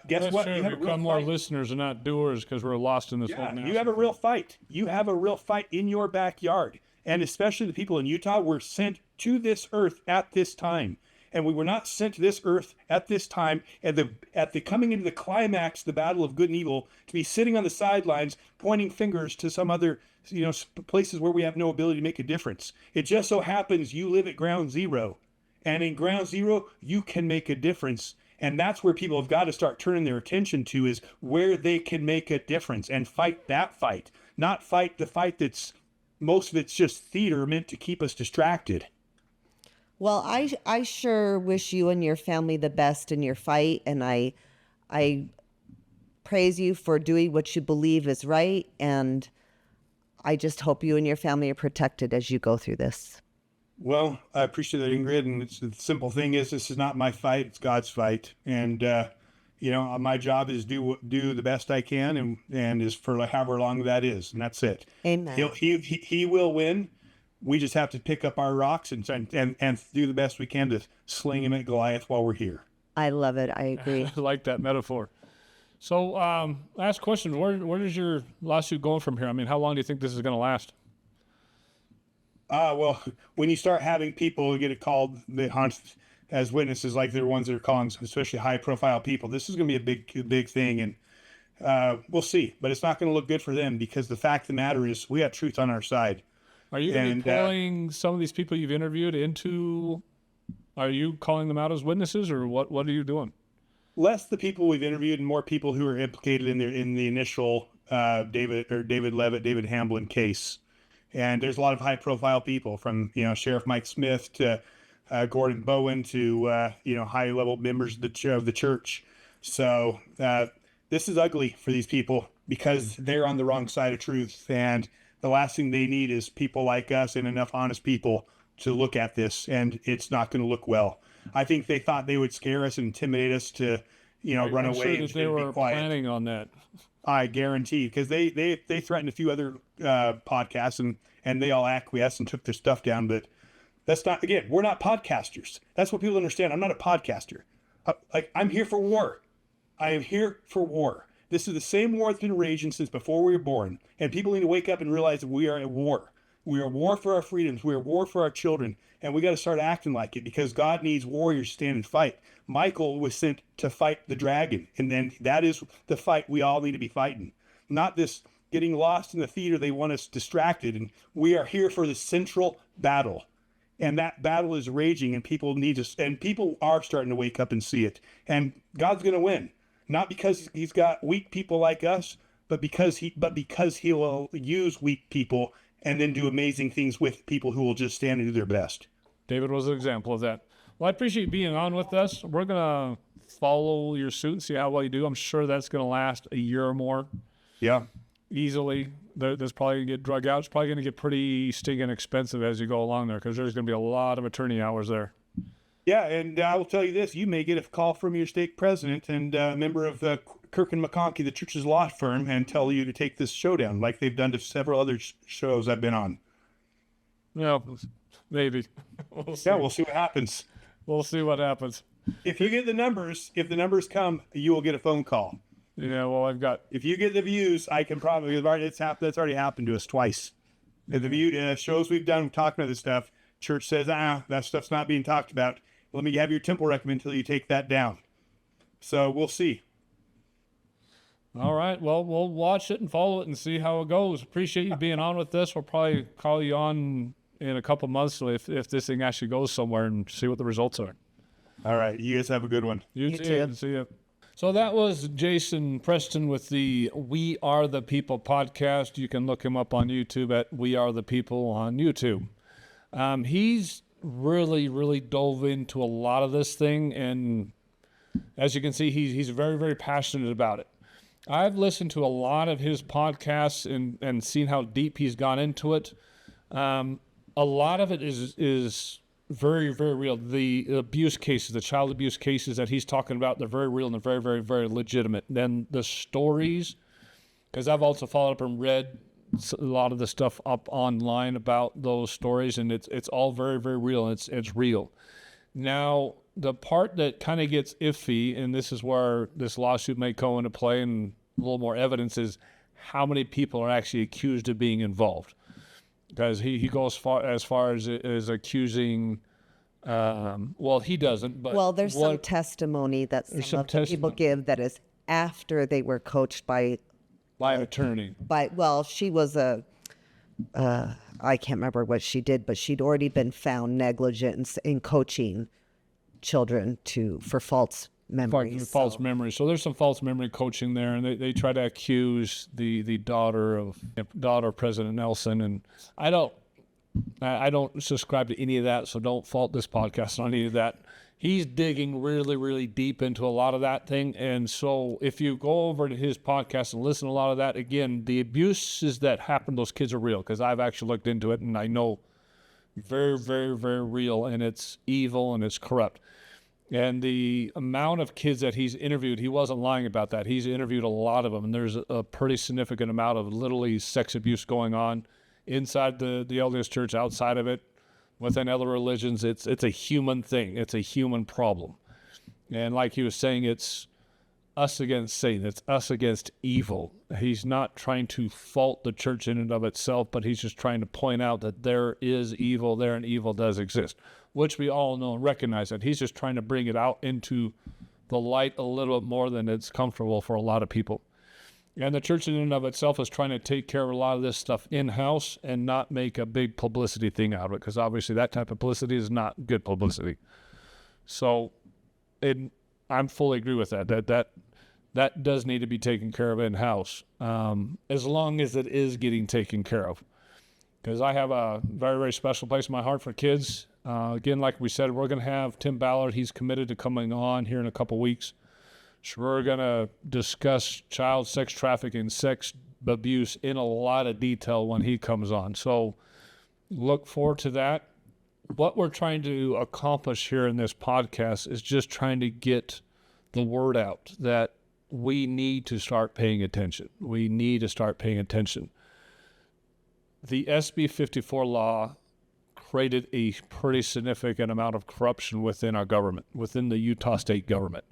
Guess what? True. We become more listeners and not doers because we're lost in this whole you have a real fight. You have a real fight in your backyard. And especially the people in Utah were sent to this earth at this time. And we were not sent to this earth at this time at the coming into the climax, the battle of good and evil, to be sitting on the sidelines pointing fingers to some other places where we have no ability to make a difference. It just so happens you live at ground zero. And in ground zero, you can make a difference. And that's where people have got to start turning their attention to, is where they can make a difference and fight that fight, not fight the fight that's most of it's just theater meant to keep us distracted. Well, I sure wish you and your family the best in your fight, and I praise you for doing what you believe is right, and I just hope you and your family are protected as you go through this. Well, I appreciate that, Ingrid. And the simple thing is, this is not my fight; it's God's fight. And my job is do the best I can, and is for however long that is, and that's it. Amen. He will win. We just have to pick up our rocks and do the best we can to sling him at Goliath while we're here. I love it. I agree. I like that metaphor. So, last question: where is your lawsuit going from here? I mean, how long do you think this is going to last? Well, when you start having people get called as witnesses, like the ones that are calling, especially high-profile people, this is going to be a big thing, and we'll see. But it's not going to look good for them, because the fact of the matter is, we have truth on our side. Are you going to be pulling some of these people you've interviewed into? Are you calling them out as witnesses, or what are you doing? Less the people we've interviewed, and more people who are implicated in the initial David Hamblin case. And there's a lot of high-profile people, from Sheriff Mike Smith to Gordon Bowen to high-level members of the church. So this is ugly for these people, because they're on the wrong side of truth, and the last thing they need is people like us and enough honest people to look at this, and it's not going to look well. I think they thought they would scare us and intimidate us to run away. Sure that they were planning on that. I guarantee, because they threatened a few other podcasts, and they all acquiesced and took their stuff down. But that's not, again, we're not podcasters. That's what people understand. I'm not a podcaster. I'm here for war. I am here for war. This is the same war that's been raging since before we were born. And people need to wake up and realize that we are at war. We are at war for our freedoms. We are at war for our children. And we got to start acting like it, because God needs warriors to stand and fight. Michael was sent to fight the dragon. And then that is the fight we all need to be fighting. Not this getting lost in the theater. They want us distracted. And we are here for the central battle. And that battle is raging, and people need us. And people are starting to wake up and see it. And God's going to win. Not because he's got weak people like us, but because he will use weak people and then do amazing things with people who will just stand and do their best. David was an example of that. Well, I appreciate you being on with us. We're going to follow your suit and see how well you do. I'm sure that's going to last a year or more. Yeah. Easily. There's probably going to get drug out. It's probably going to get pretty stinking expensive as you go along there, because there's going to be a lot of attorney hours there. Yeah, and I will tell you this. You may get a call from your stake president and a member of Kirk and McConkie, the church's law firm, and tell you to take this show down, like they've done to several other shows I've been on. No, maybe. We'll see. Yeah, we'll see what happens. We'll see what happens. If you get the numbers, if the numbers come, you will get a phone call. Yeah, well, If you get the views, I can probably, that's already happened to us twice. The shows we've done talking about this stuff, church says, that stuff's not being talked about. Let me have your temple recommend until you take that down. So we'll see. All right. Well, we'll watch it and follow it and see how it goes. Appreciate you being on with this. We'll probably call you on in a couple months if this thing actually goes somewhere, and see what the results are. All right. You guys have a good one. You too. See you. So that was Jason Preston with the We Are the People podcast. You can look him up on YouTube at We Are the People on YouTube. He's really dove into a lot of this thing, and as you can see, he's very, very passionate about it. I've listened to a lot of his podcasts and seen how deep he's gone into it. A lot of it is very, very real. The abuse cases, the child abuse cases that he's talking about, they're very real and they're very, very, very legitimate. Then the stories, because I've also followed up and read a lot of the stuff up online about those stories, and it's all very, very real, and it's real. Now, the part that kind of gets iffy, and this is where this lawsuit may come into play and a little more evidence, is how many people are actually accused of being involved. Because he goes as far as accusing, well, he doesn't, but... Well, there's some testimony that some of the people give that is after they were coached by an attorney. She was I can't remember what she did, but she'd already been found negligent in coaching children for false memories. False memories. So there's some false memory coaching there, and they try to accuse the daughter of President Nelson. And I don't subscribe to any of that, so don't fault this podcast on any of that. He's digging really, really deep into a lot of that thing. And so if you go over to his podcast and listen to a lot of that, again, the abuses that happen to those kids are real, because I've actually looked into it, and I know very, very, very real, and it's evil and it's corrupt. And the amount of kids that he's interviewed, he wasn't lying about that. He's interviewed a lot of them, and there's a pretty significant amount of literally sex abuse going on inside the LDS Church, outside of it, within other religions. It's a human thing. It's a human problem. And like he was saying, it's us against Satan. It's us against evil. He's not trying to fault the church in and of itself, but he's just trying to point out that there is evil there, and evil does exist, which we all know and recognize that. He's just trying to bring it out into the light a little bit more than it's comfortable for a lot of people. And the church in and of itself is trying to take care of a lot of this stuff in-house and not make a big publicity thing out of it, because obviously that type of publicity is not good publicity. So I'm fully agree with that does need to be taken care of in-house, as long as it is getting taken care of. Because I have a very, very special place in my heart for kids. Again, like we said, we're going to have Tim Ballard. He's committed to coming on here in a couple weeks. So we're going to discuss child sex trafficking, sex abuse in a lot of detail when he comes on. So look forward to that. What we're trying to accomplish here in this podcast is just trying to get the word out that we need to start paying attention. We need to start paying attention. The SB 54 law created a pretty significant amount of corruption within our government, within the Utah state government.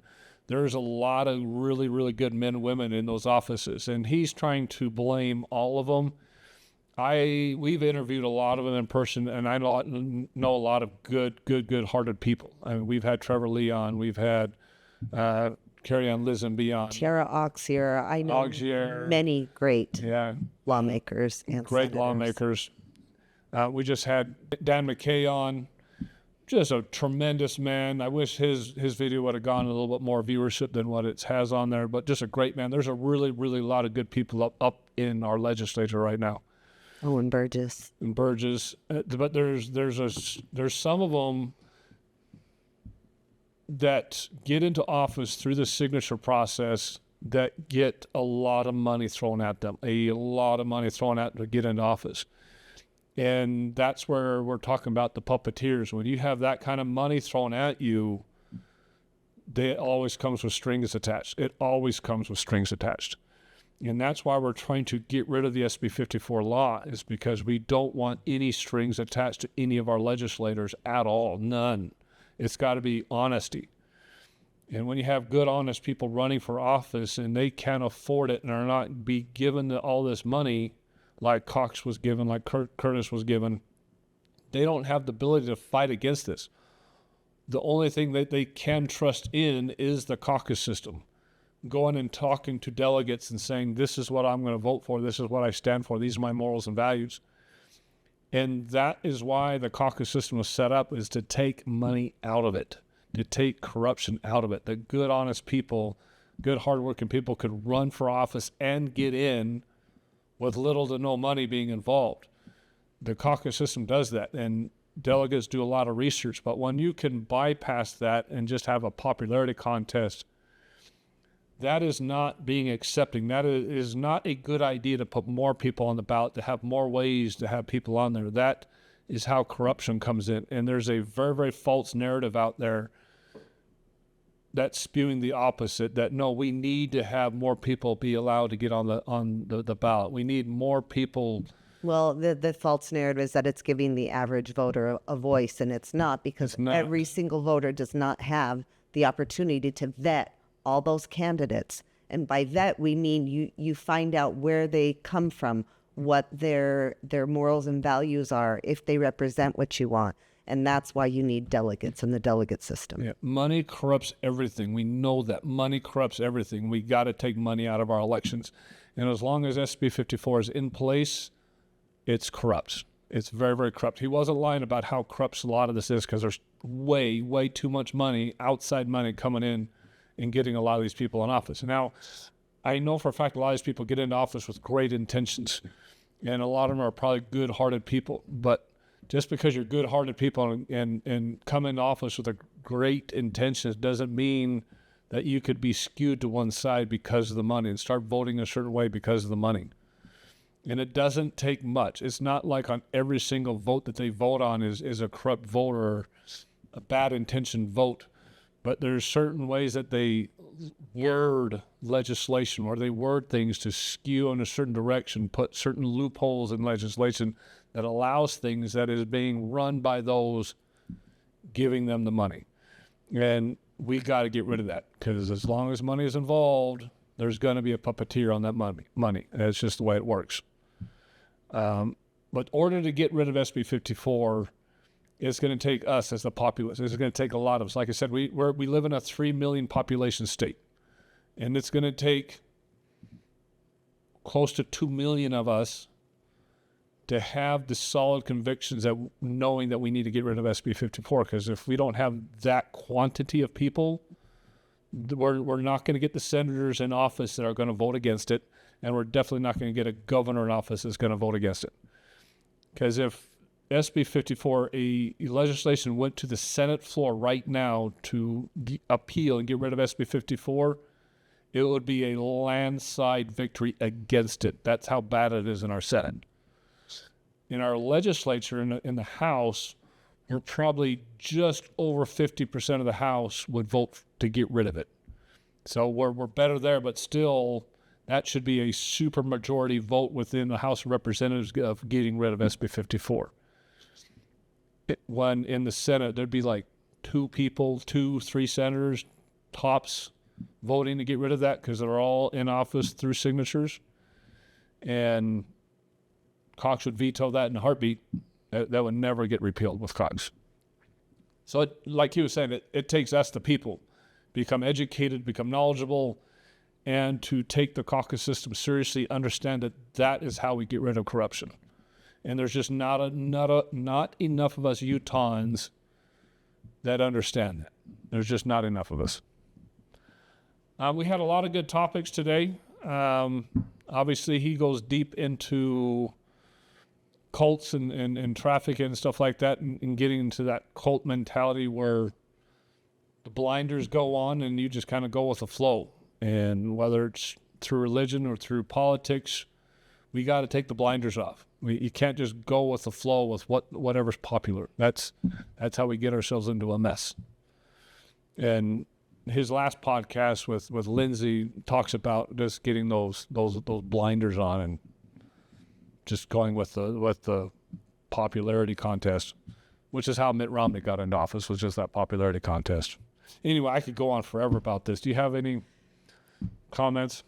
There's a lot of really, really good men and women in those offices, and he's trying to blame all of them. We've interviewed a lot of them in person, and I know a lot of good-hearted people. I mean, we've had Trevor Lee on, we've had Carrie Ann Lisenby on. Tara Auxier, I know many great lawmakers and great senators. lawmakers. We just had Dan McKay on. Just a tremendous man. I wish his video would have gone a little bit more viewership than what it has on there, but just a great man. There's a really, really lot of good people up in our legislature right now. Oh, and Burgess. But there's some of them that get into office through the signature process that get a lot of money thrown at them, to get into office. And that's where we're talking about the puppeteers. When you have that kind of money thrown at you, it always comes with strings attached. And that's why we're trying to get rid of the SB 54 law, is because we don't want any strings attached to any of our legislators at all. None. It's got to be honesty. And when you have good, honest people running for office and they can't afford it and are not be given all this money, like Cox was given, like Curtis was given, they don't have the ability to fight against this. The only thing that they can trust in is the caucus system. Going and talking to delegates and saying, this is what I'm going to vote for, this is what I stand for, these are my morals and values. And that is why the caucus system was set up, is to take money out of it, to take corruption out of it. The good, honest people, good, hardworking people could run for office and get in with little to no money being involved. The caucus system does that, and delegates do a lot of research. But when you can bypass that and just have a popularity contest, that is not being accepting. That is not a good idea to put more people on the ballot, to have more ways to have people on there. That is how corruption comes in. And there's a very, very false narrative out there that's spewing the opposite, that no, we need to have more people be allowed to get on the ballot. We need more people. Well, the false narrative is that it's giving the average voter a voice, and it's not, because every single voter does not have the opportunity to vet all those candidates. And by vet, we mean you find out where they come from, what their morals and values are, if they represent what you want. And that's why you need delegates in the delegate system. Yeah, money corrupts everything. We know that. Money corrupts everything. We got to take money out of our elections. And as long as SB 54 is in place, it's corrupt. It's very, very corrupt. He wasn't lying about how corrupt a lot of this is, because there's way, way too much money, outside money, coming in and getting a lot of these people in office. Now, I know for a fact a lot of these people get into office with great intentions, and a lot of them are probably good-hearted people, but just because you're good-hearted people and come into office with a great intentions doesn't mean that you could be skewed to one side because of the money and start voting a certain way because of the money. And it doesn't take much. It's not like on every single vote that they vote on is a corrupt vote or a bad intention vote. But there's certain ways that they word legislation or they word things to skew in a certain direction, put certain loopholes in legislation that allows things that is being run by those giving them the money. And we got to get rid of that, because as long as money is involved, there's going to be a puppeteer on that money. That's just the way it works. But in order to get rid of SB 54, it's going to take us as the populace. It's going to take a lot of us. Like I said, we live in a 3 million population state, and it's going to take close to 2 million of us to have the solid convictions that knowing that we need to get rid of SB 54. Because if we don't have that quantity of people, we're not going to get the senators in office that are going to vote against it, and we're definitely not going to get a governor in office that's going to vote against it. Because if SB 54, a legislation went to the Senate floor right now to appeal and get rid of SB 54, it would be a landslide victory against it. That's how bad it is in our Senate. In our legislature, in the House, we're probably just over 50% of the House would vote to get rid of it. So we're better there, but still, that should be a super majority vote within the House of Representatives of getting rid of SB 54. When in the Senate, there'd be like 3 senators tops voting to get rid of that because they're all in office through signatures. And Cox would veto that in a heartbeat. That would never get repealed with Cox. So like he was saying, it takes us, the people, become educated, become knowledgeable, and to take the caucus system seriously, understand that is how we get rid of corruption. And there's just not enough of us Utahns that understand that. There's just not enough of us. We had a lot of good topics today. Obviously, he goes deep into cults and trafficking and stuff like that, and getting into that cult mentality where the blinders go on and you just kind of go with the flow. And whether it's through religion or through politics, we got to take the blinders off. You can't just go with the flow with whatever's popular. That's how we get ourselves into a mess. And his last podcast with Lindsay talks about just getting those blinders on and just going with the popularity contest, which is how Mitt Romney got into office, was just that popularity contest. Anyway, I could go on forever about this. Do you have any comments?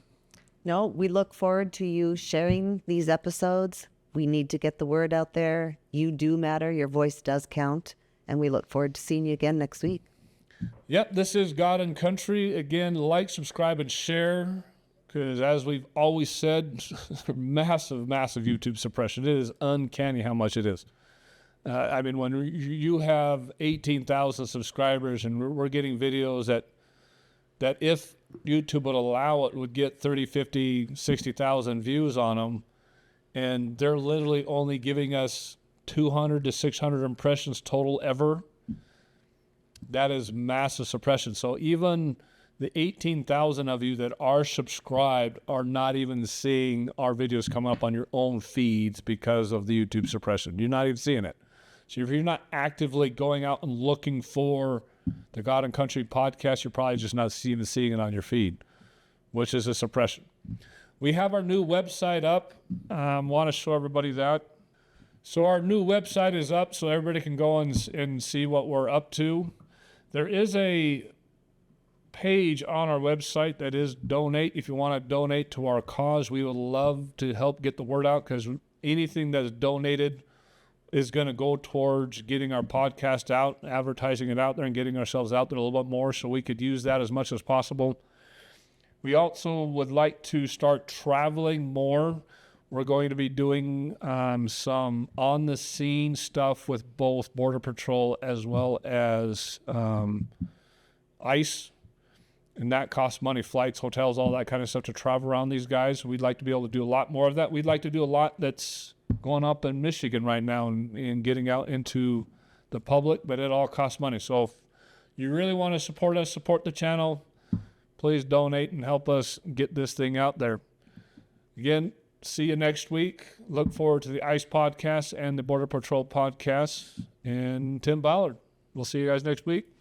No, we look forward to you sharing these episodes. We need to get the word out there. You do matter. Your voice does count. And we look forward to seeing you again next week. Yep, this is God and Country. Again, like, subscribe, and share. Because as we've always said, massive YouTube suppression. It is uncanny how much it is. I mean, when you have 18,000 subscribers and we're getting videos that if YouTube would allow it, would get 30, 50, 60,000 views on them, and they're literally only giving us 200 to 600 impressions total ever, that is massive suppression. So even the 18,000 of you that are subscribed are not even seeing our videos come up on your own feeds because of the YouTube suppression. You're not even seeing it. So if you're not actively going out and looking for the God and Country podcast, you're probably just not even seeing it on your feed, which is a suppression. We have our new website up. Want to show everybody that. So our new website is up so everybody can go and see what we're up to. There is a page on our website that is donate. If you want to donate to our cause, we would love to help get the word out, because anything that is donated is going to go towards getting our podcast out, advertising it out there, and getting ourselves out there a little bit more, so we could use that as much as possible. We also would like to start traveling more. We're going to be doing some on-the-scene stuff with both Border Patrol as well as ICE, and that costs money, flights, hotels, all that kind of stuff to travel around these guys. We'd like to be able to do a lot more of that. We'd like to do a lot that's going up in Michigan right now and getting out into the public, but it all costs money. So if you really want to support us, support the channel, please donate and help us get this thing out there. Again, see you next week. Look forward to the ICE podcast and the Border Patrol podcast. And Tim Ballard. We'll see you guys next week.